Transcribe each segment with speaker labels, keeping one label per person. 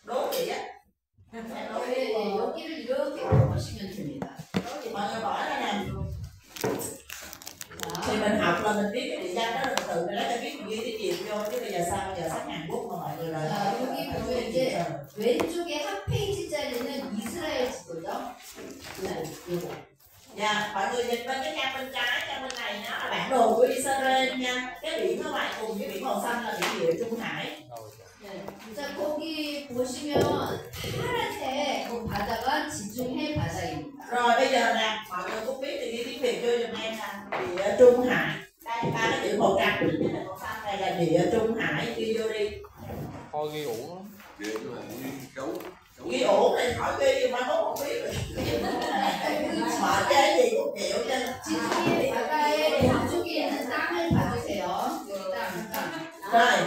Speaker 1: Đố chị á.
Speaker 2: 여기를 이렇게 보시면 됩니다.
Speaker 1: Mọi người bỏ ra nè. Thì mình học là mình biết cái địa danh đó là tự mình lấy cái viết mình ghi cái chuyện vô, chứ bây giờ sao bây giờ sách Hàn Quốc mà mọi người lại.
Speaker 2: 자, 여기 보면 이제 왼쪽에 한 페이지짜리는 이스라엘 지도죠. 네, 이거.
Speaker 1: Dạ, mọi người nhìn bên cái trang bên trái, trang bên này nó là bản đồ của Israel nha. Cái biển ở ngoài cùng với biển màu xanh là biển Địa Trung Hải.
Speaker 2: 네. 자, 거기 보시면 파란색 그 바다가 지중해 바다입니다.
Speaker 1: Rồi bây giờ nè, mọi người cũng biết thì ghi tiếng Việt cho giùm em nè. Địa Trung Hải. Đây ba cái chữ màu trắng với lại màu xanh này là Địa Trung Hải, ghi vô đi.
Speaker 3: Thôi ghi uổng lắm.
Speaker 1: Ghi ổn thì khỏi ghi mà không biết rồi. Mở cái gì cũng chịu chứ.
Speaker 2: 지중해 바다의 왼쪽에 있는 땅을 봐주세요.
Speaker 1: Rồi.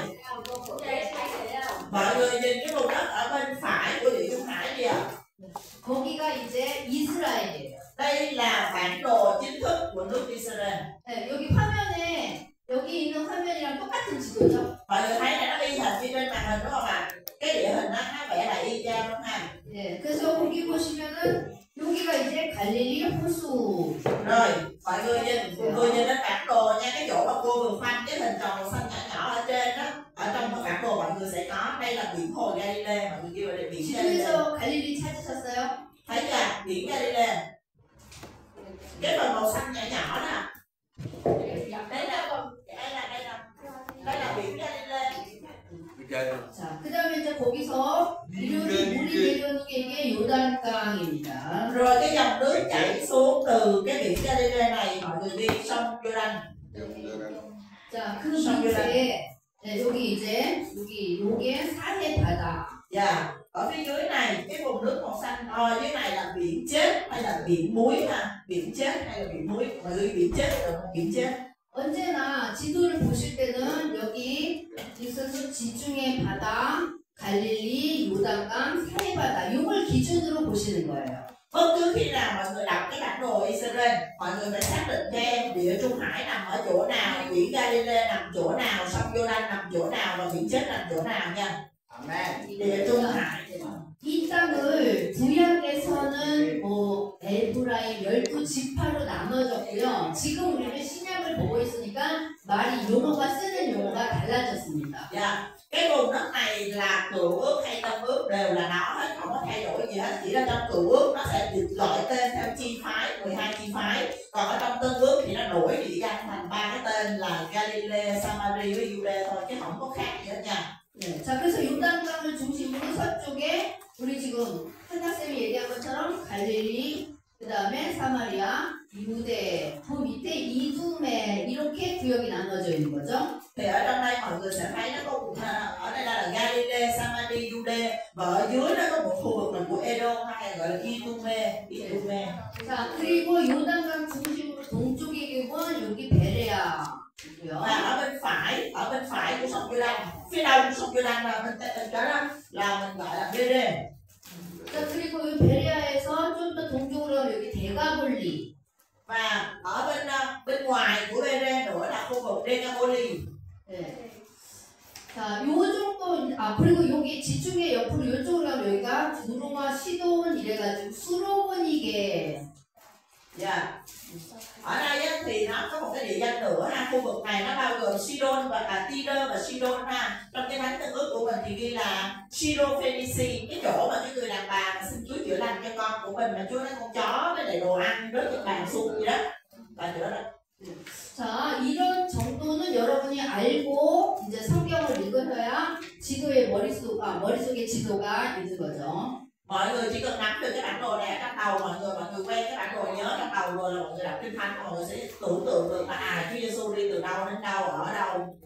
Speaker 1: Mọi người nhìn cái vùng đất ở bên phải của Địa Trung Hải gì ạ?
Speaker 2: 거기가 이제 이스라엘이에요.
Speaker 1: Đây là bản đồ chính thức của nước Israel.
Speaker 2: 네, 여기 화면에 여기 있는 화면이랑 똑같은 지도죠.
Speaker 1: Mọi người thấy là nó y hệt như trên màn hình đúng không ạ? Cái địa hình nó vẽ lại y chang đúng không ạ?
Speaker 2: 네, 그래서 거기 보시면은 여기가 이제 갈릴리 호수.
Speaker 1: Rồi, mọi người nhìn đến bản đồ nha, cái chỗ mà cô vừa khoanh cái hình tròn màu xanh nhỏ nhỏ ở trên đó, ở trong bản đồ mọi người sẽ có, đây là biển hồ Galilee, mọi người kêu là biển Galilee.
Speaker 2: 지도에서 갈릴리 찾으셨어요?
Speaker 1: Thấy chưa? Biển Galilee. Cái phần màu xanh nhỏ nhỏ đó. Đây là biển Galilee.
Speaker 2: 자, 그 다음에 이제 거기서 이렇게 물이 내려오는 게 요단강입니다.
Speaker 1: Rồi cái dòng nước chảy xuống từ cái biển Galilee này mọi người đi sông Jordan.
Speaker 2: 자, 그 밑에 네, 여기 이제 요게 사해 바다.
Speaker 1: Dạ, ở phía dưới này cái vùng nước màu xanh dưới này là biển chết hay là biển muối ha? Biển chết hay là biển muối? Mọi người biển chết được không? Biển chết.
Speaker 2: 언제나 지도를 보실 때는 여기 있어서 지중해 바다, 갈릴리, 요단강, 사해바다 이걸 기준으로 보시는 거예요.
Speaker 1: Bất cứ khi nào mọi người đọc cái bản đồ Israel, mọi người phải xác định thêm Địa Trung Hải nằm ở chỗ nào, biển Galilee nằm chỗ nào, sông Jordan nằm chỗ nào và biển chết nằm chỗ nào nha. Amen. Địa Trung Hải.
Speaker 2: 이 땅을 구약에서는 뭐 에브라임 12지파로 나눠졌고요. 지금 우리는 신약을 보고 있으니까 말이 용어가 쓰는 용어가 달라졌습니다.
Speaker 1: Dạ, cái vùng đất này là cựu ước hay tân ước đều là nó hết, không có thay đổi gì hết. Chỉ là trong cựu ước nó sẽ được gọi tên theo chi phái, 12 chi phái. Còn ở trong tân ước thì nó đổi địa danh thành ba cái tên là Galilee, Samari với Jude thôi, chứ không có khác gì hết nha.
Speaker 2: 네, 자 그래서 요단강을 중심으로 서쪽에 우리 지금 한학쌤이 얘기한 것처럼 갈릴리, 그 다음에 사마리아, 유대, 그 밑에 이두메 이렇게 구역이 나눠져 있는 거죠.
Speaker 1: Thì ở trong đây mọi người sẽ thấy nó có một ở đây là Galilee, Samari, Jude và ở dưới nó có một khu vực là của Edom hay gọi là Idume.
Speaker 2: 자 그리고 요단강 중심으로 동쪽에 계면 여기 베레아.
Speaker 1: Và ở bên phải của sông Jordan, phía đông của sông Jordan là bên đó là mình gọi là Bere.
Speaker 2: 자 그리고 이 베레아에서 좀 더 동쪽으로 가면 여기 데가볼리.
Speaker 1: Và ở bên ngoài của Bere nữa là khu vực Decapoli.
Speaker 2: 네. 자, 요 정도 그리고 여기 지중해 옆으로 이쪽으로 가면 여기가 두루마, 시돈 이래가지고 수로보니게.
Speaker 1: Dạ. Ở đây á, thì nó có một cái địa danh nữa ha, khu vực này nó bao gồm Sidon và Tyre và Sidon ha. Trong cái thánh tân ước của mình thì ghi là Syrophoenici, cái chỗ mà cái người đàn bà mà xin Chúa chữa lành cho con của mình mà Chúa nói con chó với lại đồ ăn rớt trên bàn xuống gì đó. Và chữa đó.
Speaker 2: 자, 이런 정도는 여러분이 알고 이제 성경을 읽으셔야 지도의 머릿속에 지도가 있는 거죠.
Speaker 1: Mọi người chỉ cần nắm được cái bản đồ này ở trong đầu mọi người quen cái bản đồ nhớ trong đầu rồi là mọi người đọc kinh thánh mọi người sẽ tưởng tượng được là Chúa Giêsu đi từ đâu đến đâu ở đâu.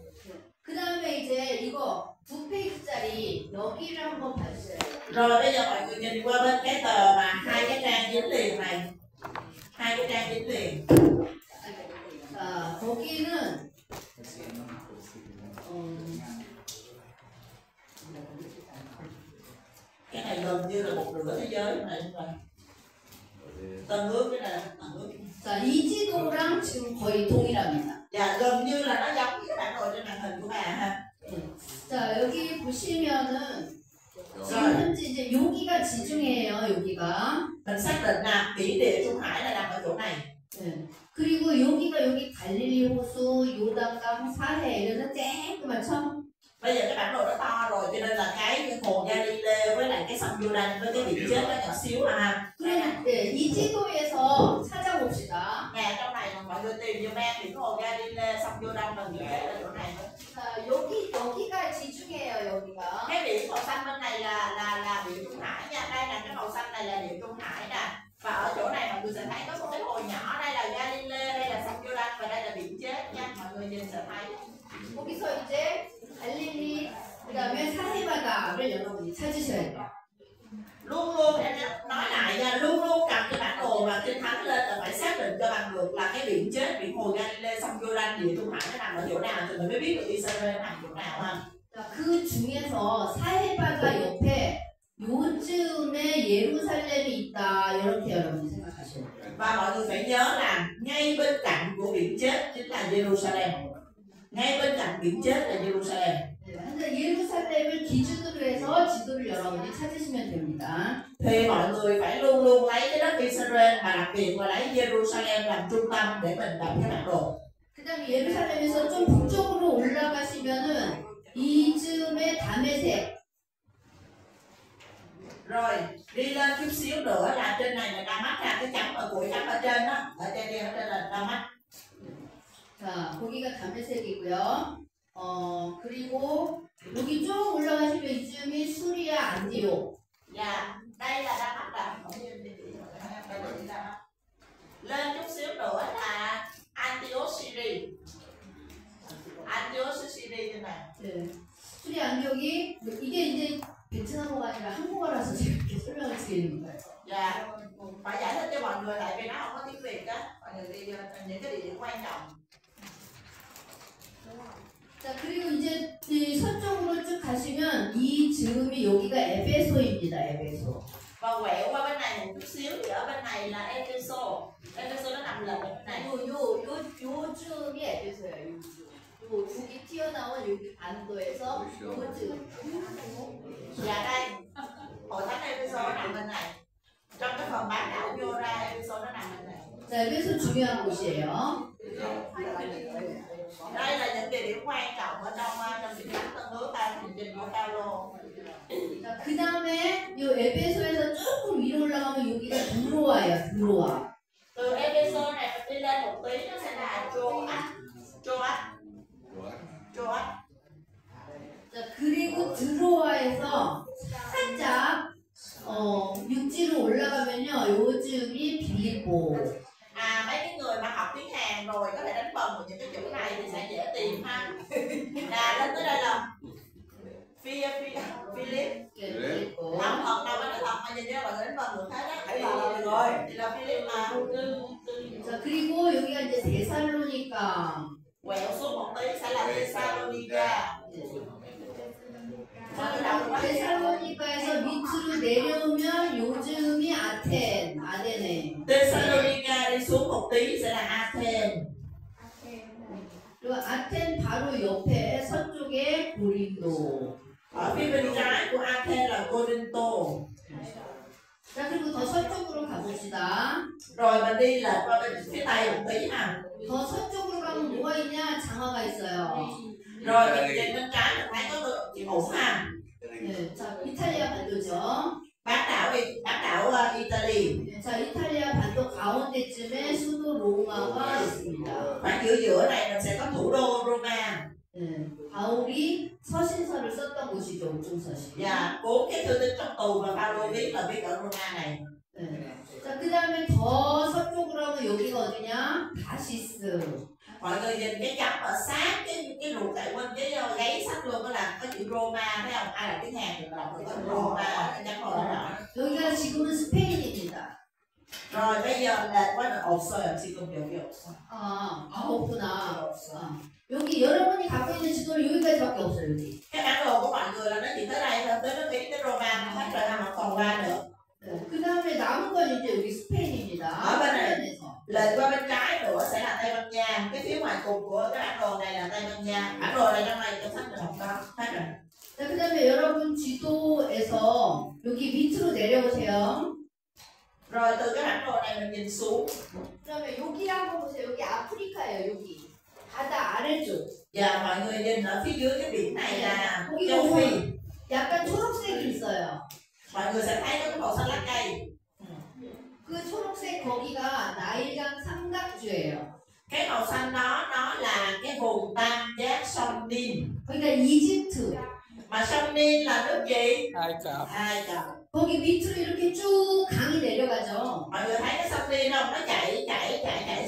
Speaker 2: 그 다음에 이제 이거 2페이지짜리 여기를 한번 봐주세요.
Speaker 1: Rồi bây giờ mọi người nhìn qua bên cái tờ mà hai cái trang dính liền này, hai cái trang dính liền.
Speaker 2: 자, 거기는
Speaker 1: cái này gần như là một nửa thế giới này rồi. Tân ước cái này tân ước.
Speaker 2: 자, 이 지도랑 지금 거의 동일합니다.
Speaker 1: Dạ gần như là nó giống
Speaker 2: 요르단강 사해 이래서 쨍그맣죠?
Speaker 1: Bây giờ cái bản đồ nó to rồi cho nên là cái hồ Galilee với lại cái sông Jordan với cái biển chết nó nhỏ xíu mà.
Speaker 2: 그러면 네, 이 지도에서 찾아봅시다.
Speaker 1: Nè trong này mọi người tìm giùm em biển hồ Galilee, sông Jordan và biển chết ở chỗ này nữa.
Speaker 2: 자, 여기가 지중해예요, 여기가.
Speaker 1: Cái biển màu xanh bên này là biển Trung Hải nha. Đây là cái màu xanh này là biển Trung Hải nè. Và ở chỗ này mọi người sẽ thấy có một cái hồ nhỏ, đây là Galilee, đây là sông Jordan và đây là biển chết nha. Mọi người nhìn sẽ thấy.
Speaker 2: 거기서 이제 갈릴리 그다음에 사해바다를 여러분이 찾으셔야 돼요.
Speaker 1: Luôn luôn em nói lại nha, luôn luôn cầm cái bản đồ và kinh thánh lên là phải xác định cho bằng được là cái biển chết, biển hồ Galilee, sông Jordan, địa Trung Hải nó nằm ở chỗ nào thì mình mới biết được Israel nằm chỗ nào ha.
Speaker 2: 자, 그 중에서 사해바다 옆에 요즘에 예루살렘이 있다 이렇게 여러분이 생각하셔야 돼요.
Speaker 1: Và mọi người phải nhớ là ngay bên cạnh của biển chết chính là Jerusalem. ngay bên cạnh biển chết là Jerusalem.
Speaker 2: 현재 예루살렘을 기준으로 해서 지도를 여러분이 찾으시면 됩니다.
Speaker 1: Thì mọi người phải luôn luôn lấy cái đất Israel và đặc biệt là lấy Jerusalem làm trung tâm để mình đặt cái bản đồ.
Speaker 2: 그다음에 예루살렘에서 좀 북쪽으로 올라가시면은 이즈음의 다메섹.
Speaker 1: Rồi đi lên chút xíu nữa là trên này là Đa-mách ra cái chấm ở củi chấm ở trên đó, ở trên là Đa-mách.
Speaker 2: 자, 거기가 다메섹이고요. 그리고 여기 쭉 올라가시면 이쯤이 수리아 안디옥.
Speaker 1: Dạ, đây là Đa-mách là lên chút xíu nữa là Antioch Syria. Antioch Syria trên này.
Speaker 2: 네. 수리아 안디옥이 이게 이제 베트남어가 아니라 한국어라서 제가 이렇게 설명을 드리는 거예요.
Speaker 1: Dạ, phải giải thích cho mọi người tại vì nó không có tiếng Việt á. Mọi người đi những cái địa điểm quan trọng.
Speaker 2: 자, 그리고 이제 이 서쪽으로 쭉 가시면 이 즈음이 여기가 에베소입니다. 에베소.
Speaker 1: Và quẹo qua bên này một chút xíu thì ở bên này là Epheso. Epheso nó nằm lệch bên này.
Speaker 2: 요 즈음이 에베소예요. 요 즈음. 요 북이 튀어나온 여기 반도에서 요 즈음.
Speaker 1: Dạ đây, hội thánh Epheso nó nằm bên này. Trong cái phần bán đảo vô ra Epheso nó nằm bên này.
Speaker 2: 자, 에베소 중요한 곳이에요.
Speaker 1: Đây là những địa điểm quan trọng ở trong kinh thánh Tân Ước hành trình của Phaolô.
Speaker 2: 자, 그 다음에 요 에베소에서 조금 위로 올라가면 여기가 드로아예요. 드로아.
Speaker 1: Từ Epheso này mình đi lên một tí nó sẽ là Troas.
Speaker 2: 자, 그리고 드로아에서 살짝 육지로 올라가면요. 요즘이 빌립보.
Speaker 1: Mấy cái người mà học tiếng Hàn rồi có thể đánh vần của những cái chữ này thì sẽ dễ tìm ha. Là lên tới đây là Philip. Không thật đâu, nó thật mà nhìn ra mọi người đánh vần được hết á. Hãy là rồi. Thì là Philip mà.
Speaker 2: 자, 그리고 여기가 이제 데살로니가.
Speaker 1: Quẹo xuống một tí sẽ là Thessalonica.
Speaker 2: 데살로니카에서 밑으로 내려오면 요즘이 아데네.
Speaker 1: Thessalonica đi xuống một tí sẽ là Athens.
Speaker 2: 그리고 아텐 바로 옆에 서쪽에 고린도.
Speaker 1: Ở phía bên trái của Athens là Corinto.
Speaker 2: 자, 그리고 더 서쪽으로 가봅시다.
Speaker 1: Rồi mình đi lệch qua bên phía tây một tí ha.
Speaker 2: 더 서쪽으로 가면 뭐가 있냐? 장화가 있어요.
Speaker 1: Rồi mình nhìn bên trái mình thấy có tượng ủng ha.
Speaker 2: 네, 자, 이탈리아 반도죠.
Speaker 1: Bán đảo Italy.
Speaker 2: 네, 자, 이탈리아 반도 가운데쯤에 수도 로마가 있습니다.
Speaker 1: Và giữa này mình sẽ có thủ đô Roma.
Speaker 2: 네, 바울이 서신서를 썼던 곳이죠, 옥중서신.
Speaker 1: Và 4 cái thư tín trong tù mà Phaolô viết là viết ở Roma này.
Speaker 2: 네. 자, 그 다음에 더 서쪽으로 하면 여기가 어디냐? 다시스.
Speaker 1: Mọi người nhìn cái chấm ở sát cái ruột tại bên cái gáy sách luôn đó là có chữ Roma, thấy không? Ai đọc tiếng Hàn thì đọc được Roma, cái chấm màu đó.
Speaker 2: 여기가 지금은 스페인입니다.
Speaker 1: Rồi bây giờ là quá là 없어요. 지금 여기 없어.
Speaker 2: 없구나. 여기 여러분이 갖고 있는 지도는 여기까지밖에 없어요. 여기.
Speaker 1: Cái bản đồ của mọi người là nó chỉ tới đây thôi, tới nó nghĩ tới Roma mà hết rồi mà còn qua nữa.
Speaker 2: 네. 그 다음에 남은 건 이제 여기 스페인입니다.
Speaker 1: bên lệch qua bên trái nữa sẽ là Tây Ban Nha. Cái phía ngoài cùng của cái bản đồ này là Tây Ban Nha. Bản đồ này trong này trong sách mình không có hết rồi.
Speaker 2: 자, 그 다음에 여러분 지도에서 여기 밑으로 내려오세요.
Speaker 1: Rồi từ cái bản đồ này mình nhìn xuống.
Speaker 2: 그 다음에 여기 한번 보세요. 여기 아프리카예요. 여기 바다 아래쪽.
Speaker 1: Dạ mọi người nhìn ở phía dưới cái biển này là
Speaker 2: 거기
Speaker 1: châu Phi.
Speaker 2: 보면 약간 초록색이 있어요.
Speaker 1: Mọi người sẽ thấy có cái màu xanh lá cây.
Speaker 2: 그 초록색 거기가 나일강 삼각주예요.
Speaker 1: Cái màu xanh đó nó là cái vùng tam giác sông Nin.
Speaker 2: 그러니까 이집트.
Speaker 1: Mà sông Nin là nước gì?
Speaker 3: Ai Cập.
Speaker 1: Ai Cập.
Speaker 2: 거기 밑으로 이렇게 쭉 강이 내려가죠.
Speaker 1: Mọi người thấy cái sông Nin không? Nó chạy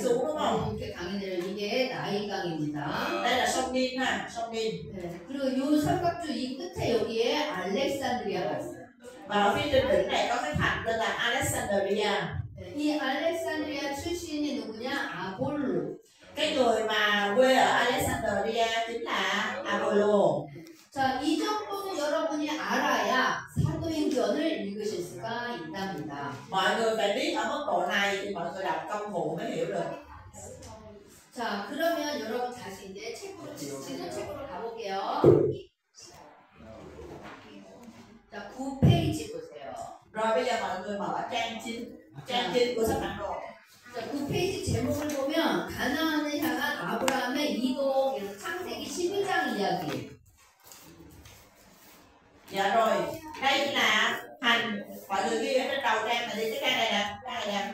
Speaker 1: xuống đúng không?
Speaker 2: 이렇게 강이 내려 이게 나일강입니다.
Speaker 1: Đây là sông Nin ha, sông Nin.
Speaker 2: 네. 그리고 요 삼각주 이 끝에 여기에 알렉산드리아가 있어요.
Speaker 1: Và ở phía trên đỉnh này có cái thành tên là Alexandria.
Speaker 2: 네. 이 알렉산드리아 출신이 누구냐? 아볼로.
Speaker 1: Cái người mà quê ở Alexandria chính là Apollo.
Speaker 2: 자, 이 정도는 여러분이 알아야 사도행전을 읽으실 수가 있답니다.
Speaker 1: Mọi người phải biết ở mức độ này thì mọi người đọc công vụ mới hiểu được.
Speaker 2: 자, 그러면 여러분 다시 이제 책으로 지도책으로 가볼게요. 자, 9페이지 보세요.
Speaker 1: Rồi bây giờ mọi người mở trang 9 của sách bản đồ.
Speaker 2: 자, 9페이지 제목을 보면 가나안을 향한 아브라함의 이동, 창세기 12장 이야기.
Speaker 1: Dạ rồi, đây là hành, mọi người ghi ở trên đầu trang này đi, cái trang này nè, trang này nè.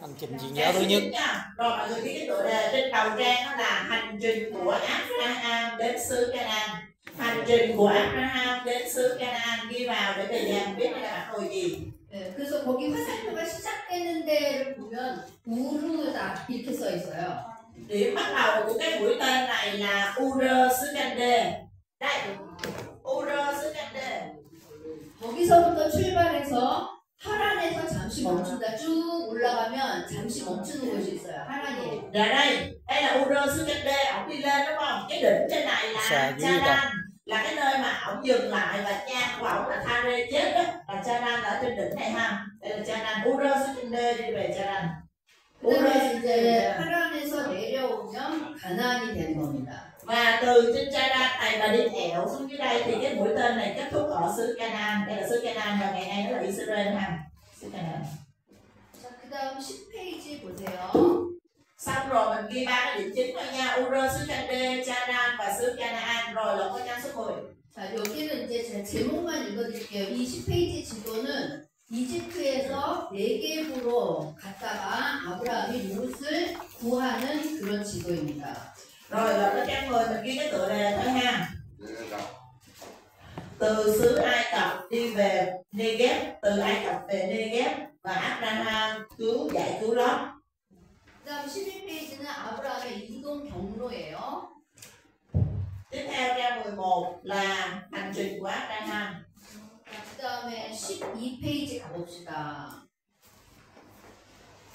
Speaker 3: Hành trình truyền giáo thứ nhất.
Speaker 1: Nha. Rồi mọi người ghi cái tựa đề trên đầu trang đó là hành trình của Abraham đến xứ Canaan. Hành trình của Abraham đến xứ Canaan, ghi vào để về nhà biết đây là bản đồ gì.
Speaker 2: 네, 그래서 거기 화살표가 시작되는 데를 보면 우르다 이렇게 써 있어요.
Speaker 1: Điểm bắt đầu của cái mũi tên này là Ur xứ Cande. Đây, Ur xứ Cande.
Speaker 2: 거기서부터 출발해서 하란에서 잠시 멈춘다. 쭉 올라가면 잠시 멈추는 곳이 있어요. 하란이.
Speaker 1: Dạ đây là Ur xứ Cande, ổng đi lên đúng không? Cái đỉnh trên này là Charan, là cái nơi mà ổng dừng lại và cha của ổng là Thare chết đó, là Charan ở trên đỉnh này ha. Đây là Charan, Ur xứ Cande đi về Charan.
Speaker 2: 그다음에 이제 하란에서 내려오면 가나안이 되는 겁니다.
Speaker 1: Và từ trên Charan này mà đi thẹo xuống dưới đây thì cái mũi tên này kết thúc ở xứ Canaan. Đây là xứ Canaan và ngày nay nó là Israel ha. Xứ Canaan.
Speaker 2: 자, 그다음 10페이지 보세요.
Speaker 1: Xong rồi mình ghi ba cái điểm chính thôi nha. Ur xứ Cande, Charan và xứ Canaan. Rồi là có trang số 10.
Speaker 2: 자, 여기는 이제 제 제목만 읽어드릴게요. 이 10페이지 지도는 이집트에서 네겝으로 갔다가 아브라함이 롯을 구하는 그런 지도입니다.
Speaker 1: Rồi là cái trang 10 mình ghi cái tựa đề thôi ha. Từ xứ Ai Cập đi về Negev, từ Ai Cập về Negev và Abraham giải cứu Lót.
Speaker 2: 그다음 11페이지는 아브라함의 이동 경로예요.
Speaker 1: Tiếp theo trang 11 là hành trình của Abraham.
Speaker 2: 그다음에 12페이지 가봅시다.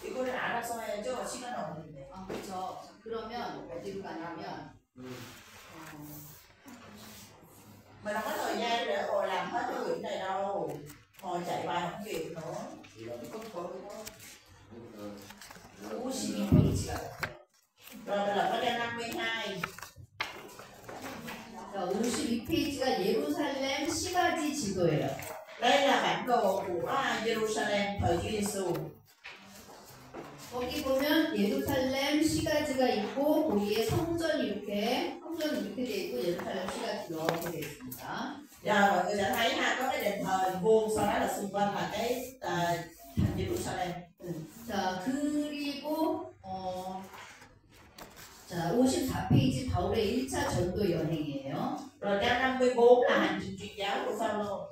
Speaker 1: 이거를 알아서 해야죠. 시간 없는데.
Speaker 2: 아, 그렇죠. 그러면 어디로 가냐면
Speaker 1: Mình không có thời gian để ngồi làm hết cái quyển này đâu. Ngồi chạy bài không kịp nữa.
Speaker 2: 52페이지가
Speaker 1: Rồi bây giờ có trang 52.
Speaker 2: 자, 52페이지가 예루살렘 시가지 지도예요.
Speaker 1: Đây là bản đồ của Jerusalem thời Chúa Giêsu.
Speaker 2: 거기 보면 예루살렘 시가지가 있고 거기에 성전이 이렇게 돼 있고 예루살렘 시가지 이렇게 돼 있습니다.
Speaker 1: Giờ mọi người sẽ thấy ha, có cái đền thờ vuông, sau đó là xung quanh là cái thành Jerusalem.
Speaker 2: 자, 그리고 자, 54페이지 바울의 1차 전도 여행이에요.
Speaker 1: Rồi trang 54 là hành trình truyền giáo của Phaolô.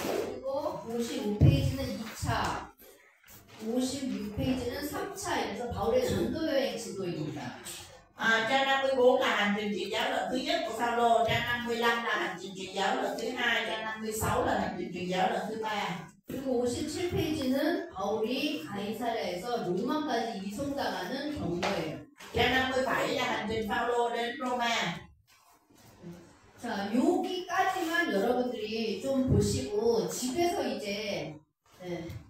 Speaker 2: 그리고 55페이지는 2차, 56페이지는 3차 이래서 바울의 전도 여행 지도입니다.
Speaker 1: Trang 54 là hành trình truyền giáo lần thứ nhất của Phaolô, trang 55 là hành trình truyền giáo lần thứ hai, trang 56 là hành trình truyền giáo lần thứ ba.
Speaker 2: 그리고 57페이지는 바울이 가이사랴에서 로마까지 이송당하는 경로예요.
Speaker 1: Trang 57 là hành trình Phaolô đến Roma.
Speaker 2: 자, 여기까지만 여러분들이 좀 보시고 집에서 이제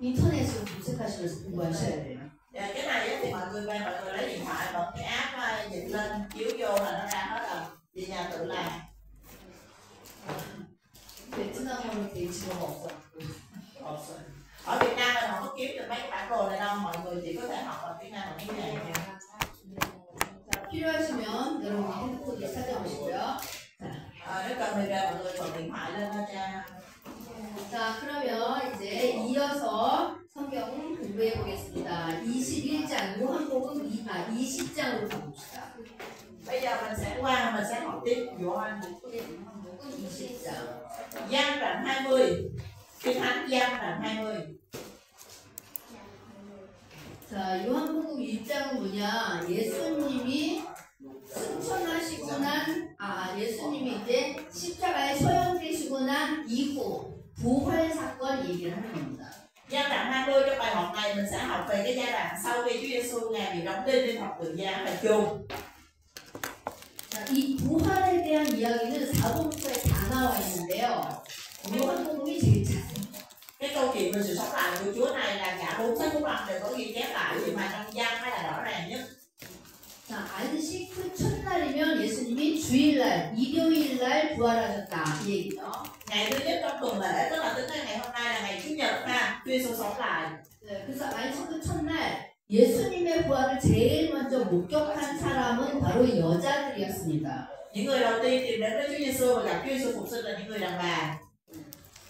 Speaker 2: 인터넷으로 검색하시면서 공부하셔야 돼요.
Speaker 1: Cái này thì mọi người lấy điện thoại bật cái app dịch lên chiếu vô là nó ra hết rồi. Về nhà tự làm.
Speaker 2: 베트남어로 된 지도가 없어.
Speaker 1: Ở Việt Nam mình không có kiếm được mấy cái bản đồ này đâu, mọi người chỉ có thể học ở Việt Nam bằng cái này.
Speaker 2: 필요하시면 여러분이 핸드폰으로 찾아보시고요.
Speaker 1: Nếu cần thì mọi người bật điện thoại lên nha cha.
Speaker 2: 자, 그러면 이제 이어서 성경 공부해 보겠습니다. 21장, 요한복음 20장으로 가봅시다.
Speaker 1: Bây giờ mình sẽ học tiếp Gioan.
Speaker 2: 요한복음 20장.
Speaker 1: Giăng đoạn 20. Kinh Thánh Giăng đoạn 20.
Speaker 2: 자, 요한복음 1장은 뭐냐? 예수님이 승천하시고 예수님이 이제 십자가에 처형되시고 난 이후 부활 사건 얘기를 하는 겁니다.
Speaker 1: Giăng đoạn 20 trong bài học này mình sẽ học về cái giai đoạn sau khi Chúa Giêsu Ngài bị đóng đinh trên thập tự giá và chôn.
Speaker 2: 자, 이 부활에 대한 이야기는 4복음서에 다 나와 있는데요. 요한복음이 제일 자세해요.
Speaker 1: Cái câu chuyện về sự sống lại của Chúa này là cả 4 sách Phúc Âm đều có ghi chép lại, nhưng mà trong Giăng mới là rõ ràng nhất.
Speaker 2: 자, 안식 그 첫날이면 예수님이 주일날, 일요일날 부활하셨다 이 얘기죠.
Speaker 1: Ngày thứ nhất trong tuần lễ, tức là tính đến ngày hôm nay là ngày Chủ nhật ha, Chúa Giêsu sống lại.
Speaker 2: 네, 그래서 안식 그 첫날 예수님의 부활을 제일 먼저 목격한 사람은 바로 여자들이었습니다.
Speaker 1: Những người đầu tiên tìm đến với Chúa Giêsu và gặp Chúa Giêsu phục sinh là những người đàn bà.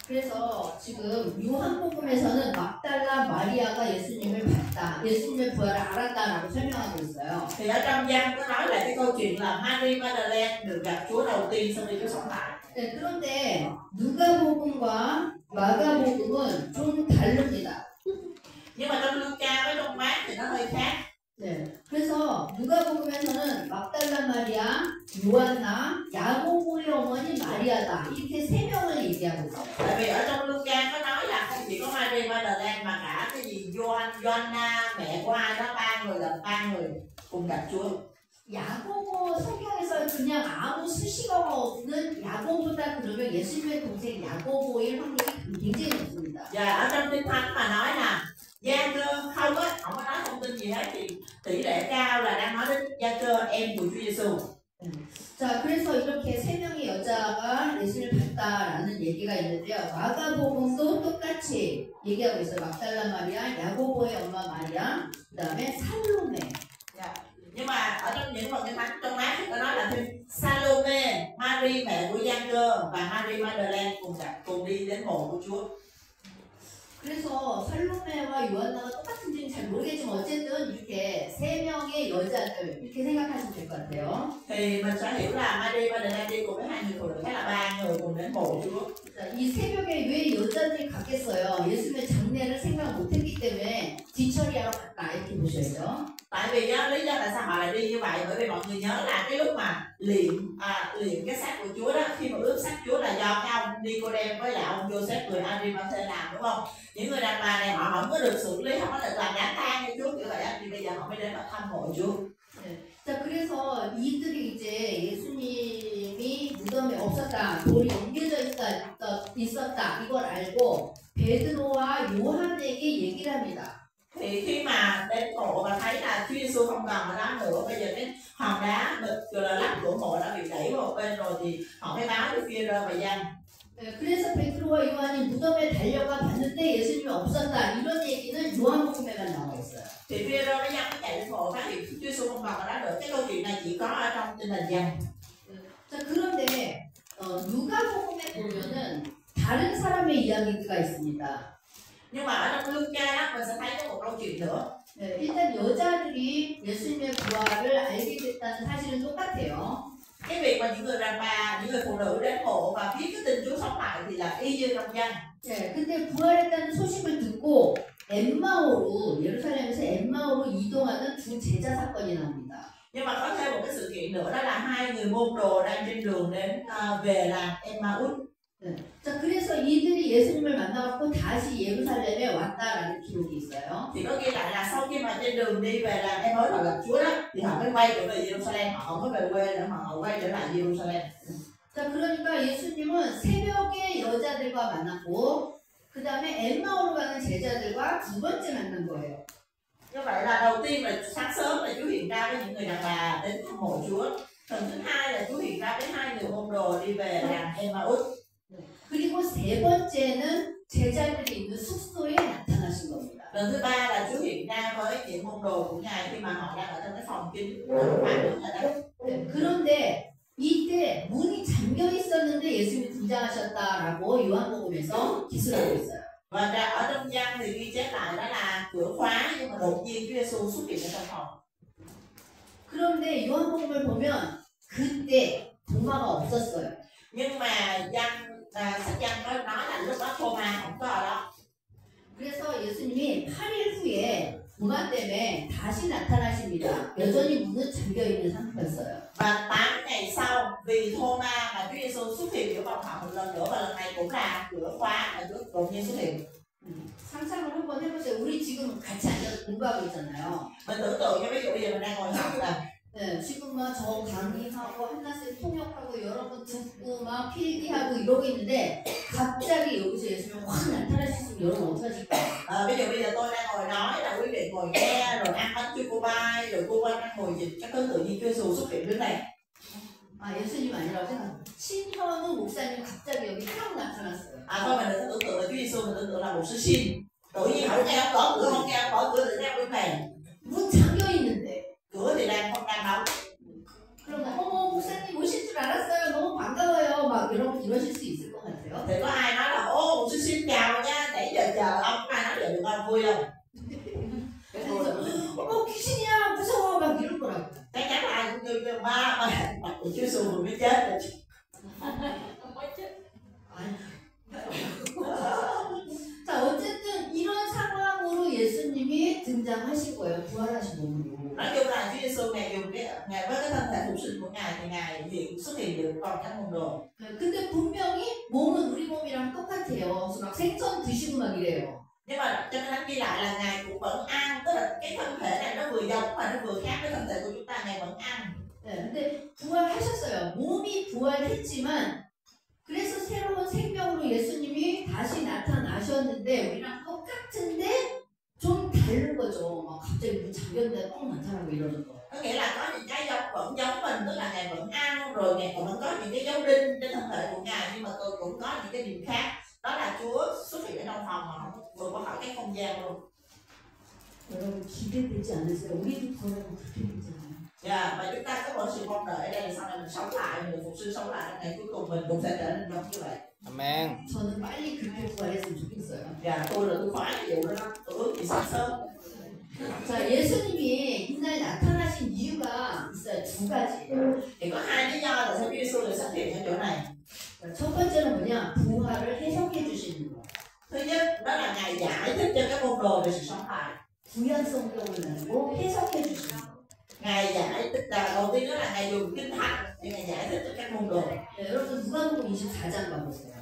Speaker 2: 그래서 지금 요한복음에서는 막달라 마리아가 예수님을 봤다, 예수님의 부활을 알았다라고 설명하고 있어요.
Speaker 1: Thì ở trong Giăng có nói lại cái câu chuyện là Mary Magdalene được gặp Chúa đầu tiên sau khi Chúa sống lại.
Speaker 2: 네, 그런데 누가복음과 마가복음은 좀 다릅니다.
Speaker 1: Nhưng mà trong Luca với trong Mát thì nó hơi khác.
Speaker 2: 네, 그래서 누가복음에서는 막달라 마리아, 요한나, 야고보의 어머니 마리아다 이렇게 세 명을 얘기하고 있어요.
Speaker 1: Tại vì ở trong Luca có nói là không chỉ có Mary Magdalene mà cả cái gì Joanna, mẹ của ai đó, ba người cùng gặp Chúa.
Speaker 2: 야고보 성경에서 그냥 아무 수식어가 없는 야고보다 그러면 예수님의 동생 야고보일 확률이 굉장히 높습니다.
Speaker 1: Và ở trong Kinh Thánh mà nói là Gia Cơ không có nói thông tin gì hết thì tỷ lệ cao là đang nói đến Gia Cơ em của Chúa Giêsu.
Speaker 2: 자, 그래서 이렇게 세 명의 여자가 예수를 봤다라는 얘기가 있는데요. 마가복음도 똑같이 얘기하고 있어요. 막달라 마리아, 야고보의 엄마 마리아, 그다음에 살로메.
Speaker 1: Nhưng mà ở trong những phần Kinh Thánh trong Mát thì có nói là thêm Salome, Mary mẹ của Gia Cơ và Mary Magdalene cùng đi đến mộ của Chúa.
Speaker 2: 그래서 살로메와 요한나가 똑같은지는 잘 모르겠지만 어쨌든 이렇게 세 명의 여자들 이렇게 생각하시면 될 것 같아요.
Speaker 1: Thì mình sẽ hiểu là Mary Magdalene đi cùng với hai người phụ nữ, thế là ba người cùng đến mộ Chúa.
Speaker 2: 자, 이 새벽에 왜 여자들이 갔겠어요? 예수님의 장례를 생각 못했기 때문에 뒤처리하러 갔다 이렇게 보셔야죠.
Speaker 1: Tại vì đó, lý do tại sao họ lại đi như vậy, bởi vì mọi người nhớ là cái lúc mà liệm cái xác của Chúa đó, khi mà ướp xác Chúa là do cái ông Nicodem với lại ông Joseph người Arimathea làm, đúng không? Những người đàn bà này họ không có được xử lý, không có được làm đám tang cho Chúa kiểu vậy, thì bây giờ họ mới đến mà thăm mộ Chúa.
Speaker 2: 자, 그래서 이들이 이제 예수님이 무덤에 없었다, 돌이 옮겨져 있었다 이걸 알고 베드로와 요한에게 얘기를 합니다.
Speaker 1: Thì khi mà đến mộ và thấy là Chúa Giêsu không còn ở đó nữa, bây giờ cái hòn đá lắp của mộ đã bị đẩy vào một bên rồi, thì họ mới báo cho Phi-e-rơ và Giăng.
Speaker 2: 그래서 베드로와 요한이 무덤에 달려가 봤는데 예수님이 없었다 이런 얘기는 요한복음에만 나와 있어요.
Speaker 1: Thì Phi-e-rơ với Giăng mới chạy đến mộ phát hiện Chúa Giêsu không còn ở đó nữa. Cái câu chuyện này chỉ có ở trong Tin Lành Giăng.
Speaker 2: 자, 그런데 누가복음에 보면은 다른 사람의 이야기가 있습니다.
Speaker 1: Nhưng mà ở trong Luca mình sẽ thấy có một câu chuyện nữa.
Speaker 2: 네, 일단 여자들이 예수님의 부활을 알게 됐다는 사실은 똑같아요.
Speaker 1: Cái việc mà những người đàn bà, những người phụ nữ đến mộ và biết cái tin Chúa sống lại thì là y như trong Giăng.
Speaker 2: 네, 근데 부활했다는 소식을 듣고 엠마오로, 예루살렘에서 엠마오로 이동하는 두 제자 사건이 나옵니다.
Speaker 1: Nhưng mà có thêm một cái sự kiện nữa, đó là hai người môn đồ đang trên đường đến về làng Emmaus.
Speaker 2: 네. 자, 그래서 이들이 예수님을 만나고 다시 예루살렘에 왔다라는 기록이 있어요.
Speaker 1: Thì có ghi lại là sau khi mà trên đường đi về làng Emmaus họ gặp Chúa đó, thì họ mới quay trở về Jerusalem, họ không có về quê nữa mà họ quay trở lại Jerusalem.
Speaker 2: 자, 그러니까 예수님은 새벽에 여자들과 만났고 그 다음에 엠마오로 가는 제자들과 두 번째 만난 거예요.
Speaker 1: Như vậy là đầu tiên là sáng sớm là Chúa hiện ra với những người đàn bà đến thăm mộ Chúa. Phần thứ hai là Chúa hiện ra với hai người môn đồ đi về làng Emmaus.
Speaker 2: 그리고 세 번째는 제자들이 있는 숙소에 나타나신 겁니다.
Speaker 1: Lần thứ ba là Chúa hiện ra với những môn đồ của Ngài khi mà họ đang ở trong cái phòng kín phán đứng ở đó.
Speaker 2: 네, 그런데 이때 문이 잠겨 있었는데 예수님이 등장하셨다라고 요한복음에서 기술하고 있어요.
Speaker 1: Và ở trong văn thì ghi chép lại đó là cửa khóa nhưng mà đột nhiên Chúa Giêsu xuất hiện ở trong phòng.
Speaker 2: 그런데 요한복음을 보면 그때 도마가 없었어요.
Speaker 1: Nhưng mà sách văn nói là lúc đó Thomas không có ở đó.
Speaker 2: 그래서 예수님이 8일 후에 도마 때문에 다시 나타나십니다. 여전히 문은 잠겨 있는 상태였어요.
Speaker 1: Và 8 ngày sau vì Thomas mà Chúa Giêsu xuất hiện ở trong phòng một lần nữa và lần này cũng là cửa khóa và Chúa đột nhiên xuất hiện.
Speaker 2: 상상을 한번 해보세요. 우리 지금 같이 앉아서 공부하고 있잖아요.
Speaker 1: Mình tưởng tượng cho ví dụ bây giờ mình đang ngồi học là
Speaker 2: 네, 지금 막 저 강의하고 한나쌤 통역하고 여러분 듣고 막 필기하고 이러고 있는데 갑자기 여기서 예수님이 확 나타나셨으면 여러분 어떡하실까요?
Speaker 1: ví dụ bây giờ tôi đang ngồi nói là quý vị ngồi nghe rồi ăn bánh chua cô bai rồi cô quan đang ngồi dịch các thứ tự nhiên Chúa Giêsu xuất hiện đứng này.
Speaker 2: 아 예수님 아니라고 생각합니다. 신현우 목사님 갑자기 여기 딱 나타났어요.
Speaker 1: Thôi mình đừng tưởng tượng là Chúa Giêsu, mình tưởng tượng là một sư sinh. Tự nhiên hỏi nghe ông mở cửa không nghe ông mở cửa tự nhiên đứng này.
Speaker 2: 문 잠겨 있는데.
Speaker 1: cửa thì đang không đang đóng.
Speaker 2: 그러면 어머 목사님 오실 줄 알았어요. 너무 반가워요. 막 이러실 수 있을 것 같아요.
Speaker 1: Thì có ai nói là ô một sư xin chào nha, nãy giờ chờ ông, có ai nói vậy được không, vui không?
Speaker 2: 어머 귀신이야 무서워 막 이럴 거라고.
Speaker 1: Chắc chắn là ai cũng kêu kêu ma mặt của Chúa Giêsu vừa mới chết rồi.
Speaker 2: 자 어쨌든 이런 상황으로 예수님이 등장하신 거예요. 부활하신 몸으로.
Speaker 1: Nói chung là Chúa Giêsu ngài dùng ngài với cái thân thể phục sinh của ngài thì ngài hiện xuất hiện được con thánh môn đồ.
Speaker 2: 근데 분명히 몸은 우리 몸이랑 똑같아요. 그래서 막 생선 드시고 막 이래요.
Speaker 1: Nhưng mà cho nên Thánh ghi lại là ngài cũng vẫn ăn, tức là cái thân thể này nó vừa giống mà nó vừa khác với thân thể của chúng ta, ngài vẫn ăn.
Speaker 2: 네, 근데 부활하셨어요. 몸이 부활했지만 그래서 새로운 생명으로 예수님이 다시 나타나셨는데 우리랑 똑같은데 좀 다른 거죠. 막 갑자기 문 잠겼는데 뻥 나타나고 이러는 거.
Speaker 1: Có nghĩa là có những cái vẫn giống mình, tức là ngài vẫn ăn, rồi ngài vẫn có những cái dấu đinh trên thân thể của ngài, nhưng mà tôi cũng có những cái điểm khác. Đó là Chúa xuất hiện ở trong phòng mà không vượt qua khỏi cái không gian luôn.
Speaker 2: 여러분 기대되지 않으세요? 우리도 부활하고 그렇게 되잖아요.
Speaker 1: Và chúng ta có một sự mong đợi ở đây là sau này mình sống lại, người phục sinh sống lại, ngày cuối cùng mình cũng sẽ trở nên giống như vậy.
Speaker 3: Amen.
Speaker 2: 저는 빨리 그렇게 부활했으면 좋겠어요.
Speaker 1: Tôi là tôi khoái cái vụ đó, tôi ước gì sáng sớm.
Speaker 2: 자, 예수님이 이날 나타나신 이유가 있어요. 두 가지예요.
Speaker 1: Thì có hai lý do là sao Chúa Giêsu lại xuất hiện ở chỗ này.
Speaker 2: 첫 번째는 뭐냐? 부활을 해석해 주시는 거.
Speaker 1: Thứ nhất đó là ngài giải thích cho các môn đồ về sự sống lại.
Speaker 2: 구약 성경을 가지고 해석해 주시는 거.
Speaker 1: Ngài giải thích là đầu tiên đó là ngài dùng kinh thánh để ngài giải thích cho các môn đồ.
Speaker 2: 네, 여러분 누가복음 24장 가보세요.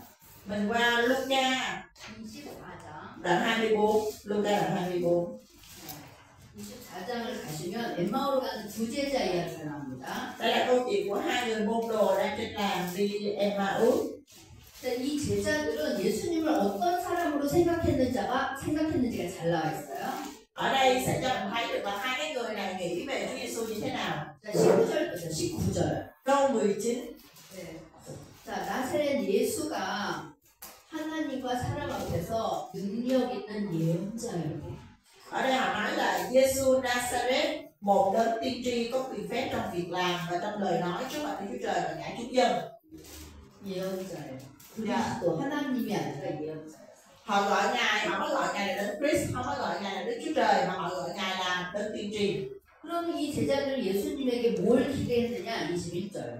Speaker 1: Mình qua Luca
Speaker 2: 24장.
Speaker 1: đoạn 24, Luca đoạn 24.
Speaker 2: 24장을 가시면 엠마오로 가는 두 제자 이야기가 나옵니다.
Speaker 1: Đây là câu chuyện của hai người môn đồ đang trên làng đi Emmaus.
Speaker 2: 이 제자들은 예수님을 어떤 사람으로 생각했는지가 잘 나와 있어요.
Speaker 1: Ở đây sẽ cho mình thấy được là hai cái người này nghĩ về Chúa Giêsu như thế nào.
Speaker 2: 19절 보세요. 19절.
Speaker 1: Câu 19.
Speaker 2: 네. 자, 나사렛 예수가 하나님과 사람 앞에서 능력 있는 예언자예요.
Speaker 1: Ở đây họ nói là Giêsu Nazareth, một đấng tiên tri có quyền phép trong việc làm và trong lời nói trước mặt Chúa Trời và ngã chúng dân.
Speaker 2: 예언자예요. 그리스도 하나님이 아니라 예언자예요.
Speaker 1: Họ gọi ngài, họ mới gọi ngài là đấng Christ, không có gọi ngài là Đức Chúa Trời mà họ gọi ngài là đấng tiên tri.
Speaker 2: 그럼 이 제자들 예수님에게 뭘 기대했느냐? 21절.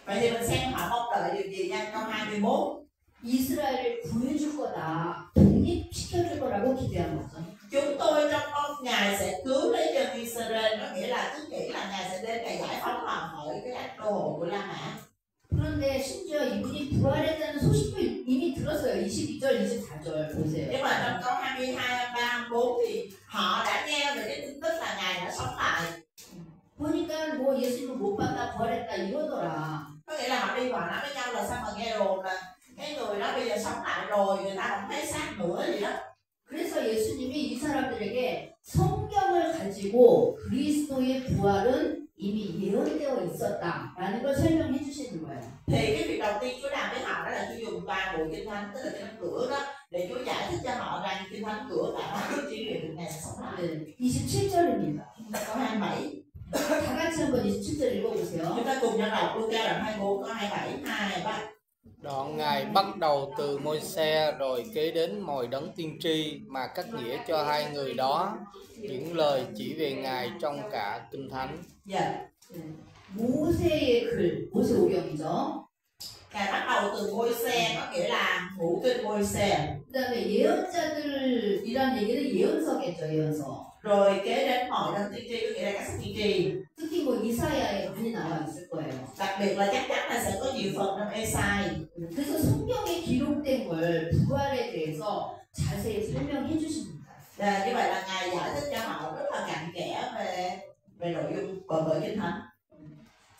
Speaker 1: Vậy thì mình xem họ mong đợi điều gì nha. Câu 21.
Speaker 2: 이스라엘을 구해줄 거다. 독립시켜줄 거라고 기대한 거죠.
Speaker 1: Chúng tôi trong mong ngài sẽ cứu lấy dân Israel, có nghĩa là cứ nghĩ là ngài sẽ đến ngài giải phóng họ khỏi cái ách đô hộ của La Mã.
Speaker 2: 그런데 심지어 이분이 부활했다는 소식도 이미 들었어요. 22절, 24절 보세요.
Speaker 1: Nhưng mà trong câu 22, 34 thì họ đã nghe về cái tin tức là ngài đã sống lại.
Speaker 2: 보니까 뭐 예수님을 못 봤다, 부활했다 이러더라.
Speaker 1: Có nghĩa là họ đi vào nói với nhau là sao mà nghe đồn là cái người đó bây giờ sống lại rồi, người ta không thấy xác nữa gì đó.
Speaker 2: 그래서 예수님이 이 사람들에게 성경을 가지고 그리스도의 부활은 이미 예언되어 있었다라는 걸 설명해 주시는 거예요.
Speaker 1: Thì cái việc đầu tiên Chúa làm với họ đó là Chúa dùng toàn bộ kinh thánh, tức là cái cửa đó để Chúa giải thích cho họ rằng kinh thánh cửa cả nó chiến liền Ngài sẽ sống lại.
Speaker 2: 네, 27절입니다.
Speaker 1: Câu 27.
Speaker 2: 다 같이 한번 27절 읽어보세요.
Speaker 1: Chúng ta cùng nhau đọc Luca đoạn 24 câu 27, 2, 3.
Speaker 3: Đoạn Ngài bắt đầu từ Môi-se rồi kế đến mọi đấng tiên tri mà cắt nghĩa cho hai người đó những lời chỉ về Ngài trong cả Kinh Thánh.
Speaker 1: Dạ.
Speaker 2: 네, 모세의 글, 모세오경이죠.
Speaker 1: Ngài bắt đầu từ Môi-se, có nghĩa là ngũ kinh Môi-se.
Speaker 2: 그 다음에 예언자들이란 얘기는 예언서겠죠, 예언서.
Speaker 1: Rồi kế đến mọi đấng tiên tri, có nghĩa là các sách tiên tri.
Speaker 2: 특히 뭐 이사야에 많이 나와 있을 거예요.
Speaker 1: Đặc biệt là chắc chắn là sẽ có nhiều phần trong Ê-sai.
Speaker 2: 그래서 성경에 기록된 걸 부활에 대해서 자세히 설명해 주십니다.
Speaker 1: Như vậy là Ngài giải thích cho họ rất là cặn kẽ về nội dung bởi Kinh Thánh.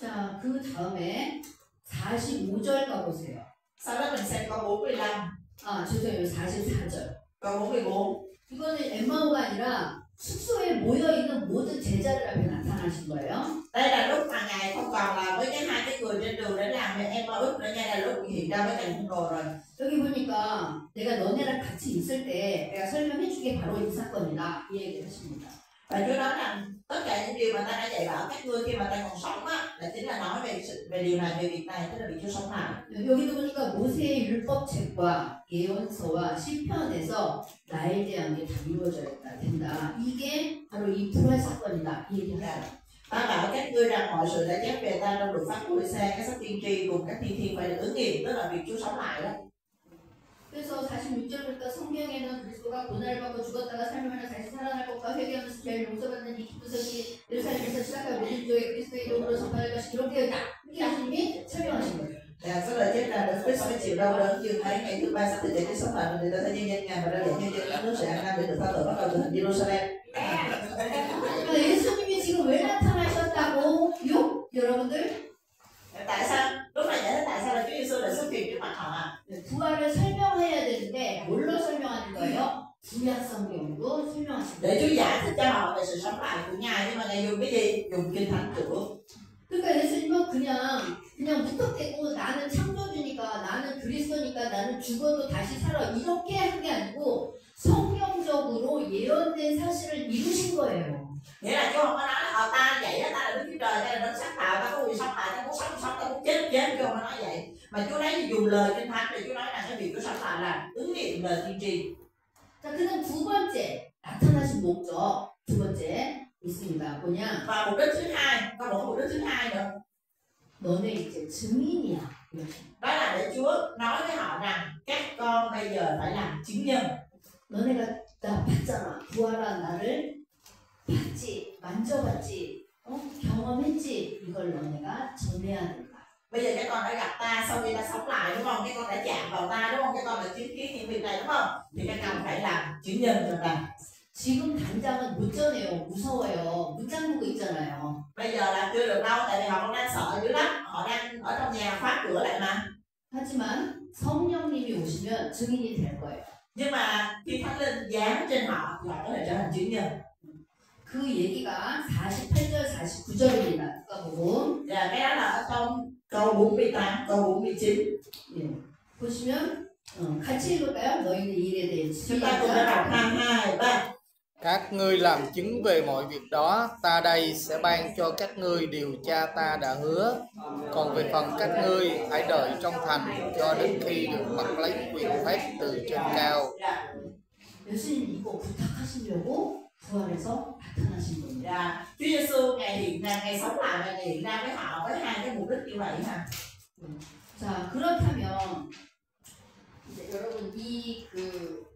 Speaker 2: 자, 그 다음에 45절 가보세요.
Speaker 1: Sau đó mình xem câu 45,
Speaker 2: 아, 죄송해요. 44절.
Speaker 1: câu 44.
Speaker 2: 이거는 엠마오가 아니라 숙소에 모여있는 모든 제자들 앞에 나타나신 거예요.
Speaker 1: Đây là lúc mà Ngài không còn là với cái hai cái người trên đường để làm với Emmaus nữa nha, là lúc hiện ra với thầy môn đồ rồi.
Speaker 2: 여기 보니까 내가 너네랑 같이 있을 때 내가 설명해주게 바로 이 사건이다. 이 얘기를 하십니다.
Speaker 1: Và Chúa nói rằng tất cả những điều mà ta đã dạy bảo các ngươi khi mà ta còn sống á, là chính là nói về điều này, về việc này, tức là việc Chúa sống lại.
Speaker 2: 여기도 보니까 모세의 율법책과 예언서와 시편에서 나에 대한 게 다 이루어져 된다. 이게 바로 이 부활 사건이다. 이 얘기를 해요.
Speaker 1: Ta bảo các ngươi rằng mọi sự đã chép về ta trong luật pháp của Môi-se, các sách tiên tri cùng các thi thiên phải được ứng nghiệm, tức là việc Chúa sống lại đó.
Speaker 2: 그래서 46절부터 성경에는 그리스도가 고난을 받고 죽었다가 삶을 다시 살아날 것과 회개하면서 죄를 용서받는 이 기쁜 소식이 예루살렘에서 시작할 모든 교회 그리스도의 이름으로 전파될 것이 기록되어 있다. 이게 예수님이 설명하신 거예요.
Speaker 1: Có lời chép là Đức Christ phải chịu đau đớn, chương thấy ngày thứ ba sắp thực hiện cái sống lại, và người ta thấy nhân danh Ngài và ra lệnh nhân dân các nước sẽ ăn năn để được tha tội bắt đầu từ thành Jerusalem.
Speaker 2: 그러니까 예수님이 지금 왜 나타나셨다고? 여러분들?
Speaker 1: Tại sao? Lúc này giải thích tại sao là Chúa Giêsu lại xuất hiện trước mặt họ ạ?
Speaker 2: 부활을 설명해야 되는데 뭘로 설명하는 거예요? 구약 성경으로 설명하시는
Speaker 1: Để
Speaker 2: 거예요.
Speaker 1: Chúa giải thích cho họ về sự sống lại của Ngài, nhưng mà Ngài dùng cái gì? Dùng Kinh Thánh của.
Speaker 2: 그러니까 예수님은 그냥 무턱대고 나는 창조주니까 나는 그리스도니까 나는 죽어도 다시 살아 이렇게 한 게 아니고 성경적으로 예언된 사실을 이루신 거예요.
Speaker 1: Nghĩa là Chúa không có nói là ta vậy đó, ta là Đức Chúa Trời, ta là đấng sáng tạo, ta có quyền sống lại, ta muốn sống, ta muốn chết, Chúa không có nói vậy. Mà Chúa lấy dùng lời Kinh Thánh để Chúa nói rằng cái việc Chúa sống lại là ứng nghiệm lời tiên tri.
Speaker 2: 자, 그다음 두 번째 나타나신 목적 두 번째 있습니다. 뭐냐?
Speaker 1: Và mục đích thứ hai, có một mục đích thứ hai nữa.
Speaker 2: 너네 이제 증인이야.
Speaker 1: Đó là để Chúa nói với họ rằng các con bây giờ phải làm chứng nhân.
Speaker 2: 너네가 나 봤잖아. 부활한 나를 봤지, 만져봤지, 경험했지. 이걸 너네가 전해야 된다.
Speaker 1: Bây giờ các con đã gặp ta sau khi ta sống lại, đúng không? Các con đã chạm vào ta, đúng không? Các con đã chứng kiến những việc này, đúng không? Thì các con phải làm chứng nhân cho ta.
Speaker 2: 지금 당장은 못 전해요. 무서워요. 문 잠그고 있잖아요.
Speaker 1: Bây giờ là chưa được đâu, tại vì họ còn đang sợ dữ lắm. Họ đang ở trong nhà khóa cửa lại mà.
Speaker 2: 하지만 성령님이 오시면 증인이 될 거예요.
Speaker 1: Nhưng mà khi Thánh Linh giáng trên họ, họ có thể trở thành chứng nhân.
Speaker 2: 그 얘기가 48절, 49절입니다. 누가 보고
Speaker 1: Và cái đó là ở trong câu 48, câu 49.
Speaker 2: 예. 보시면 같이 읽을까요? 너희는 이 일에 대해
Speaker 1: Chúng ta cùng đọc 2, 3.
Speaker 3: Các ngươi làm chứng về mọi việc đó, ta đây sẽ ban cho các ngươi điều cha ta đã hứa. Còn về phần các ngươi, hãy đợi trong thành cho đến khi được mặc lấy quyền phép từ trên cao.
Speaker 2: 예수님 이거 부탁하시려고 부활해서 나타나신 겁니다.
Speaker 1: Chúa Giêsu ngày sống lại và hiện ra với họ với hai cái mục đích như vậy ha.
Speaker 2: 자, 그렇다면 이제 여러분 그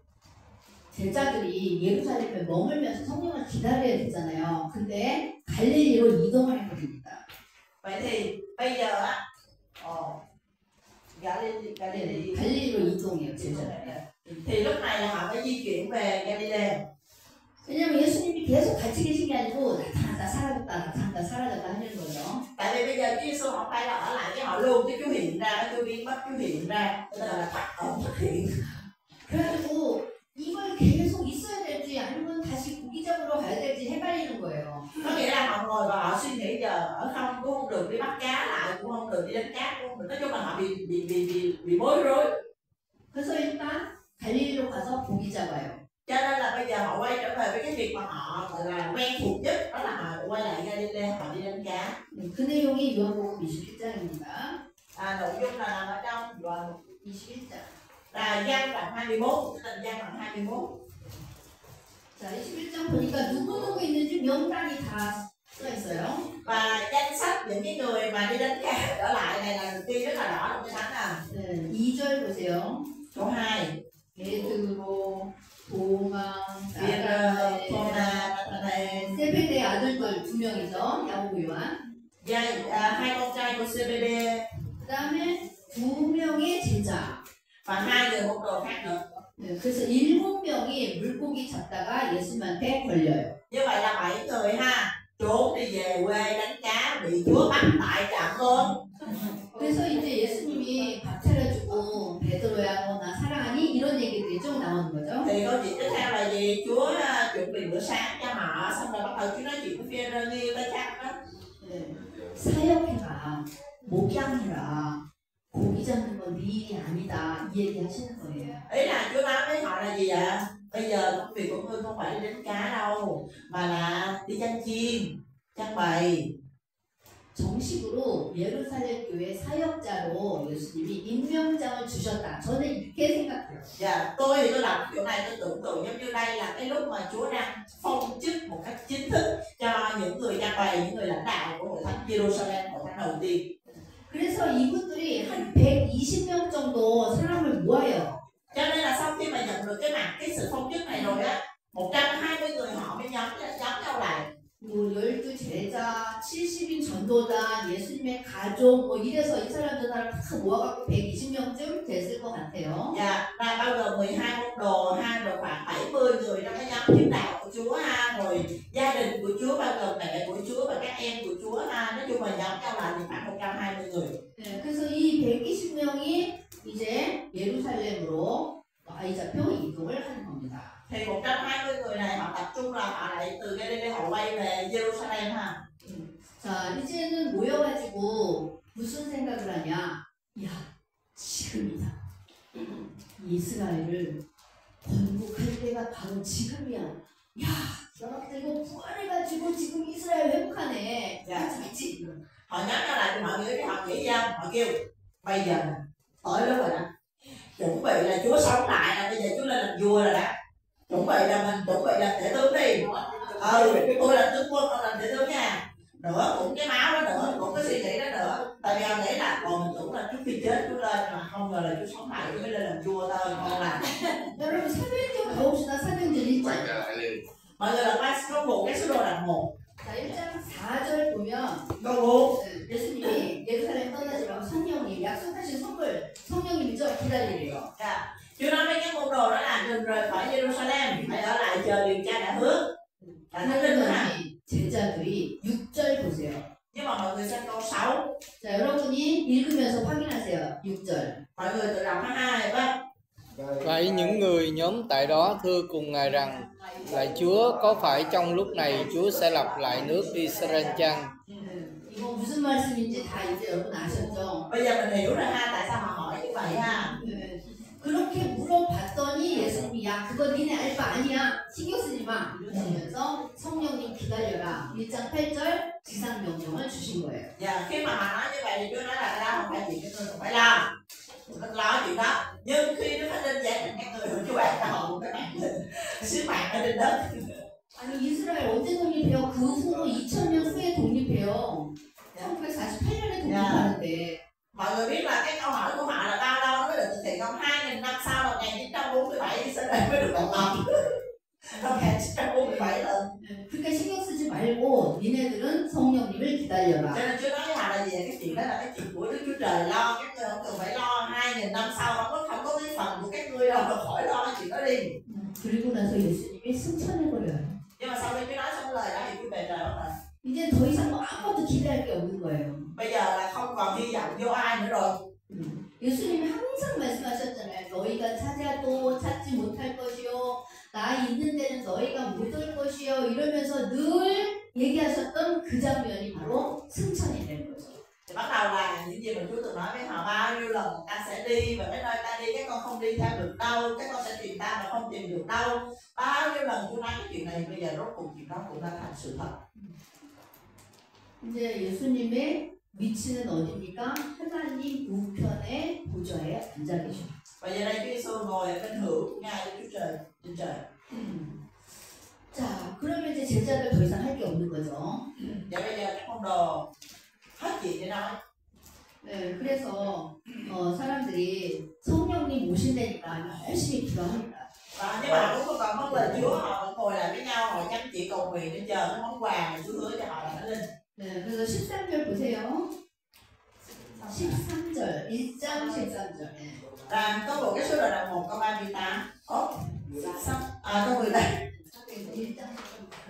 Speaker 2: 제자들이 예루살렘에 머물면서 성령을 기다려야 되잖아요. 근데 갈릴리로 이동을 해버립니다.
Speaker 1: Vậy thì bây giờ á,
Speaker 2: 갈릴리로 이동해요, 제자들.
Speaker 1: thì lúc này là họ phải di chuyển về Galilee.
Speaker 2: 왜냐면 예수님이 계속 같이 계신 게 아니고 나타났다 사라졌다 나타났다 사라졌다 하는 거죠.
Speaker 1: Tại vì bây giờ Chúa Giêsu không phải là ở lại với họ luôn, chứ Chúa hiện ra, Chúa biến mất, Chúa hiện ra, tức là thoát ẩn thoát hiện.
Speaker 2: 그래가지고 이걸 계속 있어야 될지 아니면 다시 구기적으로 가야 될지 헷갈리는 거예요.
Speaker 1: Có nghĩa là họ ngồi và họ suy nghĩ giờ ở không cũng không được đi bắt cá lại, cũng không được đi đánh cá, cũng không được. Nói chung là họ bị bối rối.
Speaker 2: 그래서 일단 갈릴리로 가서 고기 잡아요.
Speaker 1: Cho nên là bây giờ họ quay trở về với cái việc mà họ gọi là quen thuộc nhất, đó là họ quay lại Galilee, họ đi đánh cá.
Speaker 2: 그 내용이 요한복음 21장입니다.
Speaker 1: Nội dung là nằm ở trong Yohan
Speaker 2: 21장.
Speaker 1: là Giăng đoạn 21, tức là Giăng đoạn 21.
Speaker 2: 자, 21장 보니까 누구 있는지 명단이 다 써 있어요.
Speaker 1: Và danh sách những cái người mà đi đánh cá trở lại này là được ghi rất là rõ trong cái thánh à.
Speaker 2: 네, 2절 보세요.
Speaker 1: Số 2.
Speaker 2: 베드로, 도마,
Speaker 1: Peter,
Speaker 2: 나다나엘,
Speaker 1: Thomas, Nathanael.
Speaker 2: 세베대의 아들들 2명이죠. 야고보 요한.
Speaker 1: Hai con trai của CBD.
Speaker 2: 그 다음에 2명의 제자.
Speaker 1: Và 2 người môn đồ khác nữa.
Speaker 2: 네, 그래서 7명이 물고기 잡다가 예수님한테 걸려요.
Speaker 1: Như vậy là 7 người ha, trốn đi về quê đánh cá bị Chúa bắt tại trạm luôn.
Speaker 2: 그래서 이제 예수님이 밥 차려주고 베드로야 너 나 사랑하니 이런 얘기들이 좀 나오는 거죠.
Speaker 1: Thì câu chuyện tiếp theo là gì? Chúa chuẩn bị bữa sáng cho họ, xong rồi bắt đầu Chúa nói chuyện với Phi-e-rơ như tới khác đó.
Speaker 2: 네. 사역해라, 목양해라, 고기 잡는 건 네 일이 아니다 이 얘기 하시는 거예요.
Speaker 1: Ý là Chúa nói với họ là gì ạ? Bây giờ công việc của ngươi không phải đi đánh cá đâu, mà là đi chăn chiên, chăn bày.
Speaker 2: 정식으로 예루살렘 교회 사역자로 예수님이 임명장을 주셨다. 저는 이렇게 생각해요.
Speaker 1: Dạ, tôi thì tôi đọc chỗ này tôi tưởng tượng giống như đây là cái lúc mà Chúa đang phong chức một cách chính thức cho những người chăn bày, những người lãnh đạo của hội thánh Jerusalem, hội thánh đầu tiên.
Speaker 2: 그래서 이분들이 한 120명 정도 사람을 모아요.
Speaker 1: Cho nên là sau khi mà nhận được cái sự phong chức này rồi á, 120 người họ mới nhóm nhau lại.
Speaker 2: 뭐 12 제자, 70인 전도자, 예수님의 가족 뭐 이래서 이 사람들 다 모아갖고 120명쯤 됐을 것 같아요.
Speaker 1: Dạ, là bao gồm 12 môn đồ ha, rồi khoảng 70 người trong cái nhóm chứng đạo của Chúa ha, rồi gia đình của Chúa bao gồm mẹ của Chúa và các em của Chúa ha, nói chung là nhóm nhau lại thì khoảng 120 người.
Speaker 2: 네, 그래서 이 120명이 이제 예루살렘으로 아이 잡혀 이동을 하는 겁니다.
Speaker 1: Thì 120 người này họ tập trung là họ lại từ Galilee họ quay về Jerusalem ha.
Speaker 2: 자, 이제는 모여가지고 무슨 생각을 하냐? 야, 지금이다. 이스라엘을 건국할 때가 바로 지금이야. 야, 너희들 이거 부활해가지고 지금 이스라엘 회복하네.
Speaker 1: Dạ.
Speaker 2: 그치?
Speaker 1: Họ nhắn nhau lại thì mọi người thì họ nghĩ ra, họ kêu bây giờ nè, tới lúc rồi đó, chuẩn bị là Chúa sống lại là bây giờ Chúa lên làm vua rồi đó, chuẩn bị là mình chuẩn bị làm tể tướng đi. Tôi làm tướng quân, ông làm tể tướng nha. Nữa cũng cái máu đó nữa, cũng cái suy nghĩ đó nữa. Tại vì ông nghĩ là còn mình tưởng là trước khi chết Chúa lên, mà không ngờ là Chúa sống lại Chúa mới lên làm vua thôi, con làm.
Speaker 2: 여러분 사도행전 가봅시다. 사도행전 1장.
Speaker 1: Mọi người là qua câu vụ cái sứ đồ đoạn 1.
Speaker 2: 자, 1장 4절 보면
Speaker 1: Câu 4.
Speaker 2: 예수님이 예루살렘 떠나지 말고 성령님 약속하신 선물 성령님이죠 기다리래요.
Speaker 1: Dạ. Chúa nói với các môn đồ đó là đừng rời khỏi Jerusalem, hãy ở lại chờ điều Cha đã hứa. Là Thánh Linh ha.
Speaker 2: 제자들이 6절 보세요.
Speaker 1: Nhưng mà mọi người xem câu 6.
Speaker 2: 자, 여러분이 읽으면서 확인하세요. 6절.
Speaker 1: Mọi người tự đọc ha. Vâng.
Speaker 3: Vậy những người nhóm tại đó thưa cùng Ngài rằng: Lạy Chúa, có phải trong lúc này Chúa sẽ lập lại nước Israel chăng?
Speaker 2: 이거 무슨 말씀인지 다 이제 여러분 아셨죠?
Speaker 1: Bây giờ mình hiểu rồi ha, tại sao họ hỏi như vậy ha.
Speaker 2: 그렇게 물어봤더니 예수님이 야 그거 니네 알 바 아니야 신경 쓰지 마 이러시면서 성령님 기다려라 1장 8절 지상 명령을 주신 거예요.
Speaker 1: Dạ, khi mà họ nói như vậy thì Chúa nói là cái đó không phải chuyện các người không phải lo. Đừng lo chuyện đó. Nhưng khi Đức Thánh Linh giải thích các người Chúa ban cho họ một cái bản lĩnh sứ mạng ở trên đất.
Speaker 2: 아니 이스라엘 언제 독립해요? 그 후로 2000년 후에 독립해요. 1948년에 독립하는데.
Speaker 1: Mọi người biết là cái câu hỏi của họ là bao lâu nó mới được thực hiện không? 2000 năm sau là 1947 Israel mới được độc lập. Năm 1947 lần.
Speaker 2: 그러니까 신경 쓰지 말고 니네들은 성령님을 기다려라.
Speaker 1: Cho nên Chúa nói với họ là gì? Cái chuyện đó là cái chuyện của Đức Chúa Trời lo, các ngươi không cần phải lo. 2000 năm sau không có cái phần của các ngươi đâu, mà khỏi lo cái chuyện đó đi.
Speaker 2: 그리고 나서 예수님이 승천해버려요.
Speaker 1: Nhưng mà sau khi Chúa nói xong lời đó thì Chúa về trời mất rồi.
Speaker 2: 이제 더 이상 뭐 아무것도 기대할 게 없는 거예요.
Speaker 1: Bây giờ là không còn hy vọng vô ai nữa rồi.
Speaker 2: 예수님이 항상 말씀하셨잖아요. 너희가 찾아도 찾지 못할 것이요. 나 있는 데는 너희가 못 올 것이요. 이러면서 늘 얘기하셨던 그 장면이 바로 승천이 되는 거죠.
Speaker 1: Thì bắt đầu là những gì mà Chúa từng nói với họ bao nhiêu lần ta sẽ đi và cái nơi ta đi các con không đi theo được đâu, các con sẽ tìm ta mà không tìm được đâu. lần Chúa nói cái chuyện này, bây giờ rốt cuộc chuyện đó cũng đã thành sự thật.
Speaker 2: 이제 예수님의 위치는 어디입니까? 하나님 우편의 보좌에 앉아 계셔.
Speaker 1: Và giờ đây Chúa Giêsu ngồi ở bên hữu của Ngài Chúa Trời trên trời.
Speaker 2: 자, 그러면 이제 제자들 더 이상 할 게 없는 거죠.
Speaker 1: Vậy bây giờ các môn đồ hết chuyện để nói.
Speaker 2: 네, 그래서 사람들이 성령님 오신다니까 열심히 기도합니다.
Speaker 1: Và nếu mà cũng không còn món lời Chúa, họ vẫn ngồi lại với nhau, họ chăm chỉ cầu nguyện để chờ cái món quà mà Chúa hứa cho họ là Thánh Linh.
Speaker 2: 네, 그래서 13절 보세요. 13절, 1장 13절. 네.
Speaker 1: Và có một cái số đoạn 1 câu 38. Câu 13.
Speaker 2: 1장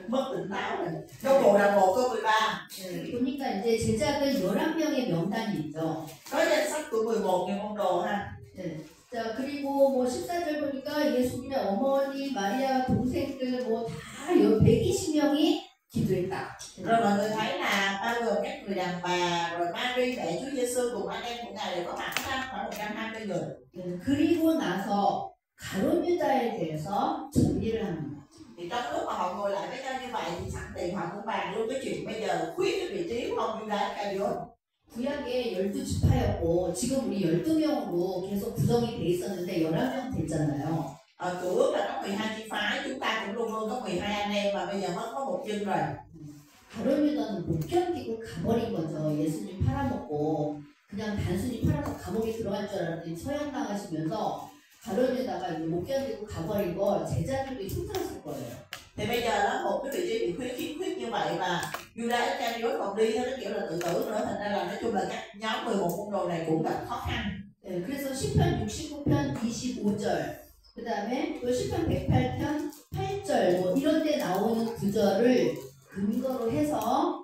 Speaker 1: Mất tỉnh táo rồi. Câu bộ đoạn 1 câu 13.
Speaker 2: 네, 보니까 이제 제자들 11명의 명단이 있죠.
Speaker 1: Có danh sách của 11 người môn đồ ha.
Speaker 2: 네. 자, 그리고 뭐 14절 보니까 예수님의 어머니, 마리아 동생들 뭐 다 120명이 기도했다.
Speaker 1: Rồi mọi người thấy là bao gồm các người đàn bà, rồi Mary, mẹ Chúa Giêsu cùng anh em của Ngài đều có mặt ha, khoảng 120 người.
Speaker 2: 네, 그리고 나서 가룟 유다에 대해서 정리를 합니다.
Speaker 1: Thì trong lúc mà họ ngồi lại với nhau như vậy thì sẵn tiện họ cũng bàn luôn cái chuyện bây giờ khuyết cái vị trí của ông Judas Iscariot.
Speaker 2: 구약에 12지파였고 지금 우리 12명으로 계속 구성이 돼 있었는데 11명 됐잖아요.
Speaker 1: Cựu ước là có 12 chi phái, chúng ta cũng luôn luôn có 12 anh em mà bây giờ mất có một chân rồi.
Speaker 2: 가룟 유다는 못 견디고 가버린 거죠. 예수님 팔아먹고 그냥 단순히 팔아서 감옥에 들어갈 줄 알았더니 처형당하시면서 가룟 유다가 이제 못 견디고 가버린 걸 제자들도 힘들었을 거예요.
Speaker 1: Thì bây giờ đó một cái vị trí bị khuyết như vậy mà Judas Iscariot còn đi theo cái kiểu là tự tử nữa, thành ra là nói chung là các nhóm 11 môn đồ này cũng gặp khó khăn.
Speaker 2: 네, 그래서 시편 69편 25절 그 다음에 또 시편 108편 8절 뭐 이런 데 나오는 구절을 근거로 해서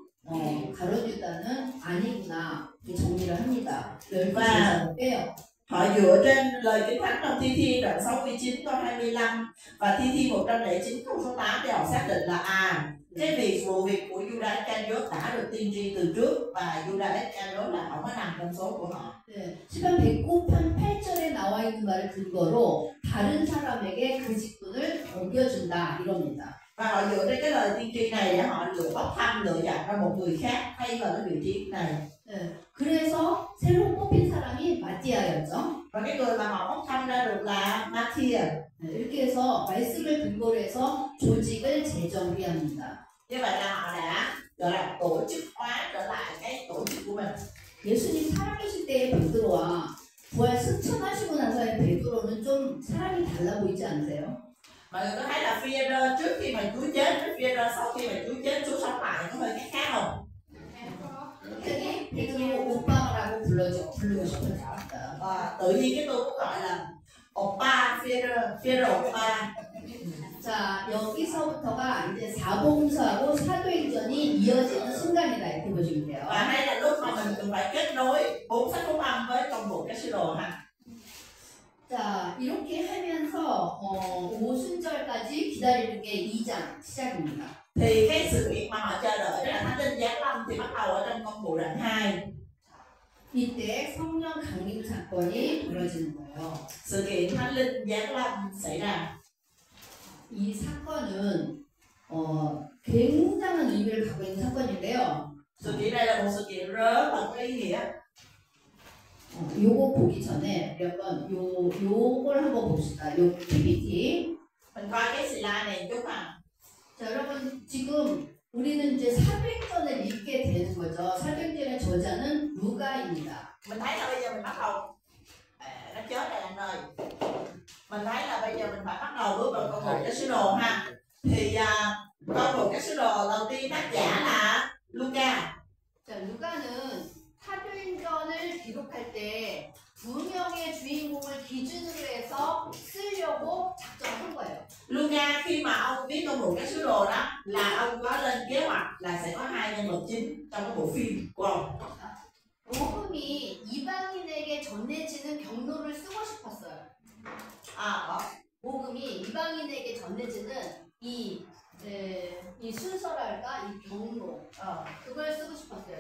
Speaker 2: 가룟 유다는 아니구나 정리를 합니다. 12제자를 빼요.
Speaker 1: Họ dựa trên lời Kinh Thánh trong Thi Thiên đoạn 69 câu 25 và Thi Thiên 109 câu số 8 để họ xác định là cái vụ việc của Judas Iscariot đã được tiên tri từ trước và Judas Iscariot là không có nằm trong số của họ.
Speaker 2: 네, 시편 109편 8절에 나와 있는 말을 근거로 다른 사람에게 그 직분을 옮겨준다 이럽니다.
Speaker 1: Và họ dựa trên cái lời tiên tri này để họ bốc thăm lựa chọn ra một người khác thay vào cái vị trí này.
Speaker 2: 네, 그래서 새로 뽑힌 사람이 마띠아였죠.
Speaker 1: Và cái người mà họ bốc thăm ra được là Matthew.
Speaker 2: 네, 이렇게 해서 말씀을 근거로 해서 조직을 재정비합니다.
Speaker 1: Như vậy là họ đã gọi là tổ chức hóa trở lại cái tổ chức của mình.
Speaker 2: 예수님 살아계실 때의 베드로와 부활 승천하시고 나서의 베드로는 좀 사람이 달라 보이지 않으세요?
Speaker 1: Mọi người có thấy là Phi-e-rơ trước khi mà Chúa chết với Phi-e-rơ sau khi mà Chúa chết, Chúa sống lại có hơi khác không?
Speaker 2: 갑자기 베드로 오빠라고 부르고 싶어졌다.
Speaker 1: Tự nhiên cái tôi cũng gọi là 오빠, Phi-e-rơ 오빠.
Speaker 2: 자, 여기서부터가 이제 사봉사하고 사도행전이 이어지는 순간이다 이렇게 보시면 돼요.
Speaker 1: Và đây là lúc mà mình cần phải kết nối 4 sách phúc âm với công vụ các sứ đồ ha.
Speaker 2: 자, 이렇게 하면서 오순절까지 기다리는 게 2장 시작입니다.
Speaker 1: Thì cái sự việc mà họ chờ đợi đó là Thánh Linh giáng lâm thì bắt đầu ở trong công vụ đoạn 2.
Speaker 2: 이때 성령 강림 사건이 벌어지는 거예요.
Speaker 1: Sự kiện Thánh Linh giáng lâm xảy ra.
Speaker 2: 이 사건은 굉장한 의미를 갖고 있는 사건인데요.
Speaker 1: Sự kiện này là một sự kiện rất là có ý nghĩa.
Speaker 2: 요거 보기 전에 우리 한번 요걸 한번 봅시다. 요 PPT.
Speaker 1: Mình coi cái slide này chút à.
Speaker 2: 자, 여러분 지금 우리는 이제 사도행전을 읽게 되는 거죠. 사도행전의 저자는 누가입니다.
Speaker 1: Mình thấy là bây giờ mình bắt đầu nó chết này anh ơi. Mình thấy là bây giờ mình phải bắt đầu bước vào công vụ các sứ đồ ha. Thì công vụ các sứ đồ đầu tiên tác giả là Luca.
Speaker 2: 자, 누가는 사도행전을 기록할 때 두 명의 주인공을 기준으로 해서 쓰려고 작정한 거예요.
Speaker 1: Luca khi mà ông viết công vụ các sứ đồ đó là ông có lên kế hoạch là sẽ có 2 nhân vật chính trong cái bộ phim của ông.
Speaker 2: 복음이 이방인에게 전해지는 경로를 쓰고 싶었어요. 복음이 이방인에게 전해지는 이 순서랄까 이 경로 그걸 쓰고 싶었어요.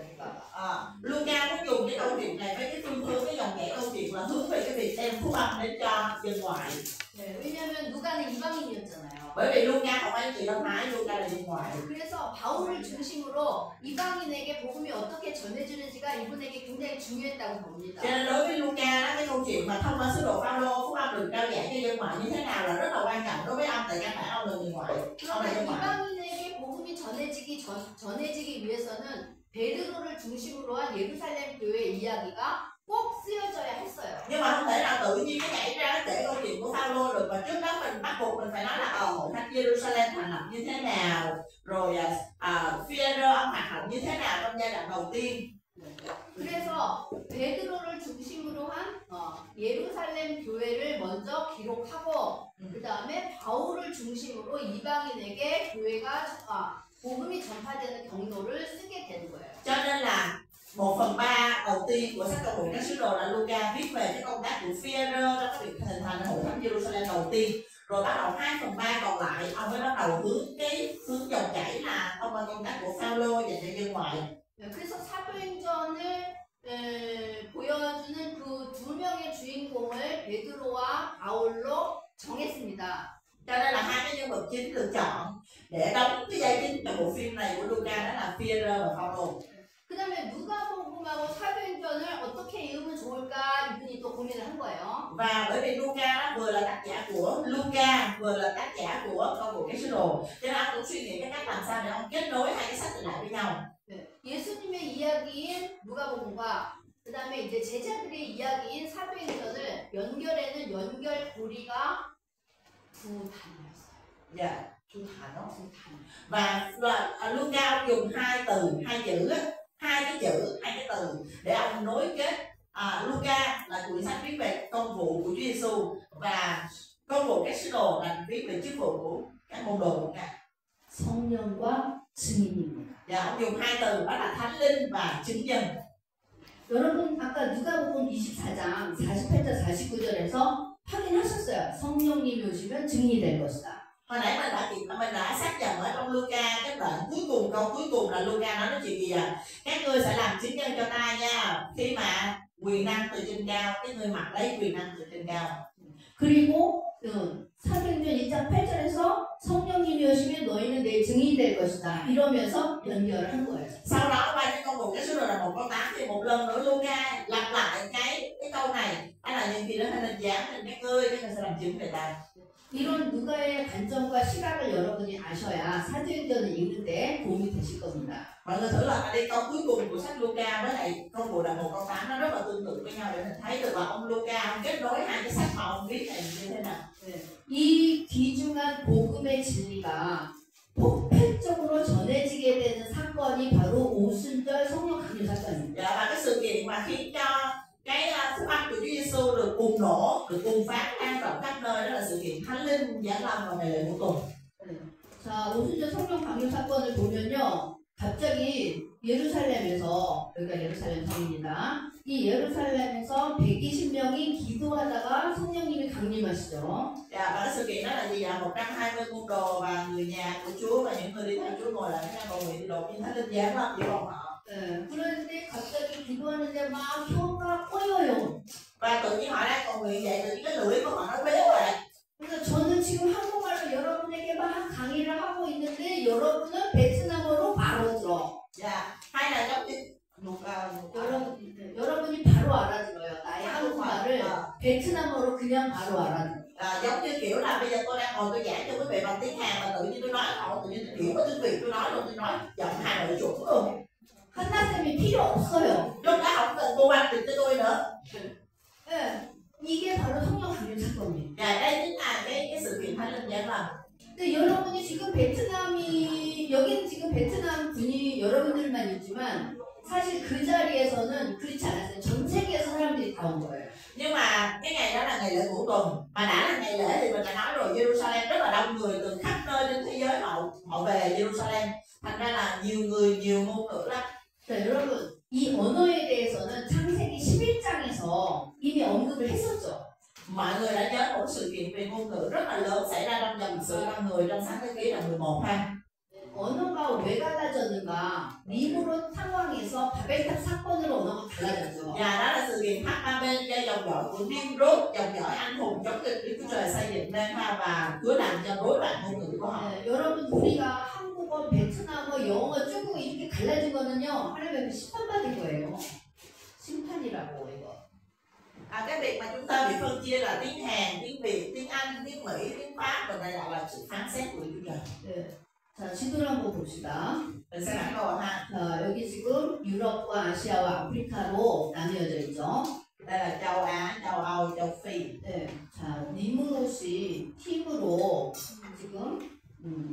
Speaker 1: Luca cũng dùng cái câu chuyện này với cái phương hướng, cái dòng chảy câu chuyện là hướng về cái việc đem phúc âm đến cho dân ngoại.
Speaker 2: 네, 왜냐하면 누가는 이방인이었잖아요.
Speaker 1: bởi vì Luca không phải anh chị Đông Thái, Luca là dân ngoại.
Speaker 2: 그래서 바울을 중심으로 이방인에게 복음이 어떻게 전해지는지가 이분에게 굉장히 중요했다고 봅니다.
Speaker 1: Cho nên đối với Luca đó, cái câu chuyện mà thông qua sứ đồ Phaolô phúc âm được trao giảng cho dân ngoại như thế nào là rất là quan trọng đối với ông, tại căn bản ông là người ngoại, ông là dân
Speaker 2: 그러나
Speaker 1: ngoại.
Speaker 2: 이방인에게 복음이 전해지기 위해서는 베드로를 중심으로 한 예루살렘 교회 이야기가 꼭 쓰여져야 했어요.
Speaker 1: Nhưng mà không thể nào tự nhiên cái nhảy ra kể câu chuyện của Phaolô được, và trước đó mình bắt buộc mình phải nói là hội thánh Jerusalem thành lập như thế nào, rồi Phi-e-rơ ông hoạt động như thế nào trong giai đoạn đầu tiên.
Speaker 2: 그래서 베드로를 중심으로 한 예루살렘 교회를 먼저 기록하고 그 다음에 바울을 중심으로 이방인에게 복음이 전파되는 경로를 쓰게 되는 거예요.
Speaker 1: Cho nên là 1/3 đầu tiên của sách Công vụ các sứ đồ là Luca viết về cái công tác của Phi-e-rơ trong cái việc hình thành hội thánh Jerusalem đầu tiên, rồi bắt đầu 2/3 còn lại ông mới bắt đầu hướng dòng chảy là thông qua công tác của Phaolô dành cho dân ngoại.
Speaker 2: 그래서 사도행전을 보여주는 그 두 명의 주인공을 베드로와 바울로 정했습니다.
Speaker 1: Cho nên là hai cái nhân vật chính được chọn để đóng cái vai chính trong bộ phim này của Luca, đó là Phi-e-rơ và Phaolô.
Speaker 2: 그 다음에 누가복음하고 사도행전을 어떻게 읽으면 좋을까 이분이 또 고민을 한 거예요.
Speaker 1: Và bởi vì Luca vừa là tác giả của Luca, vừa là tác giả của Công vụ các sứ đồ, cho nên ông cũng suy nghĩ cái cách làm sao để ông kết nối hai cái sách lại với nhau.
Speaker 2: 예수님의 이야기인 누가복음과 그 다음에 이제 제자들의 이야기인 사도행전을 연결해는 연결고리가 두 단어였어요.
Speaker 1: Dạ, 두 단어.
Speaker 2: 두 단어.
Speaker 1: Và Luca dùng hai từ, hai chữ, hai cái từ để ông nối kết. Luca là quyển sách viết về công vụ của Chúa Giêsu, và Công vụ các sứ đồ là viết về chức vụ của các môn đồ của Ngài.
Speaker 2: 성령과 증인입니다.
Speaker 1: Dạ, ông dùng hai từ đó là thánh linh và chứng nhân.
Speaker 2: 여러분 아까 누가복음 24장 48절 49절에서 확인하셨어요. 성령님이 오시면 증인이 될 것이다.
Speaker 1: Hồi nãy mình đã xác nhận ở trong Luca cái đoạn cuối cùng, câu cuối cùng là Luca nói chuyện gì à? Các ngươi sẽ làm chứng nhân cho ta nha, khi mà quyền năng từ trên cao, cái người mặc lấy quyền năng từ trên cao.
Speaker 2: 그리고 사도행전 2장 8절에서 성령님이 오시면 너희는 내 증인이 될 것이다. 이러면서 연결을 한 거예요.
Speaker 1: Sau đó qua cái công vụ cái số đồ là 1 câu 8 thì một lần nữa Luca lặp lại cái câu này, đó là những gì đó hay là dám nên các ngươi sẽ làm chứng về ta.
Speaker 2: 이런 누가의 관점과 시각을 여러분이 아셔야 사도행전을 읽는 데 도움이 되실 겁니다.
Speaker 1: Mọi người thử là ở đây câu cuối cùng của sách Luca với lại công vụ là 1 câu 8 nó rất là tương tự với nhau để mình thấy được là ông Luca ông kết nối hai cái sách mà ông viết này như thế nào.
Speaker 2: 이 귀중한 복음의 진리가 폭발적으로 전해지게 되는 사건이 바로 오순절 성령 강림 사건입니다.
Speaker 1: Và cái sự kiện mà khiến cho cái phúc âm của Chúa Giêsu được bùng nổ, được bùng phát lan rộng khắp nơi, đó là sự kiện Thánh Linh giáng lâm vào ngày lễ của tuần.
Speaker 2: 자, 오순절 성령 강림 사건을 보면요, 갑자기 예루살렘에서, 여기가 예루살렘 성입니다. 이 예루살렘에서 120명이 기도하다가 성령님이 강림하시죠.
Speaker 1: Và cái sự kiện đó là gì ạ? 120 môn đồ và người nhà của Chúa và những người đi theo Chúa ngồi lại với nhau cầu nguyện, thì đột nhiên Thánh Linh giáng lâm giữa bọn họ.
Speaker 2: 그런데 갑자기 기도하는데 막 혀가 꼬여요.
Speaker 1: Và tự nhiên họ đang cầu nguyện vậy, tự nhiên cái lưỡi của họ nó béo lại.
Speaker 2: 그래서 저는 지금 한국말로 여러분에게 막 강의를 하고 있는데 여러분은 베트남어로 바로 들어.
Speaker 1: Dạ, hay là giống như
Speaker 2: 여러분이 바로 알아들어요. 나의 한국말을 베트남어로 그냥 바로 알아들어요.
Speaker 1: giống như kiểu là bây giờ tôi đang ngồi tôi giảng cho quý vị bằng tiếng Hàn mà tự nhiên tôi nói họ tự nhiên tôi hiểu có tiếng Việt tôi nói luôn, tôi nói giọng Hàn nội chuẩn luôn.
Speaker 2: 한나쌤이 필요 없어요.
Speaker 1: Lúc đó không cần cô quan tìm cho tôi nữa.
Speaker 2: 이게 바로 성령 강림 사건이에요.
Speaker 1: Dạ, đây chính là cái sự kiện Thánh Linh giáng lâm.
Speaker 2: 근데 여러분이 지금 여기는 지금 베트남 분이 여러분들만 있지만 사실 그 자리에서는 그렇지 않았어요. 전 세계에서 사람들이 다 온 거예요.
Speaker 1: Nhưng mà cái ngày đó là ngày lễ của tuần, mà đã là ngày lễ thì mình đã nói rồi, Jerusalem rất là đông người từ khắp nơi trên thế giới họ về Jerusalem, thành ra là nhiều người nhiều ngôn ngữ lắm.
Speaker 2: 자, 여러분 이 언어에 대해서는 창세기 11장에서 이미 언급을 했었죠.
Speaker 1: Mọi người đã nhớ một sự kiện về ngôn ngữ rất là lớn xảy ra trong dòng lịch sử con người trong sáng thế ký là 11 ha.
Speaker 2: 언어가 왜 갈라졌는가? 림으로 상황에서 바벨탑 사건으로 언어가 달라졌죠.
Speaker 1: Và đó là sự kiện hai bên cho dòng dõi của Nimrod, dòng dõi anh hùng chống nghịch Đức Chúa Trời xây dựng nên ha, và Chúa làm cho rối loạn ngôn ngữ của họ.
Speaker 2: 네, 여러분 우리가 한국어, 베트남어, 영어, 중국어 이렇게 갈라진 거는요 하나님의 심판받은 거예요. 심판이라고 이거.
Speaker 1: Cái việc mà chúng ta bị phân chia là tiếng Hàn, tiếng Việt, tiếng Anh, tiếng Mỹ, tiếng Pháp, và đây là sự phán xét của Đức Chúa Trời.
Speaker 2: 네. 자 지도를 한번 봅시다.
Speaker 1: Mình sẽ bản đồ ha.
Speaker 2: 자 여기 지금 유럽과 아시아와 아프리카로 나뉘어져 있죠.
Speaker 1: Đây là châu Á, châu Âu, châu Phi.
Speaker 2: 네. 자 니무롯이 팀으로 지금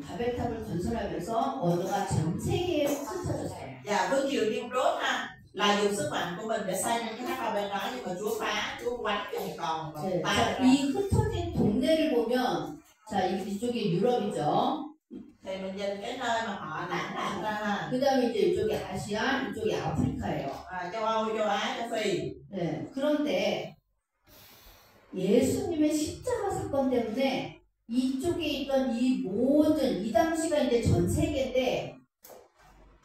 Speaker 2: 바벨탑을 건설하면서 언어가 전 세계에 흩어졌어요.
Speaker 1: Và vương triều Nimrod ha, là dùng sức mạnh của mình để xây nên cái tháp ba bên đó, nhưng mà Chúa phá, Chúa quánh cho một còn và
Speaker 2: 네.
Speaker 1: bay
Speaker 2: 자,
Speaker 1: ra.
Speaker 2: 이 흩어진 동네를 보면 자 이쪽이 유럽이죠.
Speaker 1: Thì mình nhìn cái nơi mà họ tản lạc ra ha.
Speaker 2: 그 다음에 이제 이쪽이 아시아, 이쪽이 아프리카예요.
Speaker 1: Châu Âu, châu Á, châu Phi.
Speaker 2: 네. 그런데 예수님의 십자가 사건 때문에 이쪽에 있던 이 모든 이 당시가 이제 전 세계인데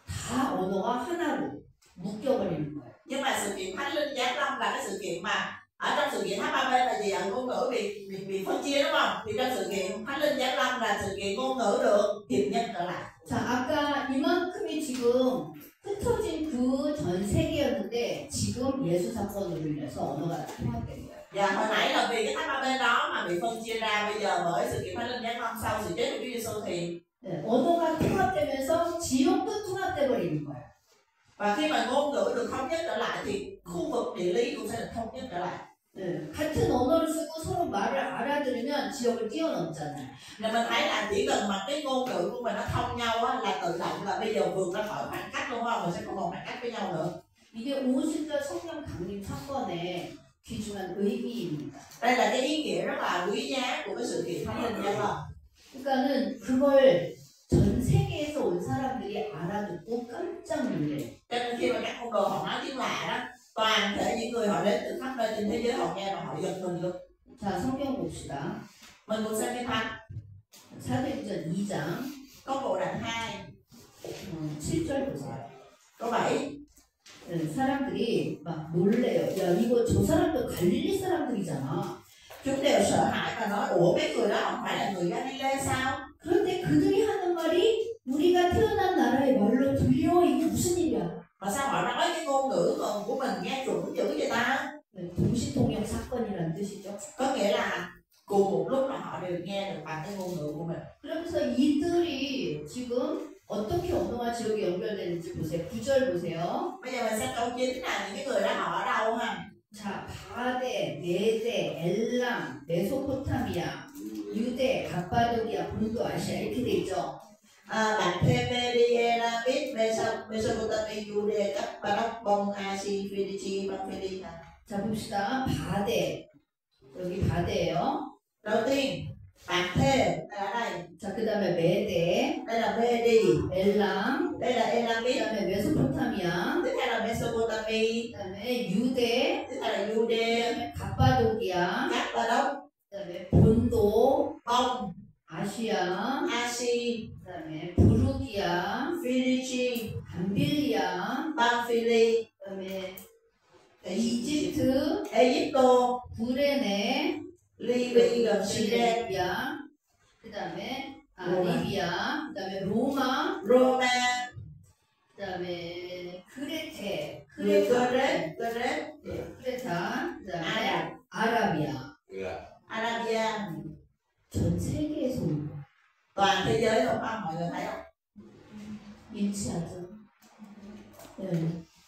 Speaker 2: 다 언어가 하나로 묶여버리는 거예요.
Speaker 1: Nhưng mà sự kiện Thánh Linh Giáng Lâm là cái sự kiện mà ở trong sự kiện tháp ba bên là gì ạ? Ngôn ngữ bị phân chia đúng không? Thì trong sự kiện Thánh Linh Giáng Lâm là sự kiện ngôn ngữ được hiệp nhân trở lại.
Speaker 2: 자, 아까 이만큼이 지금 흩어진 그 전 세계였는데 지금 예수 사건으로 인해서 언어가 통합된 거예요.
Speaker 1: Và hồi nãy là vì cái tháp ba bên đó mà bị phân chia ra, bây giờ bởi sự kiện Thánh Linh Giáng Lâm sau sự chết của Chúa Giêsu thì
Speaker 2: 네, 언어가 통합되면서 지역도 통합돼 버리는 거예요.
Speaker 1: và khi mà ngôn ngữ được thống nhất trở lại thì khu vực địa lý cũng sẽ được thống nhất trở lại.
Speaker 2: 네, 같은 언어를 쓰고 서로 말을 알아들으면 지역을 뛰어넘잖아요.
Speaker 1: Nên mình thấy là chỉ cần mà cái ngôn ngữ của mình nó thông nhau á, là tự động là bây giờ vượt ra khỏi khoảng cách luôn không? Mình sẽ không còn khoảng cách với nhau nữa.
Speaker 2: 이게 오순절 성령 강림 사건의 귀중한 의미입니다.
Speaker 1: Đây là cái ý nghĩa rất là quý giá của cái sự kiện Thánh Linh Giáng Lâm.
Speaker 2: 그러니까는 그걸 전 세계에서 온 사람들이 알아듣고 깜짝 놀래요.
Speaker 1: Cho nên khi mà các môn đồ họ nói tiếng lạ đó, toàn thể những người họ đến từ khắp nơi trên thế giới họ nghe và họ giật mình luôn.
Speaker 2: 자, 성경 봅시다.
Speaker 1: Mình cũng xem cái Thánh
Speaker 2: 사도행전 2장
Speaker 1: Công vụ đoạn 2
Speaker 2: 7절 보세요.
Speaker 1: câu 7.
Speaker 2: 네, 사람들이 막 놀래요. 야, 이거 저 사람도 갈릴리 사람들이잖아.
Speaker 1: Chúng đều sợ hãi và nói ủa mấy người đó không phải là người Galilee sao?
Speaker 2: 그런데 그들이 하는 말이 우리가 태어난 나라의 말로 들려. 이게 무슨 일이야?
Speaker 1: Mà sao họ nói cái ngôn ngữ của mình nghe chuẩn dữ vậy ta?
Speaker 2: 네, 동시통역 사건이라는 뜻이죠.
Speaker 1: Có nghĩa là cùng một lúc là họ đều nghe được bằng cái ngôn ngữ của mình.
Speaker 2: 그러면서 이들이 지금 어떻게 언어와 지역이 연결되는지 보세요. 9절 보세요.
Speaker 1: Bây giờ mình xem câu 9 là những cái người đó họ ở đâu ha?
Speaker 2: 자, 바데, 메데, 엘람, 메소포타미아, 유대, 갑바도기아, 본도, 아시아 이렇게 돼 있죠.
Speaker 1: Bạn Media, Elamit, Mesopotamia, Judea, Cappadocia, Asia, Phrygia, Pamphylia.
Speaker 2: 자, 봅시다. 바데. 여기 바데예요.
Speaker 1: Đầu tiên, bạn Thê ở đây.
Speaker 2: 자, 그 다음에 메데,
Speaker 1: Đây là Medi,
Speaker 2: 엘람,
Speaker 1: đây là
Speaker 2: 그
Speaker 1: Elamit,
Speaker 2: 다음에 메소포타미아,
Speaker 1: tiếp theo là Mesopotamia,
Speaker 2: 그 다음에 유대,
Speaker 1: tiếp theo là
Speaker 2: 그
Speaker 1: Judea,
Speaker 2: 다음에 갑바도기아,
Speaker 1: Cappadocia,
Speaker 2: 그 다음에 본도,
Speaker 1: Bông,
Speaker 2: 아시아,
Speaker 1: Asia,
Speaker 2: 그 다음에 부르기아,
Speaker 1: Phrygia,
Speaker 2: 감빌리아,
Speaker 1: Pamphylia,
Speaker 2: 그 다음에
Speaker 1: Egypt,
Speaker 2: 이집트,
Speaker 1: Egypto,
Speaker 2: 구레네,
Speaker 1: Libya, gần Syria,
Speaker 2: 리비아, 그 다음에 리비아, 그 다음에 로마,
Speaker 1: Roma,
Speaker 2: 그 다음에 크레테,
Speaker 1: người
Speaker 2: 크레타,
Speaker 1: Corinth,
Speaker 2: 크레타, 그 다음에
Speaker 1: Arab,
Speaker 2: 아라비아.
Speaker 1: Arabia,
Speaker 2: 전 세계에서 온 거야.
Speaker 1: toàn thế giới không có mọi người thấy không?
Speaker 2: 일치하죠. 네.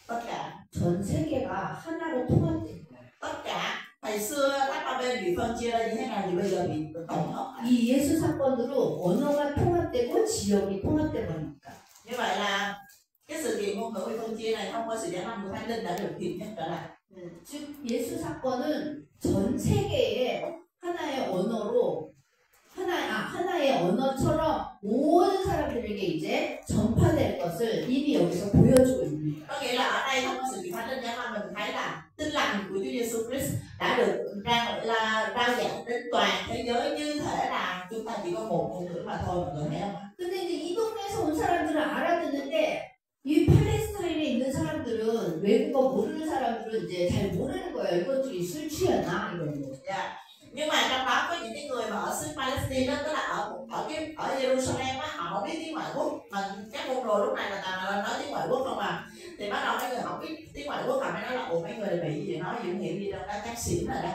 Speaker 1: Tất cả,
Speaker 2: 전 세계가 하나로 통합된 거야.
Speaker 1: tất cả. Ngày xưa các ba bên bị phân chia ra như thế nào thì bây giờ bị tổng hợp.
Speaker 2: 이 예수 사건으로 언어가 통합되고 지역이 통합돼 버리니까.
Speaker 1: Như vậy là cái sự kiện ngôn ngữ bị phân chia này thông qua sự giáng lâm của Thánh Linh đã được hiệp nhất trở lại.
Speaker 2: 즉 예수 사건은 전 세계에 하나의 언어로 하나의 언어처럼 모든 사람들에게 이제 전파될 것을 이미 여기서 보여주고 있는 거예요.
Speaker 1: Có nghĩa là ở đây thông qua sự kiện Thánh Linh giáng lâm mình thấy là tin lành của Chúa Giêsu Christ đã được rao giảng đến toàn thế giới, như thể là chúng ta chỉ có một ngôn ngữ mà thôi, mọi người thấy không?
Speaker 2: 근데 이제 이 동네에서 온 사람들은 알아듣는데 이 팔레스타인에 있는 사람들은 외국어 모르는 사람들은 이제 잘 모르는 거예요. 이것들이 술 취했나 이런 거.
Speaker 1: Yeah. Nhưng mà trong đó có những cái người mà ở xứ Palestine đó, tức là ở Jerusalem á, họ không biết tiếng ngoại quốc, mà các môn đồ lúc này là toàn là nói tiếng ngoại quốc không à. Thì bắt đầu mấy người không biết tiếng ngoại quốc, họ mới nói là ủa mấy người bị gì, nói gì không hiểu gì đâu, đã tác xỉn rồi đó.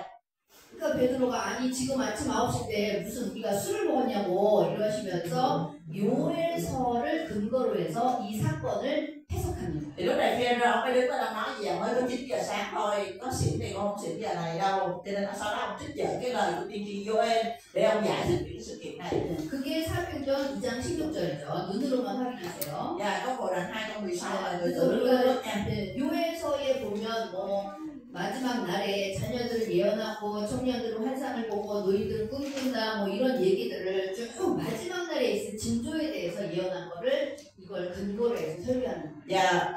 Speaker 2: 그러니까 베드로가 아니 지금 아침 9시 때 무슨 우리가 술을 먹었냐고 이러시면서 요엘서를 근거로 해서 이 사건을 해석합니다.
Speaker 1: Thì lúc này Phi-e-rơ ông mới đứng ở nói gì à, mới có 9 giờ sáng thôi, có xỉn thì con không xỉn giờ này đâu. Cho nên sau đó ông trích dẫn cái lời của tiên tri Joel để ông giải thích cái sự kiện này.
Speaker 2: 그게 사도행전 2장 16절이죠. 눈으로만 확인하세요.
Speaker 1: Dạ, có bộ đoạn 2 trong 16 là người
Speaker 2: 그래서
Speaker 1: tự
Speaker 2: 우리가
Speaker 1: nước nha.
Speaker 2: 요엘서에 보면 뭐 마지막 날에 자녀들을 예언하고 청년들은 환상을 보고 노인들은 꿈꾼다 뭐 이런 얘기들을 쭉 마지막 날에 있을 징조에 대해서 예언한 거를 이걸 근거로 해서 설교하는 거예요.
Speaker 1: Dạ,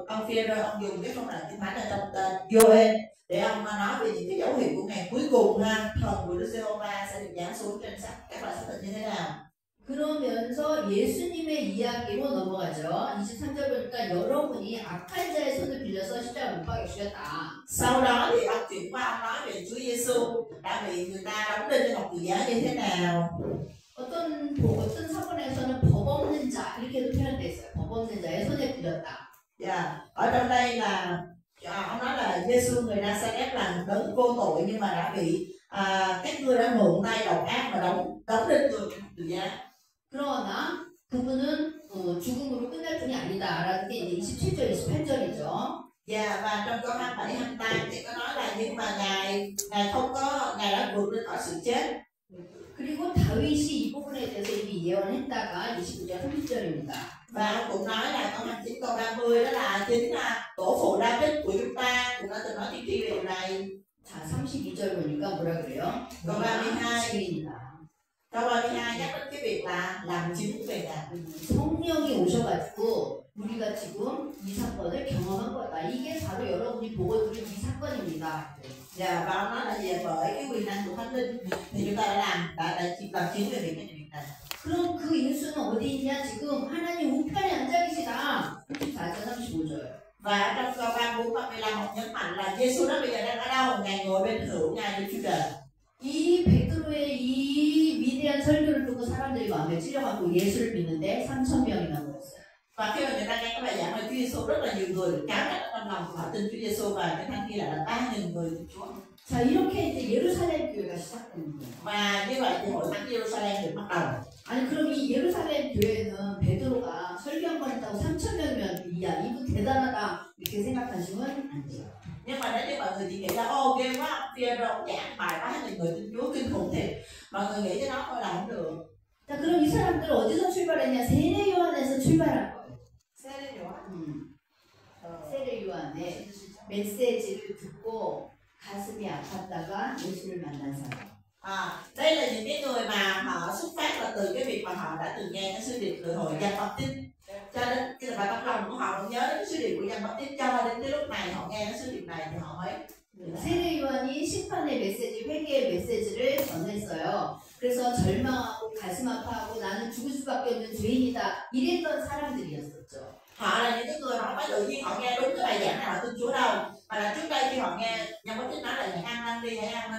Speaker 1: ông Phi-e-rơ ông dùng cái phong đoạn kinh thánh ở trong tên Joel để ông nói về những cái dấu hiệu của ngày cuối cùng ha, thần của Đức Giê-hô-va sẽ được giáng xuống trên các loại xác thịt như thế nào.
Speaker 2: 그러면서 예수님의 이야기로 넘어가죠. 23절 보니까 여러분이 악한 자의 손을 빌려서 십자가 못 박여 주셨다.
Speaker 1: Sau đó thì ông chuyển qua ông nói về Chúa Giêsu đã bị người ta đóng đinh trên thập tự giá như thế nào.
Speaker 2: 어떤 사본에서는 법 없는 자 이렇게도 표현되어 있어요. 법 없는 자의 손에 빌렸다.
Speaker 1: Dạ, ở trong đây là ông nói là Giêsu người Nazareth là đấng vô tội nhưng mà đã bị các ngươi đã mượn tay độc ác mà đóng đinh người trên thập tự giá.
Speaker 2: 그러나 그분은 죽음으로 끝날 분이 아니다라는 게 이제 27절, 28절이죠.
Speaker 1: Dạ, và trong câu 27, 28 thì có nói là nhưng mà ngài đã vượt lên khỏi sự chết.
Speaker 2: 그리고 다윗이 이 부분에 대해서 이미 예언했다가 29절, 30절입니다.
Speaker 1: Và ông cũng nói là câu 29, câu 30 đó là chính là tổ phụ David của chúng ta cũng đã từng nói tiên tri về điều này.
Speaker 2: 자, 32절 보니까 뭐라 그래요?
Speaker 1: câu 32
Speaker 2: 증인이다.
Speaker 1: câu 32 nhắc đến cái việc là làm chứng về Ngài.
Speaker 2: 성령이 오셔가지고 우리가 지금 이 사건을 경험한 거다. 이게 바로 여러분이 보고 들은 이 사건입니다.
Speaker 1: Dạ, và ông nói là về bởi cái quyền năng của Thánh Linh thì chúng ta đã làm chứng về việc này.
Speaker 2: 그럼 그 인수는 어디 있냐? 지금 하나님 우편에 앉아 계시다. 34절 35절.
Speaker 1: Và trong câu 34, 35 ông nhấn mạnh là Giêsu đó bây giờ đang ở đâu? Ngài ngồi bên hữu Ngài Đức Chúa Trời.
Speaker 2: 이 베드로의 이 위대한 설교를 듣고 사람들이 마음에 찔려갖고 예수를 믿는데 3,000명이나 모였어요.
Speaker 1: Và khi mà người ta nghe cái bài giảng về Chúa Giêsu, rất là nhiều người được cáo trách trong lòng họ tin Chúa Giêsu, và cái thằng kia là 3.000 người tin Chúa.
Speaker 2: 자, 이렇게 이제 예루살렘 교회가 시작된 거예요.
Speaker 1: Và như vậy thì hội thánh Jerusalem được bắt đầu.
Speaker 2: 아니 그럼 이 예루살렘 교회는 베드로가 설교 한 번 했다고 3,000명이면 야 이분 대단하다 이렇게 생각하시면 안 돼요.
Speaker 1: Nhưng mà nếu như mọi người chỉ nghĩ là ô ghê quá, Phi-e-rơ giảng bài 3.000 người tin Chúa kinh khủng thiệt, mọi người nghĩ cái đó thôi là không được.
Speaker 2: 자, 그럼 이 사람들 어디서 출발했냐? 세례 요한에서 출발한 거예요.
Speaker 1: 세례 요한.
Speaker 2: 세례 요한의 메시지를 듣고 가슴이 아팠다가 예수를 만난 사람.
Speaker 1: Đây là những cái người mà họ xuất phát là từ cái việc mà họ đã từng nghe cái sứ điệp từ hồi Giăng Baptist, cho đến cái bài tấm lòng của họ vẫn nhớ đến cái sứ điệp của Giăng Baptist, cho đến cái lúc này họ nghe cái sứ điệp này thì họ mới.
Speaker 2: 세례 요한이 심판의 메시지, 회개의 메시지를 전했어요. 그래서 절망하고 가슴 아파하고 나는 죽을 수밖에 없는 죄인이다 이랬던 사람들이었었죠.
Speaker 1: Họ là những cái người mà không phải tự nhiên họ nghe đúng cái bài giảng này họ tin Chúa đâu, mà là trước đây khi họ nghe Giăng Baptist nói là hãy ăn năn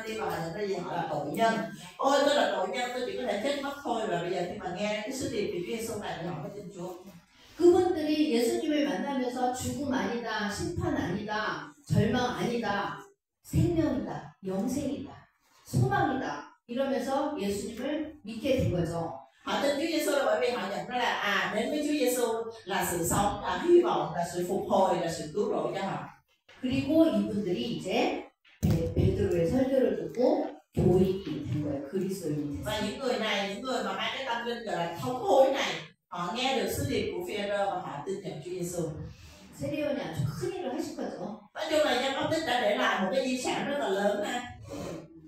Speaker 1: đi, và là bây giờ họ là tội nhân. Ôi tôi là tội nhân, tôi chỉ có thể chết mất thôi, và bây giờ khi mà nghe cái sứ điệp từ Chúa Giêsu này thì họ mới tin Chúa.
Speaker 2: 그분들이 예수님을 만나면서 죽음 아니다, 심판 아니다, 절망 아니다, 생명이다, 영생이다, 소망이다 이러면서 예수님을 믿게 된 거죠.
Speaker 1: Họ tin Chúa Giêsu là bởi vì họ nhận ra là đến với Chúa Giêsu là sự sống, là hy vọng, là sự phục hồi, là sự cứu rỗi cho họ.
Speaker 2: 그리고 이분들이 이제 베드로의 설교를 듣고 교인이 된 거예요. 그리스도인이 됐어요.
Speaker 1: Và những người này, những người mà mang cái tâm linh gọi là thống hối này, họ nghe được sứ điệp của Phi-e-rơ và họ tin nhận Chúa Giêsu.
Speaker 2: 세례요한이 아주 큰 일을 하신 거죠.
Speaker 1: Nói chung là Giăng Baptist đã để lại một cái di sản rất là lớn ha.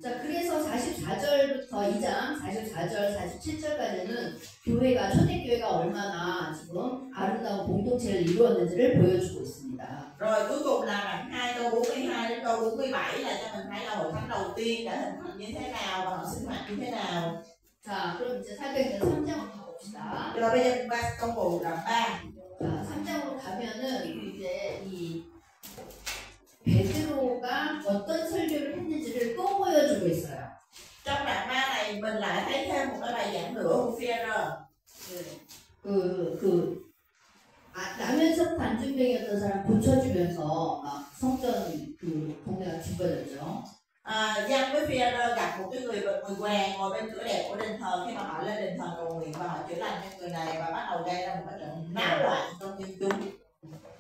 Speaker 2: 자, 그래서 44절부터 2장 44절, 47절까지는 교회가 초대교회가 얼마나 지금 아름다운 공동체 공동체를 이루었는지를 보여주고 있습니다.
Speaker 1: Rồi cuối cùng là đoạn 2 câu 42 đến câu 47 là cho mình thấy là hội thánh đầu tiên đã hình thành như thế nào và họ sinh hoạt như thế nào.
Speaker 2: 자, 그럼 이제 살펴있는 3장으로 가봅시다.
Speaker 1: Rồi bây giờ chúng ta công cụ đoạn 3.
Speaker 2: 자, 3장으로 가면은 이제 이 베드로가 어떤 설교를 했는지를 또 보여주고 있어요.
Speaker 1: Trong đoạn 3 này mình lại thấy thêm một cái bài giảng nữa của Phi-e-rơ.
Speaker 2: 라면석 단중병이었던 사람 고쳐주면서 막 성전 그 동네가 뒤집어졌죠.
Speaker 1: Giăng với Phi-e-rơ gặp một cái người què ngồi bên cửa đẹp của đền thờ. Khi mà họ lên đền thờ cầu nguyện và họ chữa lành cho người này và bắt đầu gây ra một cái trận náo loạn trong dân chúng.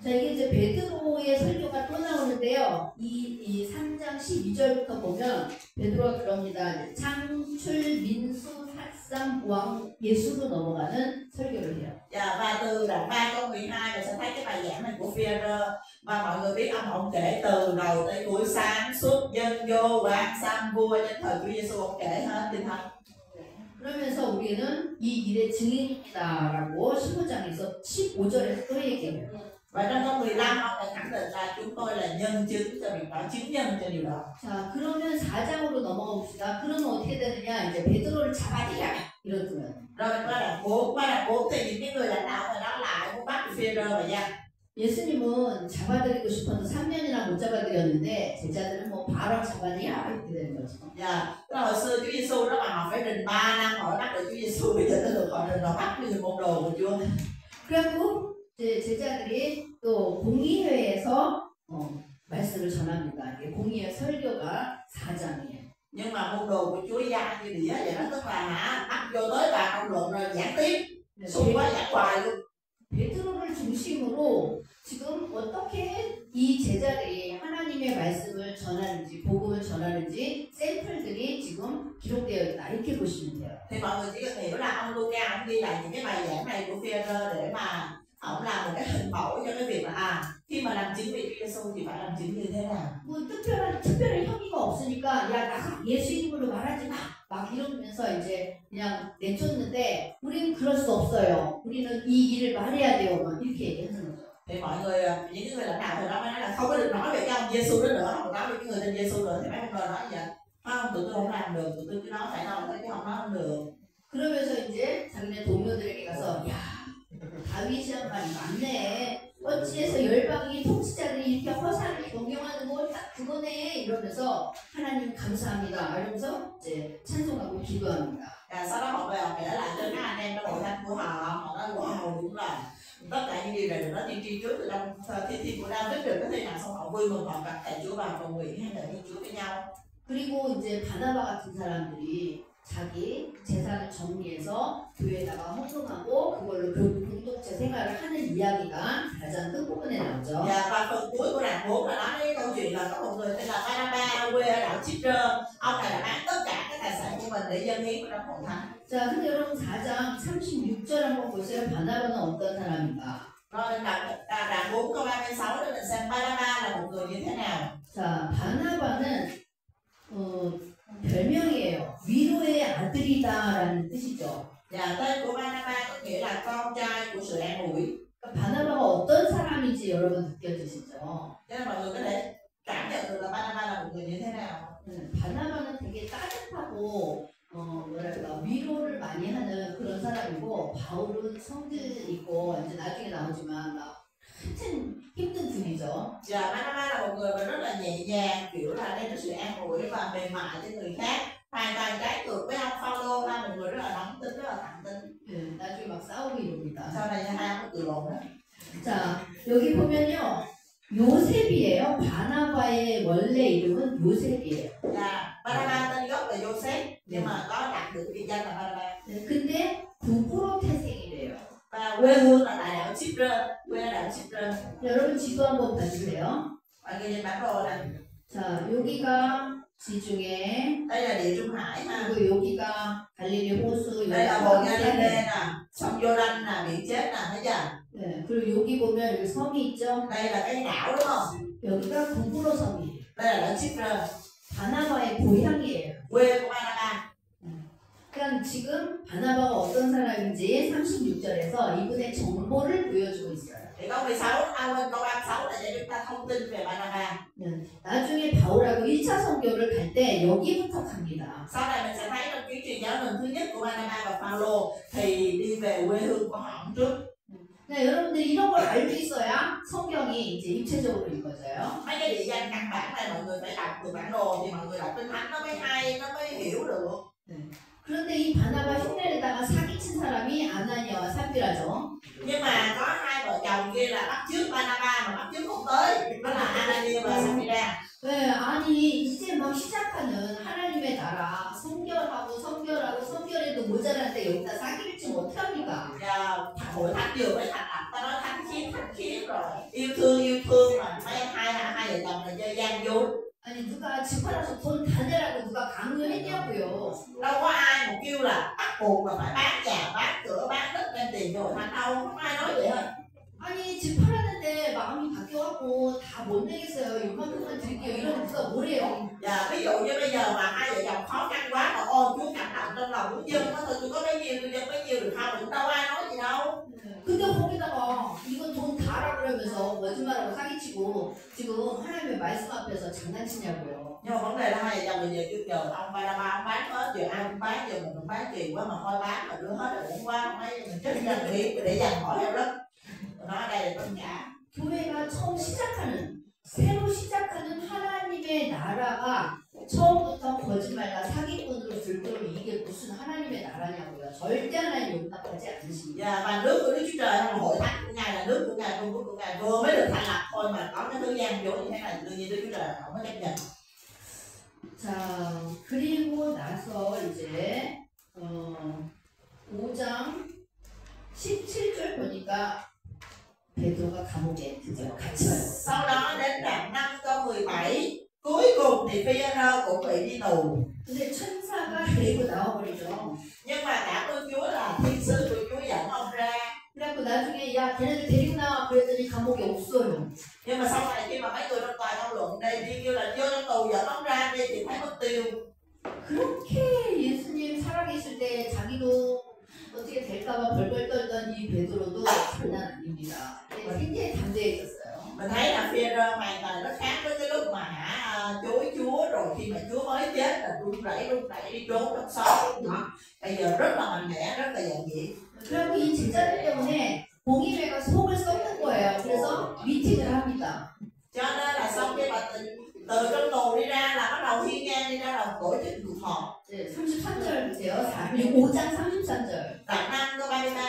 Speaker 2: 자, 이게 이제 베드로의 설교가 또 나오는데요. 이 3장 12절부터 보면 베드로가 그럽니다. 창출, 민수, 삭삼, 왕, 예수로 넘어가는 설교를 해요.
Speaker 1: Và từ đoạn 3 câu 12 mình sẽ thấy cái bài giảng này của Phi-e-rơ. Và mọi người biết ông kể từ đầu tới cuối, sáng suốt dân vô quán xăm vua đến thời Chúa Giêsu, ông kể hết Kinh Thánh.
Speaker 2: 그러면서 우리는 이 일의 증인이다라고 15장에서 15절에서 또 얘기해요.
Speaker 1: Và trong câu 15 ông lại khẳng định là chúng tôi là nhân chứng cho việc đó, chứng nhân cho điều đó.
Speaker 2: 자, 그러면 4장으로 넘어가 봅시다. 그러면 어떻게 되느냐? 이제 베드로를 잡아들여라. 이런 거예요.
Speaker 1: Rồi mình qua đoạn 4, thì những cái người lãnh đạo người đó lại muốn bắt Phi-e-rơ và Giăng.
Speaker 2: 예수님은 잡아들이고 싶어서 3년이나 못 잡아들였는데 제자들은 뭐 바로 잡아내야 이렇게 되는 거죠.
Speaker 1: Dạ, hồi xưa Chúa Giêsu đó mà họ phải đình 3 năm họ bắt được Chúa Giêsu, bây giờ tới lượt họ đình họ bắt người môn đồ của Chúa.
Speaker 2: 그리고 이제 제자들이 또 공의회에서 말씀을 전합니다. 이게 공의회 설교가 4장이에요.
Speaker 1: Nhưng mà môn đồ của Chúa Giăng như đĩa vậy đó, tức là bắt vô tới bàn công luận rồi giảng tiếp, xung quá giảng hoài luôn.
Speaker 2: 베드로를 중심으로 지금 어떻게 이 제자들이 하나님의 말씀을 전하는지, 복음을 전하는지 샘플들이 지금 기록되어 있다. 이렇게 보시면 돼요.
Speaker 1: Thì mọi người chỉ cần hiểu là ông Luca ông ghi lại những cái bài giảng này của Phi-e-rơ để mà ông làm một cái hình mẫu cho cái việc là khi mà làm chứng về Chúa Giêsu thì phải làm chứng như thế nào.
Speaker 2: 뭐 특별한 혐의가 없으니까 야 나가 예수 이름으로 말하지 막 이러면서 이제 그냥 내쫓는데 우리는 그럴 수 없어요. 우리는 이 일을 말해야 돼요. 막 이렇게 얘기하는 거죠.
Speaker 1: Thì mọi người, những cái người lãnh đạo thời đó mới nói là không có được nói về cái ông Giêsu đó nữa, không nói về cái người tên Giêsu nữa, thì mấy ông nói vậy. Không, tụi tôi không làm được, tụi tôi cứ nói phải nói chứ không nói không được.
Speaker 2: 그러면서 이제 자기네 동료들에게 가서 야 다윗이 한 말이 맞네. 어찌해서 열방이 통치자들이 이렇게 허사를 경영하는 거 딱 그거네 이러면서 하나님 감사합니다. 이러면서 이제 찬송하고 기도합니다.
Speaker 1: Sau đó họ về họ kể lại cho các anh em trong hội thánh của họ nói wow đúng là tất cả những điều này được nói tiên tri trước từ trong thi thiên của David được cái thi nào xong họ vui mừng họ đặt tại Chúa vào cầu nguyện hay là Chúa với nhau.
Speaker 2: 그리고 이제 바나바 같은 사람들이 자기 재산을 정리해서 교회에다가 헌금하고 그걸로 공동체 생활을 하는 이야기가 4장 끝부분에 나오죠.
Speaker 1: Và phần cuối của đoạn 4 là nói cái câu chuyện là có một người tên là Barnabas quê ở đảo Chipre. Ông này đã bán tất cả các tài sản của mình để dâng hiến trong hội thánh.
Speaker 2: 자, 근데 여러분 4장 36절 한번 보세요. 바나바는 어떤 사람인가?
Speaker 1: Rồi đoạn 4 câu 36 để mình xem Barnabas là một người như thế nào.
Speaker 2: 자, 바나바는 별명이에요. 위로의 아들이다라는 뜻이죠.
Speaker 1: Và tên của Barnabas có nghĩa là con trai của sự an ủi.
Speaker 2: 바나바가 어떤 사람인지 여러분 느껴지시죠?
Speaker 1: Cho nên mọi người có thể cảm nhận được là Barnabas là một người như thế nào.
Speaker 2: 바나바는 되게 따뜻하고 뭐랄까 위로를 많이 하는 그런 사람이고 바울은 성질 있고 이제 나중에 나오지만 막 한참 힘든 분이죠.
Speaker 1: Và Barnabas là một người mà rất là nhẹ nhàng, kiểu là đem sự an ủi và mềm mại cho người khác. Hoàn toàn trái ngược với ông Phaolô là một người rất là nóng tính, rất là thẳng tính.
Speaker 2: 나중에 막 싸우고 이럽니다.
Speaker 1: Sau này hai ông có cự lộn đó.
Speaker 2: 자, 여기 보면요. 요셉이에요. 바나바의 원래 이름은 요셉이에요.
Speaker 1: Là Barnabas tên gốc là Joseph, nhưng mà có đặt được biệt danh là Barnabas.
Speaker 2: 근데 구브로 태생이래요.
Speaker 1: Và quê hương là tại đảo Chipre, quê ở đảo Chipre.
Speaker 2: 여러분 지도 한번 봐주세요.
Speaker 1: Mọi người nhìn bản đồ này.
Speaker 2: 자, 여기가 지중해.
Speaker 1: Đây là địa Trung Hải ha.
Speaker 2: 그리고 여기가 갈릴리 호수.
Speaker 1: Đây là hồ Galilee nè, sông Giô-đanh nè, biển chết nè, thấy chưa?
Speaker 2: 네, 그리고 여기 보면 여기 섬이 있죠.
Speaker 1: Đây là cái đảo đúng không?
Speaker 2: 여기가 구브로 섬이에요.
Speaker 1: Đây là đảo Chipre,
Speaker 2: 바나바의 고향이에요.
Speaker 1: quê của Barnabas.
Speaker 2: 그러니까 지금 바나바가 어떤 사람인지 36절에서 이분의 정보를 보여주고 있어요.
Speaker 1: Thì câu 16, quên câu 36 là cho chúng ta thông tin về Barnabas.
Speaker 2: 나중에 바울하고 1차 선교를 갈 때 여기부터 갑니다.
Speaker 1: Sau này mình sẽ thấy trong chuyến truyền giáo lần thứ nhất của Barnabas và Phaolô thì đi về quê hương của họ trước.
Speaker 2: 네, 여러분들 이런 걸 알고 있어야 성경이 이제 입체적으로 읽어져요.
Speaker 1: Mấy cái địa danh căn bản này mọi người phải đọc từ bản đồ thì mọi người đọc kinh thánh nó mới hay, nó mới hiểu được.
Speaker 2: 그런데 이 바나바 흉내내다가 사기친 사람이 아나니아와 삽비라죠.
Speaker 1: Nhưng mà có hai vợ chồng kia là bắt chước Barnabas mà bắt chước không tới, đó là Anania và Sapphira.
Speaker 2: 네, 아니 이제 막 시작하는 하나님의 나라 성결하고 성결해도 모자란데 여기다 사기를 치면 어떡합니까?
Speaker 1: Hội thánh vừa mới thành lập, ta nói thánh khiết rồi, yêu thương mà hai vợ chồng là chơi gian dối.
Speaker 2: 아니 누가 집 팔아서 돈 다 내라고 누가 강요했냐고요.
Speaker 1: Đâu có ai mà kêu là bắt buộc là phải bán nhà, bán cửa, bán đất đem tiền cho hội thánh đâu, không ai nói vậy hết.
Speaker 2: 아니 집 팔았는데 마음이 바뀌어갖고 다 못 내겠어요. 요만큼만 드릴게요. 이러면 누가 뭐래요?
Speaker 1: Ví dụ như bây giờ mà hai vợ chồng khó khăn quá mà ôi Chúa cảm động trong lòng của dân thôi tôi có bấy nhiêu tôi dân bấy nhiêu được không, cũng đâu ai nói gì đâu.
Speaker 2: 근데 거기다가 이건 돈 다라 그러면서 거짓말하고 사기치고 지금 하나님의 말씀 앞에서 장난치냐고요.
Speaker 1: Nhưng mà vấn đề là hai vợ chồng bây giờ kêu chờ ông Barnabas ông bán hết, giờ ai cũng bán, giờ mình cũng bán kỳ quá mà thôi bán mà đưa hết rồi cũng quá, mấy mình chết ra nghĩ để dành hỏi theo đất. Nó ở đây là tất cả.
Speaker 2: 교회가 처음 시작하는 새로 시작하는 하나님의 나라가 처음부터 거짓말과 사기꾼으로 들도록 이게 무슨 하나님의 나라냐고요. 절대 하나님 용납하지 않으십니다.
Speaker 1: Và nước của Đức Chúa Trời là hội thánh của Ngài, là nước của Ngài, vương quốc của Ngài vừa mới được thành lập thôi mà có cái thứ gian dối như thế này, đương nhiên Đức Chúa Trời không có chấp nhận.
Speaker 2: 자, 그리고 나서 이제 5장 17절 보니까 베드로가 감옥에 드디어 갇혀요.
Speaker 1: Sau đó đến đoạn 5 câu 17 cuối cùng thì Phi-e-rơ cũng bị đi tù.
Speaker 2: 근데 천사가 데리고 나와버리죠.
Speaker 1: Nhưng mà cả ơn Chúa là thiên sứ của Chúa dẫn ông ra.
Speaker 2: 그래갖고 나중에 야 걔네들 데리고 나와 그랬더니 감옥에 없어요.
Speaker 1: Nhưng mà sau này khi mà mấy người trong tòa công luận đây đi kêu là vô trong tù dẫn ông ra đi thì thấy mất tiêu.
Speaker 2: 그렇게 예수님 살아계실 때 자기도 어떻게 될까봐 벌벌 떨던 이 베드로도 장난 아닙니다. 굉장히 담대해졌어요.
Speaker 1: Mình thấy là Phi-e-rơ hoàn toàn nó khác với cái lúc mà chối Chúa rồi khi mà Chúa mới chết là run rẩy đi trốn trong xóm. Bây giờ rất là mạnh mẽ, rất là giản dị.
Speaker 2: 그리고 이 제자들 때문에 공의회가 속을 썩는 거예요. 그래서 미팅을 합니다.
Speaker 1: Cho nên là sau khi mà từ trong tù đi ra là bắt đầu hiên ngang đi ra là tổ chức cuộc họp.
Speaker 2: 네, 33절 보세요. 5장 33절.
Speaker 1: Đoạn 5 câu 33.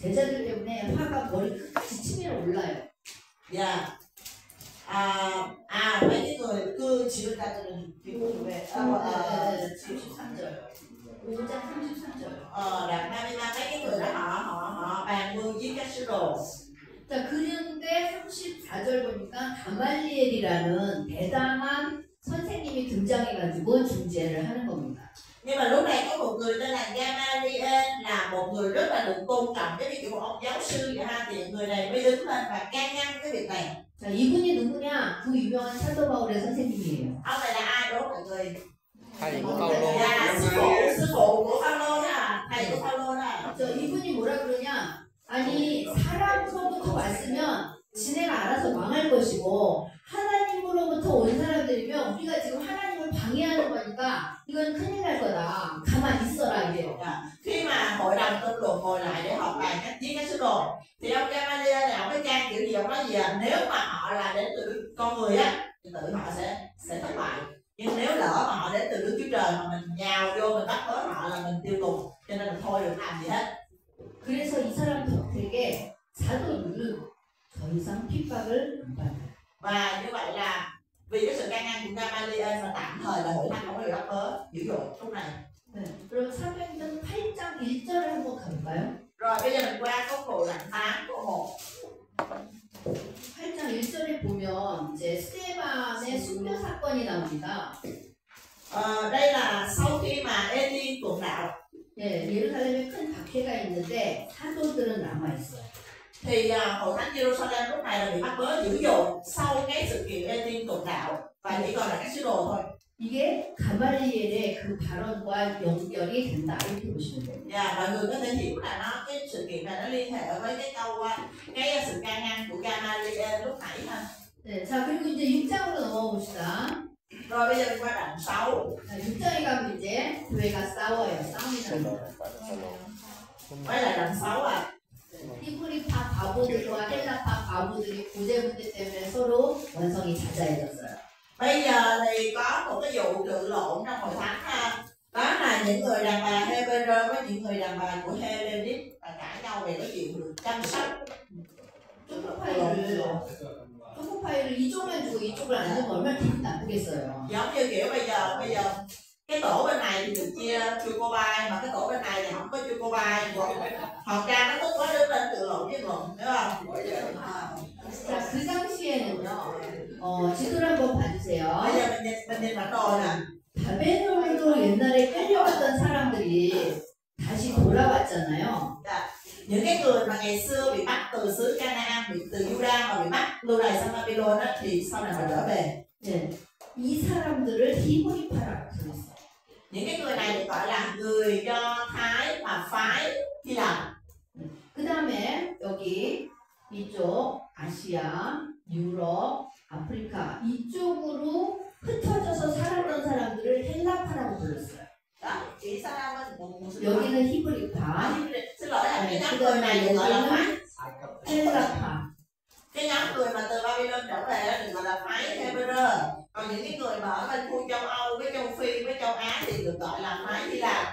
Speaker 2: 제자들 때문에 화가 머리 끝까지 치밀어 올라요.
Speaker 1: Dạ. Mấy cái người cứ chịu ra cho mình kiểu về
Speaker 2: 33절. 5장 33절.
Speaker 1: Đoạn 33 mấy cái người đó họ bàn mưu giết các sứ đồ.
Speaker 2: 자, 그런데 34절 보니까 가말리엘이라는 대단한 선생님이 등장해가지고 중재를 하는 겁니다.
Speaker 1: Nhưng mà lúc này có một người tên là Gamaliel là một người rất là được tôn trọng, cái kiểu một ông giáo sư vậy ha, thì người này mới đứng lên và can ngăn cái việc này.
Speaker 2: 자, 이분이 누구냐? 그 유명한 사도 바울의 선생님이에요.
Speaker 1: Ông này là ai đó mọi người?
Speaker 3: Thầy của Phaolô.
Speaker 1: Dạ, sư phụ của Phaolô đó, thầy của Phaolô đó.
Speaker 2: 저 이분이 뭐라 그러냐? 아니 사람으로부터 왔으면 지네가 알아서 망할 것이고 하나님으로부터 온 사람들이면 우리가 지금 하나님을 방해하는 거니까 이건 큰일 날 거다. 가만히 있어라 이래요.
Speaker 1: Khi mà hội đồng tôn luận ngồi lại để họp bàn cách giết các sứ đồ thì ông Gamaliel này ông mới can kiểu gì ông nói gì nếu mà họ là đến từ con người á thì tự họ sẽ thất bại, nhưng nếu lỡ mà họ đến từ Đức Chúa Trời mà mình nhào vô mình bắt bớ họ là mình tiêu tùng, cho nên mình thôi đừng làm gì hết.
Speaker 2: 그래서 이 사람 덕택에 사도들은 더 이상 핍박을 안 받아요.
Speaker 1: Và như vậy là vì cái sự can ngăn của Gamaliel mà tạm thời là hội thánh không có bị bắt bớ dữ dội lúc này.
Speaker 2: 네, 그럼 사도행전 8장 1절을 한번 가볼까요?
Speaker 1: Rồi bây giờ mình qua câu cụ đoạn 8 câu 1.
Speaker 2: 8장 1절에 보면 이제 스데반의 순교 사건이 나옵니다.
Speaker 1: Đây là sau khi mà Ê-liên tuộn đạo.
Speaker 2: 네, 예루살렘에 큰 박해가 있는데 사도들은 남아 있어요.
Speaker 1: Thì hội thánh Jerusalem lúc này là bị bắt bớ dữ dội sau cái sự kiện Ê-liên tuộn đạo và chỉ còn là các sứ đồ thôi.
Speaker 2: 이게 가말리엘의 그 발언과 연결이 된다 이렇게 보시면 돼요.
Speaker 1: Dạ, mọi người có thể hiểu là nó cái sự kiện này nó liên hệ với cái câu cái sự can ngăn của Gamaliel lúc nãy ha.
Speaker 2: 네, 자 그리고 이제 6장으로 넘어가 봅시다.
Speaker 1: Rồi bây giờ mình qua đoạn 6.
Speaker 2: 자, 6장에 가면 이제 교회가 싸워요. 싸움이라는 거.
Speaker 1: Quay lại đoạn 6 à.
Speaker 2: 히브리파 과부들과 헬라파 과부들이 고대 문제 때문에 서로 원성이 자자해졌어요.
Speaker 1: Bây giờ thì có một cái vụ cự lộn trong hội thánh ha. Đó là những người đàn bà Hebrew với những người đàn bà của Hellenic cãi nhau về cái chuyện được chăm sóc.
Speaker 2: 초코파이를 이쪽만 주고 이쪽을 안 주면 얼마나 기분 나쁘겠어요.
Speaker 1: Giống như kiểu bây giờ cái tổ bên này thì được chia chocobai mà cái tổ bên này thì không có chocobai. Học ra nó tức quá đứng lên cự lộn với luận, hiểu không?
Speaker 2: 자, 그 당시에는요. 지도를 한번 봐주세요.
Speaker 1: Bây giờ mình nhìn bản đồ nè.
Speaker 2: 바벨론으로 옛날에 끌려갔던 사람들이 다시 돌아왔잖아요.
Speaker 1: Những cái người mà ngày xưa bị bắt từ xứ Canaan, bị từ Juda mà bị bắt lưu đày sang Babylon á, thì sau này họ trở về.
Speaker 2: 네, 이 사람들을 히브리파라고 불렀어요.
Speaker 1: Những cái người này được gọi là người Do Thái và phái Hy Lạp.
Speaker 2: 그 다음에 여기 이쪽 아시아, 유럽, 아프리카 이쪽으로 흩어져서 살았던 사람들을 헬라파라고 불렀어요.
Speaker 1: Đó, chỉ sao đâu
Speaker 2: 여기는 히브리파,
Speaker 1: xin lỗi là cái nhóm người này được gọi là phái
Speaker 2: 헬라파.
Speaker 1: cái nhóm người mà từ Babylon trở về đó được gọi là phái Hebrew. Còn những cái người mà ở bên khu châu Âu với châu Phi với châu Á thì được gọi là phái Hy Lạp.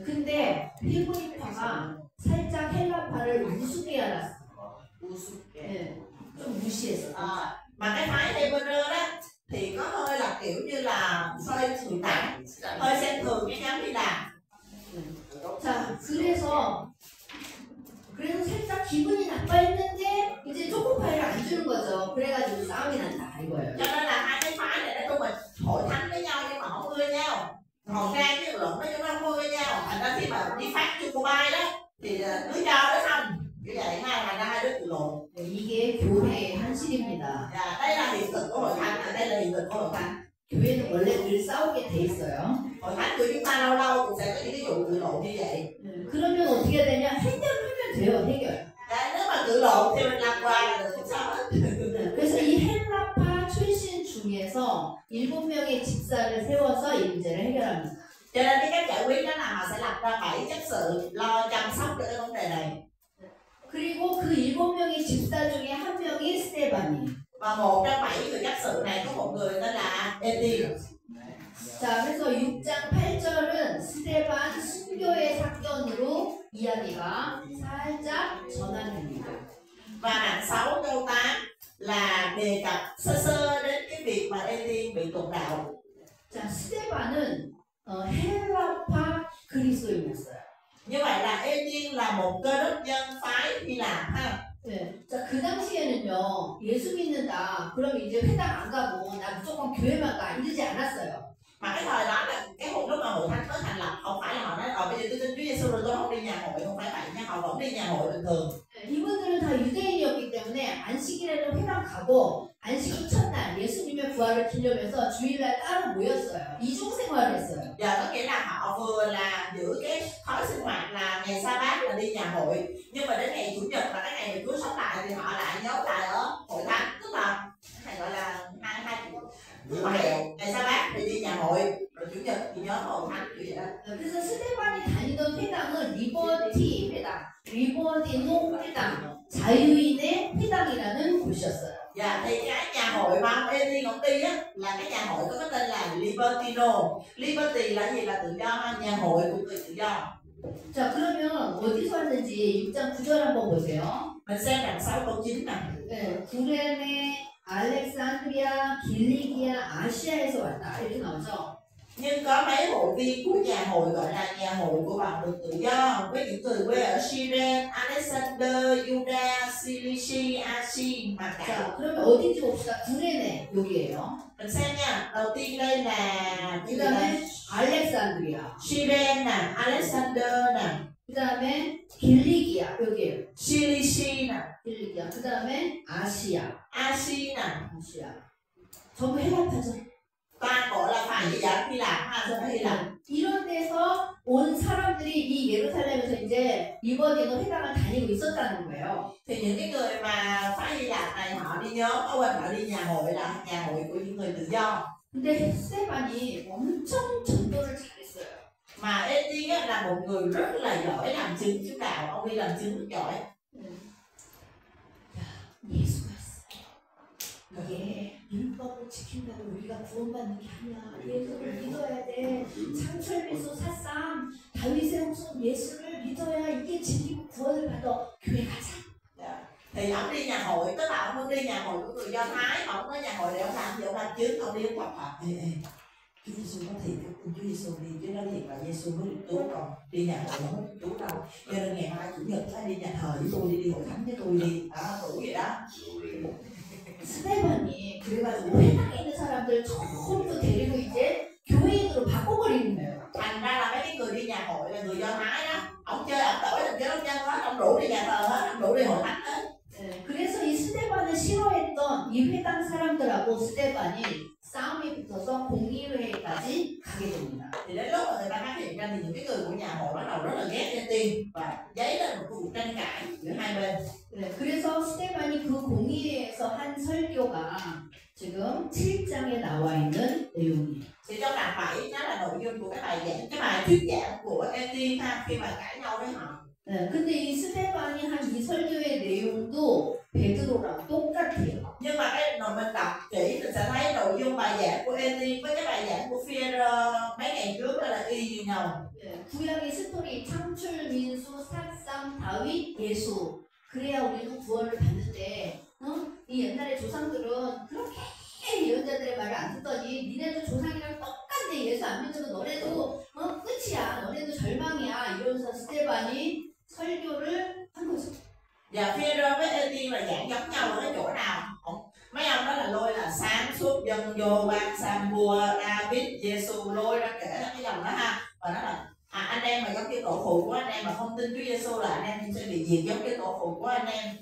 Speaker 2: 근데 히브리파가 살짝 헬라파를 우습게 알았어. 네, 좀 무시했어.
Speaker 1: Mà cái phái Hebrew đó thì có hơi là kiểu như là hơi thường tặng, hơi xem thường cái nhóm Hy Lạp.
Speaker 2: 자, 그래서 살짝 기분이 나빠했는데 이제 초코파이를 안 주는 거죠. 그래가지고 싸움이 난다 이거예요.
Speaker 1: Cho nên là hai cái phái này nói chung mình hội thánh với nhau nhưng mà không ưa nhau. Còn ra cái luận nói chung nó không ưa nhau. Thành ra khi mà đi phát chocobai đó thì cứ cho nó xong. Như vậy thành ra hai đứa cự lộn.
Speaker 2: 이게 교회의 현실입니다.
Speaker 1: Dạ, đây là hiện thực của hội thánh, đây là hiện thực của hội thánh.
Speaker 2: 교회는 원래 늘 싸우게 돼 있어요.
Speaker 1: Hội thánh của chúng ta lâu lâu cũng sẽ có những cái vụ cự lộn như vậy.
Speaker 2: 그러면 어떻게 되냐? 해결하면 돼요, 해결.
Speaker 1: Đấy, nếu mà cự lộn thì mình làm qua là được, không sao hết.
Speaker 2: 그래서 이 헬라파 출신 중에서 7명의 집사를 세워서 이 문제를 해결합니다.
Speaker 1: Cho nên cái cách giải quyết đó là họ sẽ lập ra 7 chấp sự lo chăm sóc cho cái vấn đề này.
Speaker 2: 그리고 그 7명의 집사 중에 한 명이 스테반이에요.
Speaker 1: Và một trong 7 người chấp sự này có một người tên là Eti.
Speaker 2: 자, 그래서 6장 8절은 스테반 순교의 사건으로 이야기가 살짝 전환됩니다.
Speaker 1: Và đoạn 6 câu 8 là đề cập sơ sơ đến cái việc mà Eti bị tuột đạo.
Speaker 2: 자, 스테반은 헬라파 그리스도인이었어요.
Speaker 1: Như vậy là Eti là một cơ đốc nhân phái Hy Lạp ha.
Speaker 2: 네. 자, 그 당시에는요, 예수 믿는다. 그럼 이제 회당 안 가고 나 무조건 교회만 가 이러지 않았어요.
Speaker 1: Mà cái thời đó là cái lúc mà hội thánh mới thành lập, không phải là họ nói bây giờ tôi tin Chúa Giêsu rồi tôi không đi nhà hội, không phải vậy nha, họ vẫn đi nhà hội bình thường.
Speaker 2: 이분들은 다 유대인이었기 때문에 안식일에는 회당 가고 안식일 첫날 예수님의 부활을 기념해서 주일날 따로 모였어요. 이중 생활을 했어요.
Speaker 1: Giờ có nghĩa là họ vừa là giữ cái thói sinh hoạt là ngày sa bát là đi nhà hội, nhưng mà đến ngày chủ nhật là cái ngày mà Chúa sống lại thì họ lại nhóm lại ở hội thánh, tức là này gọi là hai ngày sa bát thì đi nhà hội, rồi chủ nhật thì nhóm hội thánh như vậy đó.
Speaker 2: 그래서 스테반이 다니던 회당은 리버티 회당, 리버디노 회당, 자유인의 회당이라는 곳이었어요.
Speaker 1: Dạ, thì cái nhà hội mà ông Eti ông đi á là cái nhà hội có cái tên là Libertino. Liberty là gì? Là tự do, nhà hội của người tự do.
Speaker 2: 자, 그러면 어디서 왔는지 6장 9절 한번 보세요.
Speaker 1: Mình xem đoạn 6 câu 9 nè.
Speaker 2: 네, 구레네, 알렉산드리아, 길리기아, 아시아에서 왔다 이렇게 나오죠.
Speaker 1: Nhưng có mấy hội viên của nhà hội gọi là nhà hội của bạn được tự do, với những người quê ở Syren, Alexander, Juda, Cilicia, Asia mà cả.
Speaker 2: 자, 그러면 어딘지 봅시다. 구레네 여기에요.
Speaker 1: Mình xem nha. Đầu tiên đây là
Speaker 2: 그다음에 알렉산드리아.
Speaker 1: Syren nè, Alexander nè,
Speaker 2: 그다음에 길리기아 여기에요.
Speaker 1: Cilicia nè,
Speaker 2: 길리기아. 그다음에 아시아.
Speaker 1: Asia nè.
Speaker 2: 아시아. 전부 헬라파죠.
Speaker 1: toàn bộ là phải gì vậy? Hy Lạp ha, sao phải Hy Lạp?
Speaker 2: 이런 데서 온 사람들이 이 예루살렘에서 이제 이번에도 회당을 다니고 있었다는 거예요.
Speaker 1: Thì những cái người mà phái Hy Lạp này họ đi nhóm, họ đi nhà hội là nhà hội của những người tự do.
Speaker 2: 근데 스데반이 엄청 전도를 잘했어요.
Speaker 1: Mà Ê-tiên là một người rất là giỏi làm chứng chứng đạo, ông đi làm chứng rất giỏi.
Speaker 2: 예수가 있어요. 이게 율법을 지킨다고 우리가 구원받는 게 아니야. 예수를 믿어야 돼. 창철미소 사삼 다윗의 후손 예수를 믿어야 이게 진리고 구원을 받아. 교회 가자.
Speaker 1: Thì ông đi nhà hội, tức là ông không đi nhà hội của người Do Thái, ông tới nhà hội để ông làm gì, ông làm chứng, ông đi ông tập hợp. Chúa Giêsu có thiệt, Chúa Giêsu đi, chứ nói thiệt là Giêsu mới được cứu, còn đi nhà hội không được cứu đâu. Cho nên ngày mai chủ nhật phải đi nhà thờ với tôi đi hội thánh với tôi đi, đủ vậy đó.
Speaker 2: 스데반이 그래가지고 회당에 있는 사람들 전부 데리고 이제 교인으로 바꿔버리는 거예요.
Speaker 1: Thành ra là mấy cái người đi nhà hội là người Do Thái đó, ông chơi ông đổi làm cái đông dân hết, ông rủ đi nhà thờ hết, ông rủ đi hội thánh hết.
Speaker 2: 그래서 이 스데반을 싫어했던 이 회당 사람들하고 스데반이 싸움이 붙어서 공의회까지 가게 됩니다.
Speaker 1: Thì đến lúc mà người ta phát hiện ra thì những cái người của nhà hội bắt đầu rất là ghét Ê-tiên và dấy lên một cuộc tranh cãi giữa hai bên.
Speaker 2: 그래서 스데반이 그 공의회에서 한 설교가 지금 7장에 나와 있는 내용이에요.
Speaker 1: Thì trong đoạn 7 đó là nội dung của cái bài giảng, cái bài thuyết giảng của Ê-tiên ha, khi mà cãi nhau với họ.
Speaker 2: 근데 이 스데반이 한 이 설교의 내용도 베드로랑 똑같아요.
Speaker 1: Nhưng mà cái nội mình đọc kỹ mình sẽ thấy nội dung bài giảng của Ê-tiên với cái bài giảng của Phi-e-rơ mấy ngày trước đó là y như nhau.
Speaker 2: 구약의 스토리 창출 민수 삭삼 다윗 예수 그래야 우리는 구원을 받는데 이 옛날의 조상들은 그렇게 예언자들의 말을 안 듣더니 니네도 조상이랑 똑같네 예수 안 믿어도 너네도 끝이야 너네도 절망이야 이러면서 스데반이 설교를 한 거죠.
Speaker 1: Và Phi-e-rơ với Ê-tiên là giảng giống nhau ở cái chỗ nào? Mấy ông đó là lôi là sáng suốt dân vô ban Sam-vua David Giê-xu lôi ra kể ra cái dòng đó ha, và nó là anh em mà giống như tổ phụ của anh em mà không tin Chúa Giê-xu là anh em sẽ bị diệt giống như tổ phụ của anh em.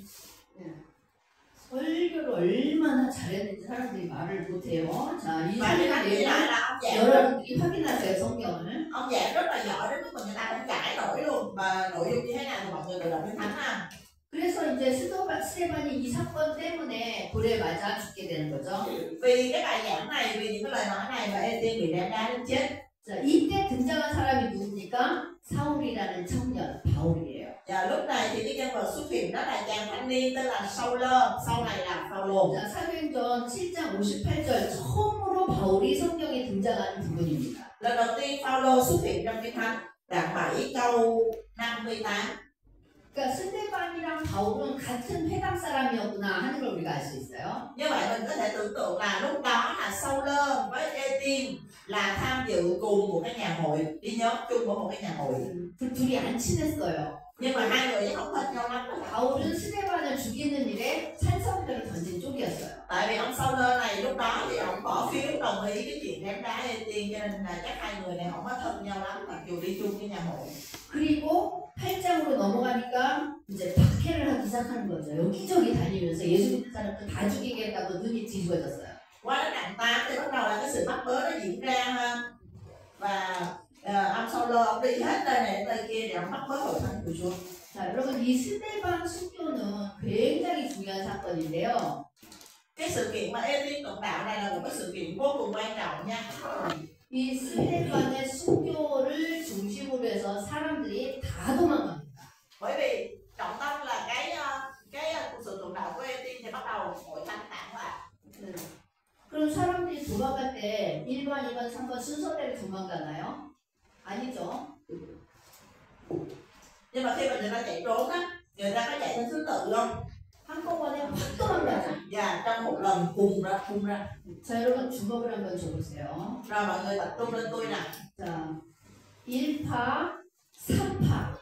Speaker 2: 설교를 얼마나 잘했는지 사람들이 말을 못해요. 자, 이
Speaker 1: Và cái
Speaker 2: 설교
Speaker 1: lại là ông giảng
Speaker 2: 여러분들이 확인하세요 성경을.
Speaker 1: ông giảng rất là giỏi đến mức mà người ta cũng cãi nổi luôn, và nội dung như thế nào thì mọi người tự đọc kinh thánh ha.
Speaker 2: 그래서 이제 스데반이 이 사건 때문에 불에 맞아 죽게 되는 거죠.
Speaker 1: Vì cái bài giảng này, vì những cái lời nói này mà Ê-tiên bị đem đá đến chết.
Speaker 2: 자, 이때 등장한 사람이 누굽니까? 사울이라는 청년 바울이에요.
Speaker 1: Và lúc này thì cái nhân vật xuất hiện đó là chàng thanh niên tên là Sau-lơ, sau này là Phao-lô.
Speaker 2: 자, 사도행전 7장 58절 처음으로 바울이 성경에 등장하는 부분입니다.
Speaker 1: Lần đầu tiên Phao-lô xuất hiện trong kinh thánh, đoạn 7 câu 58.
Speaker 2: 그러니까 스데반이랑 바울은 같은 회당 사람이었구나 하는 걸 우리가 알 수 있어요.
Speaker 1: Như vậy mình có thể tưởng tượng là lúc đó là Sau-lơ với Ê-tiên là tham dự cùng một cái nhà hội, đi nhóm chung của một cái nhà hội.
Speaker 2: 둘이 안 친했어요.
Speaker 1: Nhưng mà hai người không thân nhau lắm.
Speaker 2: 바울은 스데반을 죽이는 일에 찬성표를 던진 쪽이었어요.
Speaker 1: Tại vì ông Sau-lơ này lúc đó thì ông bỏ phiếu đồng ý cái chuyện ném đá Ê-tiên, cho nên là chắc hai người này không có thân nhau lắm mặc dù đi chung cái nhà hội.
Speaker 2: 그리고 8장으로 넘어가니까 이제 박해를 하기 시작하는 거죠. 여기저기 다니면서 예수 믿는 사람들 다 죽이겠다고 눈이 뒤집어졌어요.
Speaker 1: Qua đến đoạn 8 thì bắt đầu là cái sự mắc bớ nó diễn ra ha. Và ông Sau-lơ ông đi hết nơi này nơi kia để ông mắc bớ hội thánh của Chúa.
Speaker 2: 자, 여러분 이 스데반 순교는 굉장히 중요한 사건인데요.
Speaker 1: Cái sự kiện mà Ê-tiên tụng đạo này là một cái sự kiện vô cùng quan trọng nha.
Speaker 2: 이 스데반의 순교를 중심으로 해서 사람들이 다 도망갑니다.
Speaker 1: Bởi vì trọng tâm là cái sự tụng đạo của Ê-tiên thì bắt đầu hội thánh tản lại.
Speaker 2: 그럼 사람들이 도망갈 때 1번, 2번, 3번 순서대로 도망가나요? 아니죠.
Speaker 1: Nhưng mà khi mà người ta chạy trốn á, người ta có chạy theo thứ tự không?
Speaker 2: 한꺼번에 확 도망가죠.
Speaker 1: Và trong một lần cùng ra.
Speaker 2: 자, 여러분 주먹을 한번 줘보세요.
Speaker 1: Rồi mọi người tập trung lên tôi nè.
Speaker 2: 자, 1파, 3파.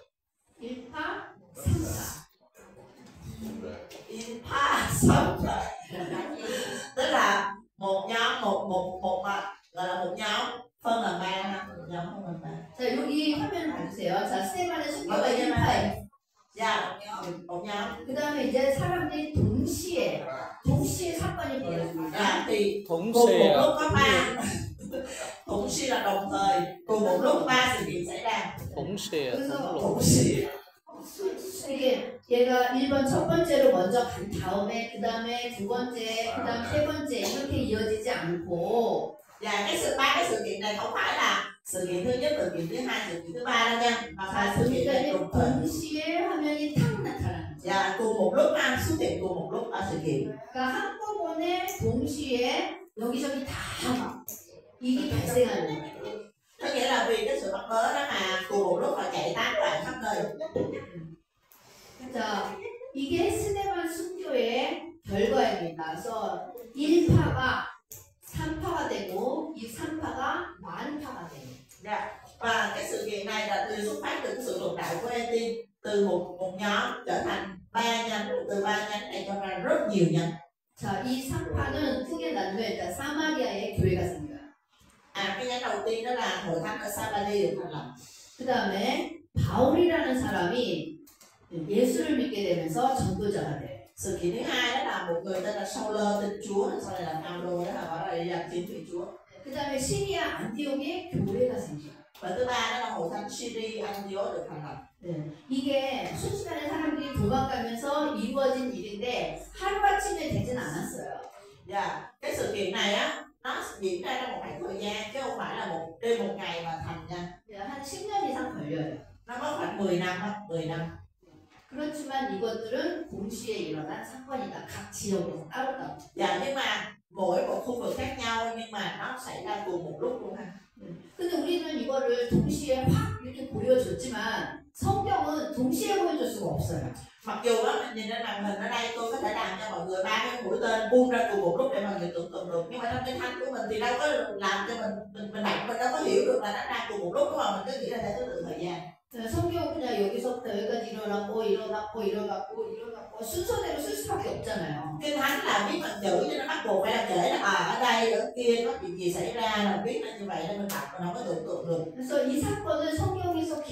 Speaker 2: 1파, 3파.
Speaker 1: Pha sống rồi. Tức là một nhóm một mà gọi là một nhóm phân làm ba ha, một nhóm phân làm ba.
Speaker 2: 자, 여기 화면 봐주세요. 자, 스데반의 순교가 1파예요.
Speaker 1: Dạ, một nhóm.
Speaker 2: 그 다음에 이제 사람들이 동시에 사건이 벌어집니다.
Speaker 1: Dạ, thì
Speaker 3: Thủng
Speaker 1: cùng
Speaker 3: xe
Speaker 1: một lúc có ba. là đồng thời cùng một lúc ba sự kiện xảy ra.
Speaker 3: khủng xìa
Speaker 2: 그래서
Speaker 3: khủng lục.
Speaker 1: Khủng xỉu.
Speaker 2: 이게 얘가 1번 첫 번째로 먼저 간 다음에 그 다음에 두 번째, 그 다음 세 번째 이렇게 이어지지 않고
Speaker 1: Và ba cái sự kiện này không phải là sự kiện thứ nhất, sự kiện thứ hai, sự kiện thứ ba đâu nha, mà ba sự kiện này
Speaker 2: 그러니까
Speaker 1: đồng thời.
Speaker 2: 동시에 화면이 탁 나타나는 거죠.
Speaker 1: Và cùng một lúc xuất hiện cùng một lúc ba sự kiện.
Speaker 2: 그러니까 한꺼번에 동시에 여기저기 다 이게 발생하는 거예요.
Speaker 1: Có nghĩa là vì cái sự mắc mớ đó mà cùng một lúc họ chạy tán loạn khắp nơi.
Speaker 2: 자, 이게 스데반 순교의 결과입니다. 그래서 1파가 3파가 되고 이 3파가 만파가 되고.
Speaker 1: Dạ. Và cái sự kiện này là từ xuất phát từ cái sự luận đạo của Ê-tin, từ một nhóm trở thành ba nhánh, từ ba nhánh này cho ra rất nhiều nhánh.
Speaker 2: 자, 이 3파는 크게 나누면 일단 사마리아의 교회가 생겨요.
Speaker 1: Cái nhánh đầu tiên đó là hội thánh ở Samari được thành lập.
Speaker 2: 그 다음에 바울이라는 사람이 예수를 믿게 되면서 전도자가 돼요.
Speaker 1: Sự kiện thứ hai đó là một người tên là Sauler tin Chúa, sau này là Phaolô đó là bảo là đi làm chính thủy Chúa.
Speaker 2: 그 다음에 시리아 안티옥에 교회가 생겨요.
Speaker 1: Và thứ ba đó là hội thánh Syria Antioch được thành lập.
Speaker 2: 네, 이게 순식간에 사람들이 도망가면서 이루어진 일인데 하루아침에 되진 않았어요.
Speaker 1: Dạ. Cái sự kiện này á nó diễn ra trong một khoảng thời gian chứ không phải là đêm một ngày mà thành nha.
Speaker 2: 네, 한 10년 이상 걸려요.
Speaker 1: Nó mất khoảng 10 năm á, 10 năm.
Speaker 2: 그렇지만 이것들은 동시에 일어난 사건이다. 각 지역에서 따로따로.
Speaker 1: Dạ, nhưng mà mỗi một khu vực khác nhau nhưng mà nó xảy ra cùng một lúc luôn ha.
Speaker 2: 근데 우리는 이거를 동시에 확 이렇게 보여줬지만 성경은 동시에 보여줄 수가 없어요.
Speaker 1: Mặc dù á mình nhìn lên màn hình ở đây tôi có thể làm cho mọi người ba cái mũi tên buông ra cùng một lúc để mọi người tưởng tượng được, nhưng mà trong kinh thánh của mình thì đâu có làm cho mình đọc mình đâu có hiểu được là nó ra cùng một lúc, đúng không? Mình cứ nghĩ là theo thứ tự thời gian.
Speaker 2: 성경은 그냥 여기서부터 여기까지 일어났고 순서대로 쓸 수밖에 없잖아요.
Speaker 1: Kinh thánh là viết bằng chữ cho nó bắt buộc phải là kể là ở đây ở kia có chuyện gì xảy ra, là viết là như vậy nên mình đọc mình không có tưởng tượng được.
Speaker 2: 그래서 이 사건을 성경에서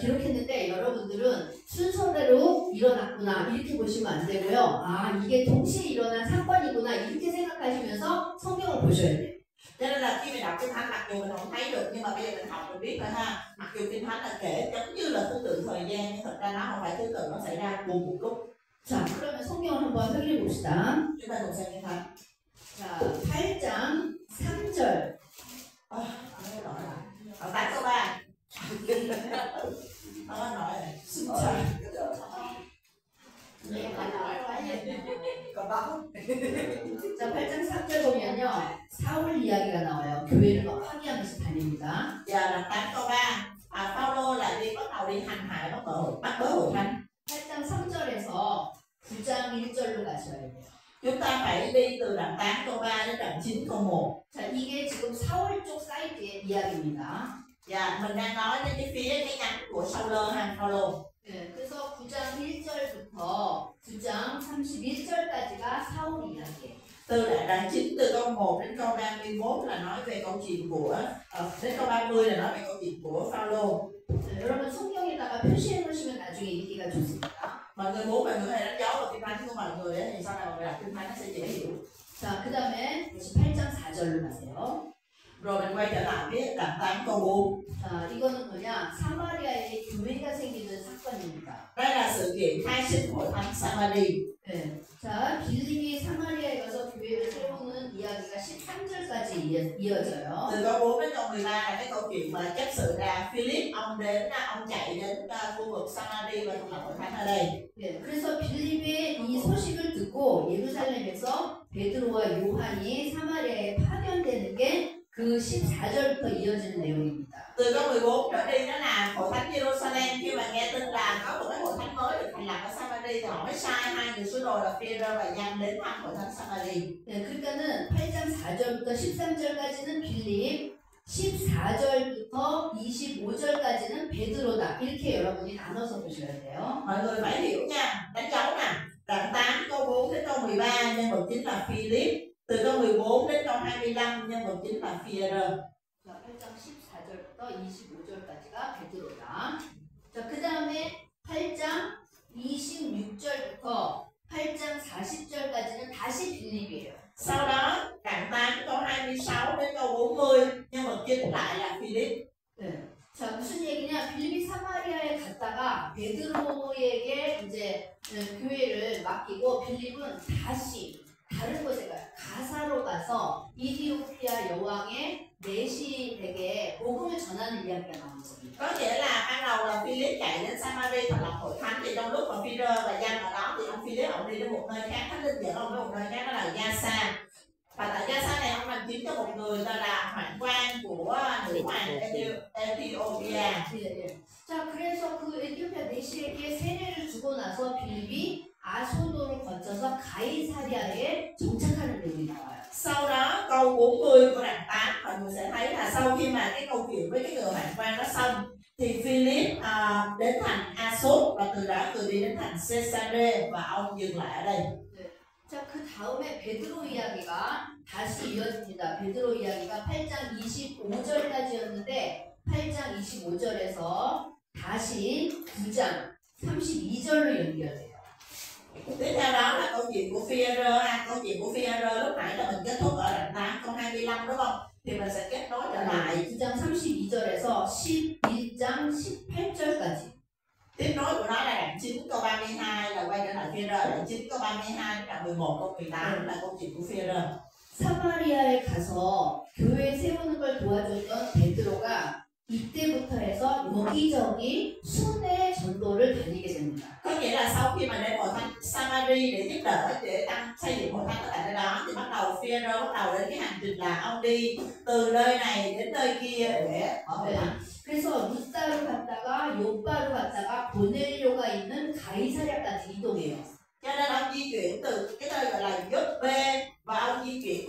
Speaker 2: 기록했는데 여러분들은 순서대로 일어났구나 이렇게 보시면 안 되고요. 아 이게 동시에 일어난 사건이구나 이렇게 생각하시면서 성경을 보셔야 돼요.
Speaker 1: Cho nên là khi mình đọc kinh thánh mặc dù mình không thấy được nhưng mà bây giờ mình học mình biết rồi ha. Mặc dù kinh thánh là kể giống như là thứ tự thời gian nhưng thật ra nó không phải thứ tự, nó xảy ra cùng một lúc.
Speaker 2: 자 그러면 성경을 한번 확인해 봅시다.
Speaker 1: Chúng ta cùng xem kinh thánh.
Speaker 2: 자 8장 3절.
Speaker 1: Nói rõ lại. Ở 8 câu 3. Nó nói này. Xin chào. Còn báo.
Speaker 2: 자 8장 3절 보면요 사울 이야기가 나와요. 교회를 막 파괴하면서 다닙니다.
Speaker 1: Giờ là 8 câu 3. Phaolô là bắt đầu đi hành hại bắt bớ hội thánh.
Speaker 2: 8장 3절에서 9장 1절로 가셔야 돼요.
Speaker 1: Chúng ta phải đi từ đoạn 8 câu 3 đến đoạn 9 câu 1.
Speaker 2: 자 이게 지금 사울 쪽 사이트의 이야기입니다.
Speaker 1: Dạ, mình đang nói đến cái phía cái nhánh của Sauler hay Phaolô.
Speaker 2: 네, 그래서 9장 1절부터 9장 31절까지가 사울 이야기예요.
Speaker 1: Từ đoạn 9 từ câu 1 đến câu 31 là nói về câu chuyện của đến câu 30 là nói về câu chuyện của Phaolô.
Speaker 2: 네, 여러분 성경에다가 표시해 놓으시면 나중에 읽기가 좋습니다.
Speaker 1: Mọi người muốn mọi người có thể đánh dấu vào kinh thánh của mọi người thì sau này mọi người đọc kinh thánh nó sẽ dễ hiểu.
Speaker 2: 자, 그 다음에 8장 4절로 가세요.
Speaker 1: Rồi mình quay trở lại với đoạn 8 câu 4.
Speaker 2: 자, 이거는 뭐냐? 사마리아에 교회가 생기는 사건입니다.
Speaker 1: Đây là sự kiện khai sinh hội thánh Samari.
Speaker 2: 네. 자, 빌립이 사마리아에 가서 교회를 세우는 이야기가 13절까지 이어져요.
Speaker 1: Từ câu 4 đến câu 13 là cái câu chuyện mà chấp sự ra Philip ông chạy đến khu vực Samari và thành lập hội thánh ở đây.
Speaker 2: 네, 그래서 빌립의 이 소식을 듣고 예루살렘에서 베드로와 요한이 사마리아에 파견되는 게 그 14절부터 이어지는 내용입니다.
Speaker 1: Từ câu 14 trở đi đó là hội thánh Jerusalem khi mà nghe tin là có một cái hội thánh mới được thành lập ở Samari thì họ mới sai hai người sứ đồ là Phi-e-rơ và Giăng đến thăm hội thánh Samari.
Speaker 2: 네, 그러니까는 8장 4절부터 13절까지는 빌립, 14절부터 25절까지는 베드로다. 이렇게 여러분이 나눠서 보셔야 돼요.
Speaker 1: Mọi người phải hiểu nha, đánh dấu nè. Đoạn 8 câu 4 đến câu 13 nhân vật chính là Philip. Từ câu 14 đến câu 25 nhân vật chính là Phi-e-rơ.
Speaker 2: 자, 8장 14절부터 25절까지가 베드로다. 자, 그 다음에 8장 26절부터 8장 40절까지는 다시 빌립이에요.
Speaker 1: Sau đó đoạn 8 câu 26 đến câu 40 nhân vật chính lại là Philip.
Speaker 2: 네. 자, 무슨 얘기냐? 빌립이 사마리아에 갔다가 베드로에게 이제 교회를 맡기고 빌립은 다시 다른 곳에 가요. 가사로 가서 이디오피아 여왕의 메시덱에 복음을 전하는 이야기가 나옵니다.
Speaker 1: Có nghĩa là ban đầu là Philip chạy đến Samari thành lập hội thánh, thì trong lúc mà Phi-rơ và Giăng ở đó thì ông Philip ông đi đến một nơi khác, Thánh Linh dẫn ông đến một nơi khác, đó là Gia-sa. Và tại Gia-sa này ông làm chứng cho một người tên là hoàng quan của nữ hoàng Ethiopia.
Speaker 2: 자, 그래서 그 에티오피아 내시에게 세례를 주고 나서 빌립이 아소도를 거쳐서 가이사리아에 정착하는 내용이 나와요.
Speaker 1: Sau đó câu 40 của đoạn 8 mọi người sẽ thấy là sau khi mà cái câu chuyện với cái người hoàng quan đó xong thì Philip đến thành Assos và từ đó đi đến thành Caesarea và ông dừng lại ở đây.
Speaker 2: 자, 그 다음에 베드로 이야기가 다시 이어집니다. 베드로 이야기가 8장 25절까지였는데 8장 25절에서 다시 9장 32절로 연결돼요.
Speaker 1: Tiếp theo đó là câu chuyện của Phi-rơ. Câu chuyện của Phi-rơ lúc nãy là mình kết thúc ở đoạn 8 câu 25 đúng không? Thì mình sẽ kết nối trở lại
Speaker 2: 9장 32절에서 11장 18절까지.
Speaker 1: Tiếp nối của nó là đoạn 9 câu 32 là quay trở lại Phi-rơ, đoạn 9 câu 32 đến đoạn 11 câu 18 là câu chuyện của Phi-rơ.
Speaker 2: 사마리아에 가서 교회 세우는 걸 도와줬던 베드로가 이때부터 해서 여기저기 순회 전도를 다니게 됩니다.
Speaker 1: Có nghĩa là sau khi mà đến hội thánh Samari để giúp đỡ để xây dựng hội thánh ở tại nơi đó thì bắt đầu Phi-rơ bắt đầu đến cái hành trình là ông đi từ nơi này đến nơi kia để ở hội thánh.
Speaker 2: 그래서 루스다로 갔다가 요빠로 갔다가 고넬료가 있는 가이사랴까지 이동해요.
Speaker 1: Cho nên ông di chuyển từ cái nơi gọi là Gióp-bê và ông di chuyển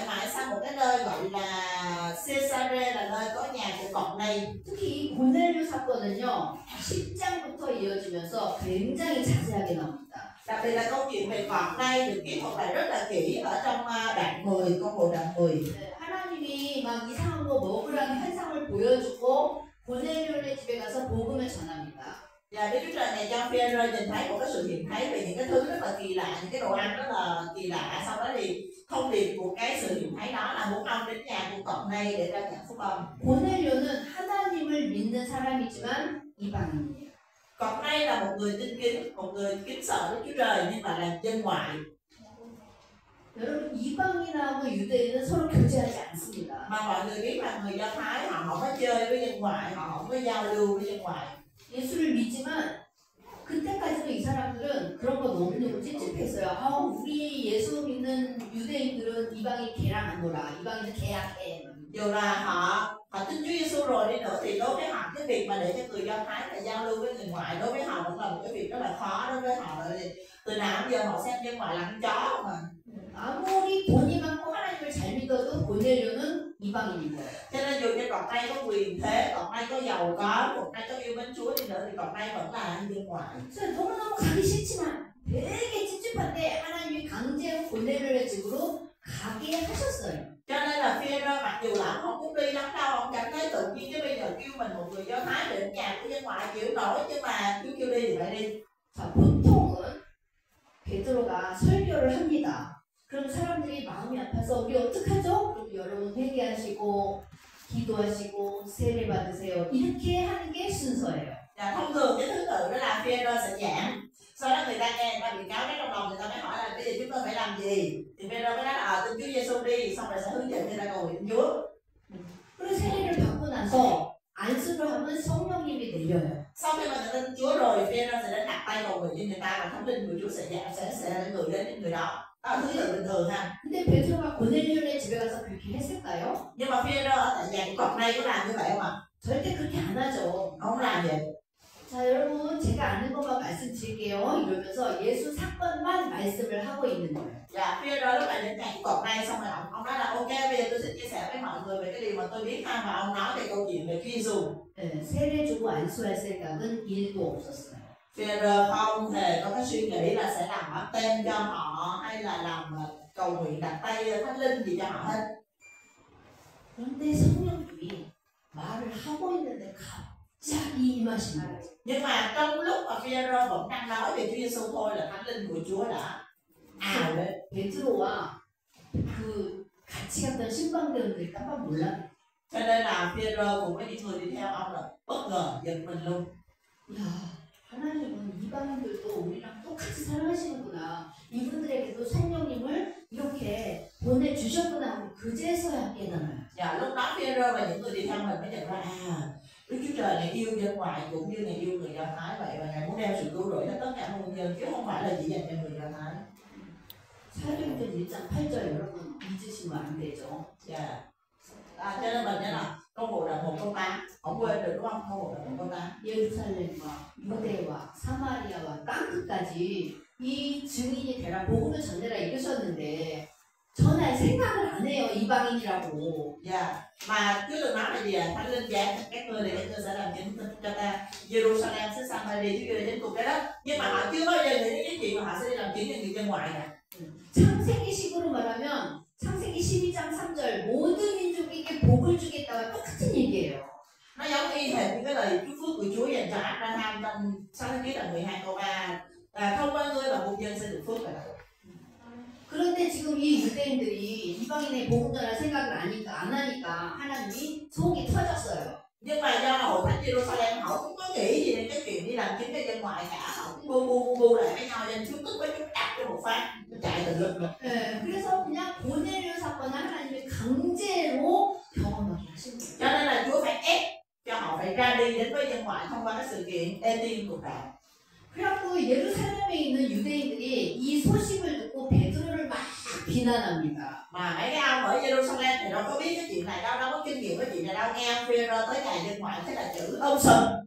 Speaker 1: mãi sang một cái nơi gọi là Caesarea, là nơi có nhà của cọp này.
Speaker 2: 특히 이 고넬료 사건은요 10장부터 이어지면서 굉장히 자세하게 나옵니다.
Speaker 1: Đặc biệt là câu chuyện về cọp này được kỹ thuật lại rất là kỹ ở trong đoạn 10, câu 1 đoạn 10.
Speaker 2: 하나님이 막 이상한 거 먹으라는 현상을 보여주고 고넬료의 집에 가서 복음을 전합니다.
Speaker 1: Và Đức Chúa Trời này cho Phi-rơ nhìn thấy một cái sự hiện thấy về những cái thứ rất là kỳ lạ, những cái đồ ăn rất là kỳ lạ. Sau đó thì thông điệp của cái sự hiện thấy đó là muốn ông đến nhà của cọp này để ra nhận phúc âm.
Speaker 2: 고넬료는 하나님을 믿는 사람이지만 이방인이에요.
Speaker 1: Cọp này là một người tin kính, một người kính sợ Đức Chúa Trời nhưng mà là dân ngoại.
Speaker 2: 여러분 이방인하고 유대인은 서로 교제하지 않습니다.
Speaker 1: Mà mọi người biết là người Do Thái họ không có chơi với dân ngoại, họ không có giao lưu với dân ngoại.
Speaker 2: 예수를 믿지만 그때까지도 이 사람들은 그런 거 너무너무 찝찝했어요. 우리 예수 믿는 유대인들은 이방인 개랑 안 놀아. 이방인은 개야 개.
Speaker 1: Dù là họ tin Chúa Giêsu rồi đi nữa thì đối với họ cái việc mà để cho người Do Thái là giao lưu với người ngoại đối với họ vẫn là một cái việc rất là khó. Đối với họ là từ nào đến giờ họ xem dân ngoại là con chó mà.
Speaker 2: 아무리 돈이 많고 하나님을 잘 믿어도 고넬료는 이방인인 거예요.
Speaker 1: Cho nên dù cho cọp này có quyền thế, cọp này có giàu có, cọp này có yêu mến Chúa đi nữa thì cọp này vẫn là dân ngoại.
Speaker 2: 그래서 너무너무 가기 싫지만 되게 찝찝한데 하나님이 강제 고넬료의 집으로 가게 하셨어요.
Speaker 1: Cho nên là Phi-rơ mặc dù là ông không muốn đi lắm đâu, ông cảm thấy tự nhiên chứ bây giờ kêu mình một người Do Thái đến nhà của dân ngoại chịu nổi, nhưng mà Chúa kêu đi thì phải đi.
Speaker 2: 자, 보통은 베드로가 설교를 합니다. 그럼 사람들이 마음이 아파서 우리 어떡하죠? 그럼 여러분 회개하시고 기도하시고 세례 받으세요. 이렇게 하는 게 순서예요.
Speaker 1: Và thông thường cái thứ tự đó là Phi-rơ sẽ giảng. Sau đó người ta nghe, người ta bị cáo cái trong lòng, người ta mới hỏi là bây giờ chúng tôi phải làm gì? Thì Phi-rơ mới nói là tin Chúa Giêsu đi, xong rồi sẽ hướng dẫn người ta cầu nguyện Chúa.
Speaker 2: 그리고 세례를 받고 나서 안수를 하면 성령님이 내려요.
Speaker 1: Sau khi mà người tin Chúa rồi, Phi-rơ sẽ đến đặt tay cầu nguyện cho người ta và Thánh Linh của Chúa sẽ gửi đến những người đó. Đó là thứ tự bình thường ha.
Speaker 2: 근데 베드로가 고넬료네 집에 가서 그렇게 했을까요?
Speaker 1: Nhưng mà Phi-rơ ở tại nhà của cọp này có làm như vậy không ạ?
Speaker 2: 절대 그렇게 안 하죠.
Speaker 1: Không làm vậy.
Speaker 2: 자, 여러분 제가 아는 것만 말씀드릴게요. 이러면서 예수 사건만 말씀을 하고 있는 거예요.
Speaker 1: Dạ, Phi-rơ lúc này đến nhà của cọp này xong rồi ông nói là ok, bây giờ tôi sẽ chia sẻ với mọi người về cái điều mà tôi biết ha, và ông nói về câu chuyện về Chúa Giêsu.
Speaker 2: 네, 세례 주고 안수할 생각은 1도 없었어요.
Speaker 1: Phi-rơ không hề có cái suy nghĩ là sẽ làm báp tên cho họ hay là làm cầu nguyện đặt tay Thánh Linh gì cho họ hết.
Speaker 2: 그런데 성령님이 말을 하고 있는데 갑자기 임하신 거예요.
Speaker 1: Nhưng mà trong lúc mà Phi-rơ vẫn đang nói về Chúa Giêsu thôi là Thánh Linh của Chúa đã ào lên.
Speaker 2: 베드로와 그 같이 갔던 신방대원들이 깜빡 놀라.
Speaker 1: Cho nên là Phêrô cùng với những người đi theo ông là bất ngờ giật mình luôn.
Speaker 2: 야, 하나님은 이방인들도 우리랑 똑같이 사랑하시는구나. 이분들에게도 성령님을 이렇게 보내주셨구나 하고 그제서야 깨달아요.
Speaker 1: Và lúc đó Phêrô và những người đi theo mình mới nhận ra Đức Chúa Trời này yêu dân ngoại cũng như Ngài yêu người Do Thái vậy, và Ngài muốn đem sự cứu rỗi cho tất cả muôn dân chứ không phải là chỉ dành cho người Do Thái.
Speaker 2: 사도행전 1장 8절 여러분 잊으시면 안 되죠.
Speaker 1: Cho nên mình nhớ là công vụ đoạn 1 câu 8 không quên được đúng không? Công vụ đoạn 1 câu 8
Speaker 2: 예루살렘과 유대와 사마리아와 땅끝까지 이 증인이 되라 복음을 전해라 이러셨는데 전할 생각을 안 해요 이방인이라고.
Speaker 1: Mà Chúa từng nói là gì ạ? Thánh linh giảng các ngươi để các ngươi sẽ làm chứng cho ta. Jerusalem sẽ Samaria chứ chưa đến cùng cái đó. Nhưng mà họ chưa bao giờ nghĩ đến cái chuyện mà họ sẽ đi làm chứng cho người dân ngoại cả.
Speaker 2: 창세기식으로 말하면 창세기 12장 3절 모든 민족에게 복을 주겠다와 똑같은 얘기예요.
Speaker 1: Nó giống y hệt như cái lời chúc phước của Chúa dành cho Abraham trong Sáng thế ký đoạn 12 câu 3. Thông qua ngươi và muôn dân sẽ được phước rồi.
Speaker 2: 그런데 지금 이 유대인들이 이방인의 복음 전할 생각을 안 하니까 하나님이 속이 터졌어요.
Speaker 1: Nhưng mà do là hội thánh Jerusalem họ cũng có nghĩ gì đến cái chuyện đi làm chứng cho dân ngoại cả, họ cũng bu lại với nhau nên Chúa tức với Chúa đạp cho một phát nó chạy từ lực rồi.
Speaker 2: 네, 그래서 그냥 고넬료 사건을 하나님이 강제로 경험하게 하신 거예요.
Speaker 1: Cho nên là Chúa phải ép cho họ phải ra đi đến với dân ngoại thông qua cái sự kiện ê tiên cuộc đời.
Speaker 2: 그래갖고 예루살렘에 있는 유대인들이 이 소식을 듣고 베드로를 막 비난합니다.
Speaker 1: Mà mấy cái ông ở Jerusalem thì đâu có biết cái chuyện này đâu, đâu có kinh nghiệm cái chuyện này đâu, nghe ông Phêrô tới ngày dân ngoại thế là chữ ông sừng.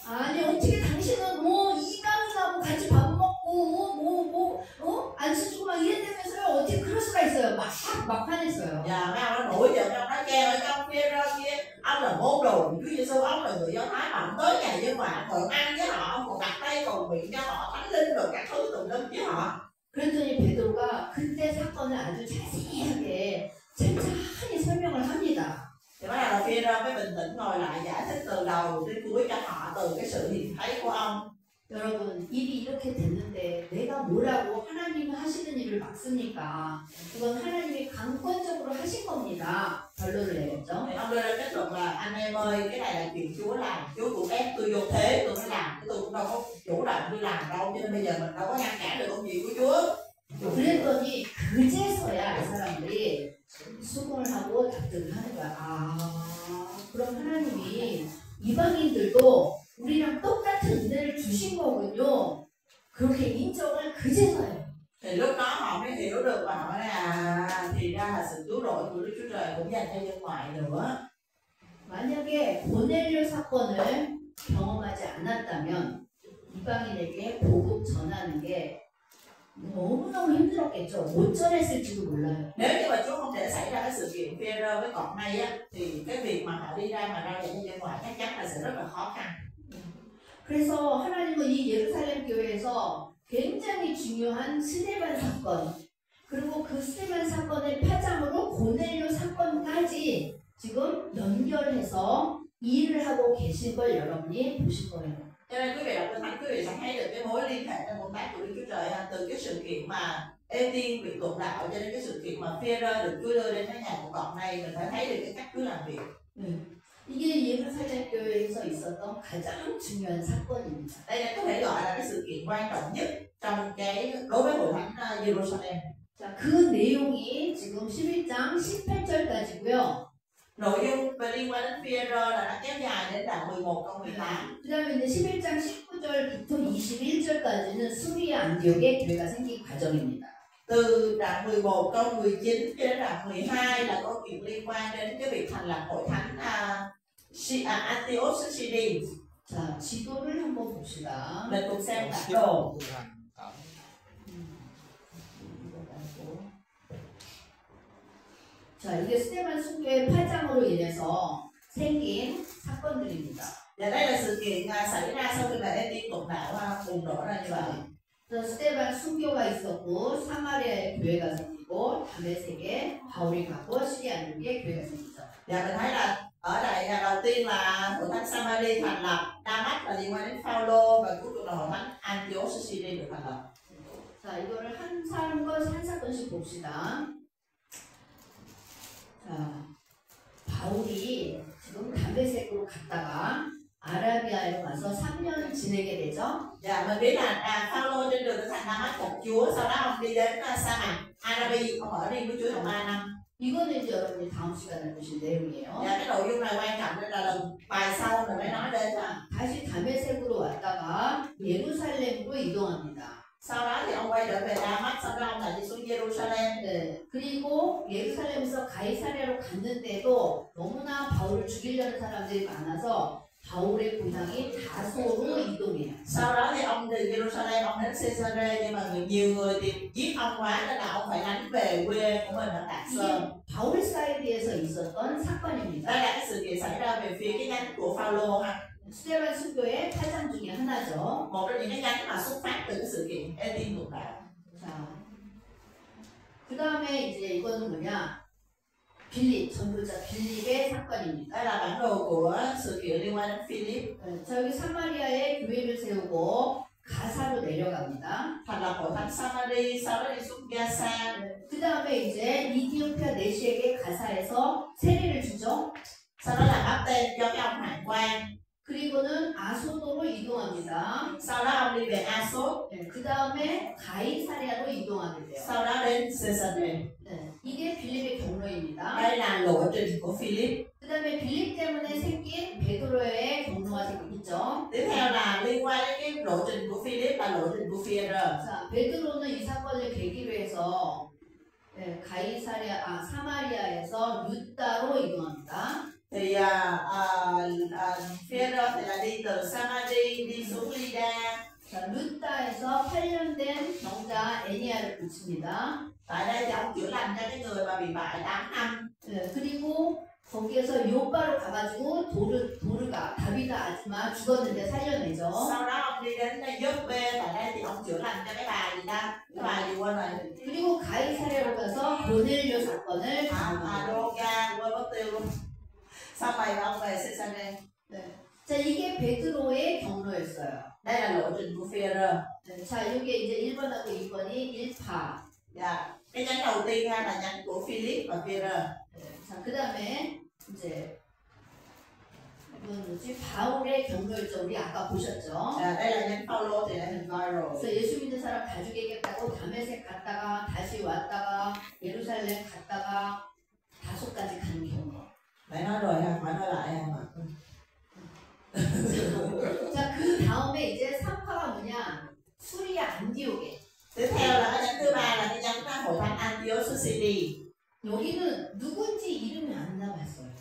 Speaker 2: 아니 어떻게 당신은 뭐 이방인하고 같이 밥 먹고 안수 주고 막 이랬다면서요? 어떻게 그럴 수가 있어요? 막 화냈어요.
Speaker 1: Dạ mấy ông nó nổi giận, ông nói che ở trong Phêrô kia, ông là môn đồ Chúa Giêsu, ông là người Do Thái mà ông tới ngày dân ngoại còn ăn với họ, ông còn đặt tay cầu nguyện cho họ, thánh linh rồi các thứ tùm lum với họ.
Speaker 2: 그랬더니 베드로가 그때 사건을 아주 자세하게 천천히 설명을 합니다.
Speaker 1: Thì bắt đầu là Phêrô mới bình tĩnh ngồi lại giải thích từ đầu đến cuối cho họ từ cái sự hiện thấy của ông.
Speaker 2: 여러분 일이 이렇게 됐는데 내가 뭐라고 하나님이 하시는 일을 막습니까? 이건 하나님이 강권적으로 하신 겁니다. 결론을 내렸죠.
Speaker 1: Thì ông đưa ra kết luận là anh em ơi, cái này là chuyện Chúa làm, Chúa cũng ép tôi vô thế tôi mới làm, tôi cũng đâu có chủ động tôi làm đâu, cho nên bây giờ mình đâu có ngăn cản được công việc của Chúa.
Speaker 2: 그랬더니 그제서야 이 사람들이 수긍을 하고 납득을 하는 거야. 그럼 하나님이 이방인들도 우리랑 똑같은 은혜를 주신 거군요. 그렇게 인정을 그제서야.
Speaker 1: Thì lúc đó họ mới hiểu được và họ nói thì ra là sự cứu rỗi của Đức Chúa Trời cũng dành cho dân ngoại nữa.
Speaker 2: 만약에 고넬료 사건을 경험하지 않았다면 이방인에게 복음 전하는 게 너무너무 힘들었겠죠. 못 전했을지도 몰라요.
Speaker 1: Nếu như mà Chúa không để xảy ra cái sự kiện Phêrô với cọp này á, thì cái việc mà họ đi ra mà rao giảng cho dân ngoại chắc chắn là sẽ rất là khó khăn.
Speaker 2: 그래서 하나님은 이 예루살렘 교회에서 굉장히 중요한 스데반 사건 그리고 그 스데반 사건의 파장으로 고넬료 사건까지 지금 연결해서 일을 하고 계신 걸 여러분이 보실 거예요.
Speaker 1: Cho nên quý vị đọc Kinh Thánh, quý vị sẽ thấy được cái mối liên hệ trong công tác của Đức Chúa Trời từ cái sự kiện mà ê tiên việc tụng đạo cho đến cái sự kiện mà Phêrô được Chúa đưa đến cái nhà của cọp này, mình phải thấy được cái cách Chúa làm việc.
Speaker 2: 이게 예루살렘 교회에서 있었던 가장 중요한 사건입니다.
Speaker 1: Đây là có thể gọi là cái sự kiện quan trọng nhất trong cái đối với hội thánh Jerusalem.
Speaker 2: 자, 그 내용이 지금 11장 18절까지고요.
Speaker 1: Nội dung về liên quan đến Phêrô là nó kéo dài đến đoạn 11 câu 18.
Speaker 2: 그다음에 이제 11장 19절부터 21절까지는 수리아 안디옥에 교회가 생긴 과정입니다.
Speaker 1: Từ đoạn 11 câu 19 cho đến đoạn 12 là câu chuyện liên quan đến cái việc thành lập hội thánh Antioch Syria.
Speaker 2: 자, 지도를 한번 봅시다.
Speaker 1: Mình cùng xem bản đồ.
Speaker 2: 자, 이게 스데반 순교의 파장으로 인해서 생긴 사건들입니다.
Speaker 1: Và đây là sự kiện xảy ra sau khi là ê tiên tụng đạo bùng nổ ra như vậy.
Speaker 2: 스데반 순교가 있었고 사마리아에 교회가 생기고 다메섹에 바울이 가고 시리아 안디옥에 교회가 생기죠.
Speaker 1: Và mình thấy là ở đây đầu tiên là hội thánh Samari thành lập, Đa-mách là liên quan đến Phao-lô và cuối cùng là hội thánh Antioch Syria được thành lập.
Speaker 2: 자, 이거를 한 사건씩 봅시다. 자, 바울이 지금 담메색으로 갔다가 아라비아에 가서 3년 지내게 되죠.
Speaker 1: Dạ, mình biết là Phaolô trên đường thành Đa-mách phục Chúa, sau đó ông đi đến sa mạc Arabi, ông ở riêng với Chúa trong 3 năm.
Speaker 2: 이거는 이제 여러분이 다음 시간에 보실 내용이에요.
Speaker 1: Dạ, cái nội dung này quan trọng nên là lần bài sau mình mới nói đến.
Speaker 2: 자, 다시 담메색으로 왔다가 예루살렘으로 이동합니다.
Speaker 1: Sau đó thì ông quay trở về Đa-mách, sau đó ông lại đi xuống Jerusalem.
Speaker 2: 네, 그리고 예루살렘에서 가이사랴로 갔는데도 너무나 바울을 죽이려는 사람들이 많아서 바울의 고향이 다소로 이동해요.
Speaker 1: Sau đó thì ông từ Jerusalem ông đến Caesarea, nhưng mà nhiều người tìm giết ông quá nên là ông phải lánh về quê của mình ở Tạc Sơn.
Speaker 2: 이게 바울 사이드에서 있었던 사건입니다.
Speaker 1: Đây là cái sự kiện xảy ra về phía cái nhánh của Phaolô ha.
Speaker 2: 스데반 수교의 8장 중에 하나죠.
Speaker 1: Một trong những cái nhánh mà xuất phát từ cái sự kiện Ê-tin ngược đạo.
Speaker 2: 자, 그 다음에 이제 이거는 뭐냐? 빌립, 전도자 빌립의 사건입니다.
Speaker 1: Đây là bản đồ của sự kiện liên quan đến Philip.
Speaker 2: 자, 여기 사마리아에 교회를 세우고 가사로 내려갑니다.
Speaker 1: Thành lập hội thánh Samari, sau đó đi xuống Gaza.
Speaker 2: 그 다음에 이제 이디오피아 내시에게 가사에서 세례를 주죠.
Speaker 1: Sau đó là báp tên cho cái ông hoàng quan.
Speaker 2: 그리고는 아소도로 이동합니다.
Speaker 1: Sau đó ông đi về Asốt.
Speaker 2: 네, 그 다음에 가이사랴로 이동하게 돼요.
Speaker 1: Sau đó đến Caesarea.
Speaker 2: 네, 이게 빌립의 경로입니다.
Speaker 1: Đây là lộ trình của Philip.
Speaker 2: 그 다음에 빌립 때문에 생긴 베드로의 경로가 있죠.
Speaker 1: Tiếp theo là liên quan đến cái lộ trình của Philip là lộ trình của Phi-e-rơ.
Speaker 2: 자, 베드로는 이 사건을 계기로 해서 네, 사마리아에서 루다로 이동합니다.
Speaker 1: Thì Phi-e-rơ thì là đi từ Samari đi xuống Lydda.
Speaker 2: 자, 루다에서 8년 된 병자 애니아를 고칩니다.
Speaker 1: Tại đây thì ông chữa lành cho cái người mà bị bại 8 năm.
Speaker 2: 네, 그리고 거기에서 요바로 가가지고 도르가 다비다 아줌마 죽었는데 살려내죠.
Speaker 1: Sau đó ông đi đến Gióp-bê, tại đây thì ông chữa lành cho cái bà gì ta? Cái bà gì quên rồi.
Speaker 2: 그리고 가이사랴로 가서 고넬료 사건을
Speaker 1: Adoga, quên mất tiêu luôn. Xong rồi ông về Caesarea.
Speaker 2: 네. 자, 이게 베드로의 경로였어요.
Speaker 1: Đây là lộ trình của Phi-e-rơ.
Speaker 2: 네, 자, 이게 이제 1번하고 2번이 1파.
Speaker 1: Dạ. Cái nhánh đầu tiên là nhánh của Philip và Phi-e-rơ.
Speaker 2: 네, 자, 그 다음에 이제 이건 뭐지? 바울의 경로였죠. 우리 아까 보셨죠?
Speaker 1: Đây là nhánh Phaolô thì đã hình coi rồi.
Speaker 2: 그래서 예수 믿는 사람 다 죽이겠다고 다메섹 갔다가 다시 왔다가 예루살렘 갔다가 다소까지 가는 경로.
Speaker 1: Phải nói rồi ha, phải nói lại ha.
Speaker 2: 자, 그 다음에 이제 3파가 뭐냐? 수리아 안디옥에.
Speaker 1: Tiếp theo là cái nhánh thứ ba là cái nhánh hội thánh Antioch City.
Speaker 2: 여기는 누군지 이름이 안 나왔어요.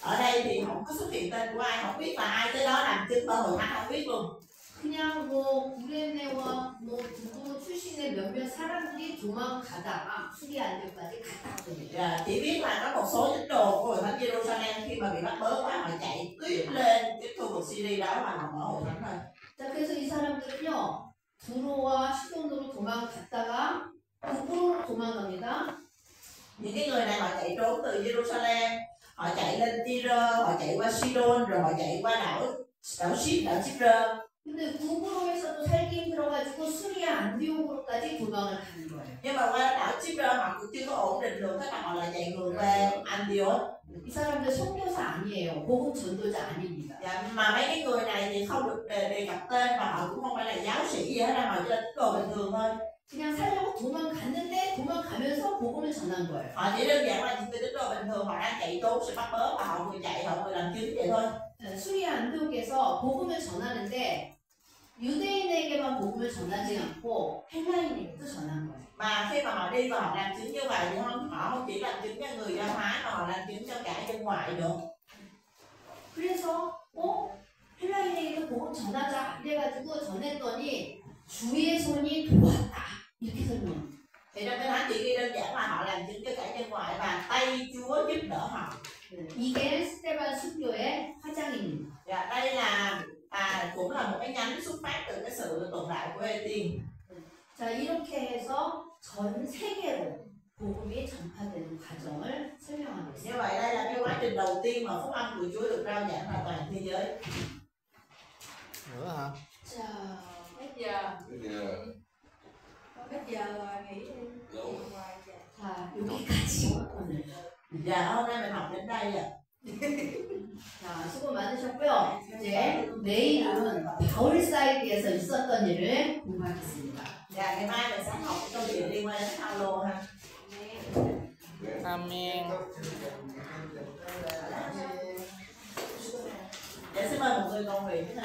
Speaker 1: Ở đây thì không có xuất hiện tên của ai, không biết là ai tới đó làm chứng ở hội thánh không biết luôn.
Speaker 2: 그냥 뭐 구레네와 뭐 누구 출신의 몇몇 사람들이 도망가다가 수리아 안디옥까지 갔다 왔거든요.
Speaker 1: Dạ, chỉ biết là có một số tín đồ của hội thánh Jerusalem khi mà bị bắt bớ quá họ chạy tuyết lên cái khu vực Syria đó và họ mở hội thánh thôi.
Speaker 2: 자, 그래서 이 사람들은요 두로와 시돈으로 도망갔다가 북으로 도망갑니다.
Speaker 1: Những cái người này họ chạy trốn từ Jerusalem, họ chạy lên Tyre, họ chạy qua Sidon, rồi họ chạy qua đảo Chipre.
Speaker 2: 근데 북으로에서도 살기 힘들어가지고 수리아 안디옥으로까지 도망을 가는 거예요.
Speaker 1: Nhưng mà qua đảo Chipre họ cũng chưa có ổn định được, thế là họ lại chạy ngược về Antioch.
Speaker 2: 이 사람들 선교사 아니에요. 복음 전도자 아닙니다.
Speaker 1: Dạ, mà mấy cái người này thì không được đề cập tên và họ cũng không phải là giáo sĩ gì hết, họ chỉ là tín đồ bình thường thôi.
Speaker 2: 그냥 살려고 도망갔는데 도망가면서 복음을 전한 거예요.
Speaker 1: Họ chỉ đơn giản là những cái tín đồ bình thường, họ đang chạy trốn sự bắt bớ và họ vừa chạy họ vừa làm chứng vậy thôi.
Speaker 2: 수리아 안디옥에서 복음을 전하는데 유대인에게만 복음을 전하지 않고 헬라인에게도 전한 거예요.
Speaker 1: Mà khi mà họ đi và họ làm chứng như vậy thì họ không chỉ làm chứng cho người Do Thái mà họ làm chứng cho cả dân ngoại nữa.
Speaker 2: 그래서 헬라인에게도 복음 전하자 이래가지고 전했더니 주의 손이 도왔다 이렇게 설명.
Speaker 1: Thì trong cái Thánh chỉ ghi đơn giản là họ làm chứng cho cả dân ngoại và tay Chúa giúp đỡ họ.
Speaker 2: 이게 스데반 순교의 화장입니다.
Speaker 1: Dạ, đây là cũng là một cái nhánh xuất phát từ cái sự tồn tại của Ê-tiên.
Speaker 2: 자, 이렇게 해서 전 세계로 복음이 전파되는 과정을 설명하고
Speaker 1: Như
Speaker 2: 있어요.
Speaker 1: vậy đây là cái quá trình đầu tiên mà phúc âm của Chúa được rao giảng ra toàn thế giới.
Speaker 3: Nữa hả?
Speaker 2: 자,
Speaker 4: Hết giờ.
Speaker 5: Bây giờ nghỉ đi. Ngoài giờ.
Speaker 2: 자, 여기까지 오늘. 네.
Speaker 1: Dạ hôm nay mình học đến đây ạ.
Speaker 2: 자, 수고 많으셨고요. 이제 내일은 바울사이드에서 있었던 일을 공부하겠습니다.
Speaker 1: Dạ ngày mai mình sẽ học cái câu chuyện liên quan đến Phaolô ha.
Speaker 3: Amen.
Speaker 1: Dạ xin mời một người cầu nguyện với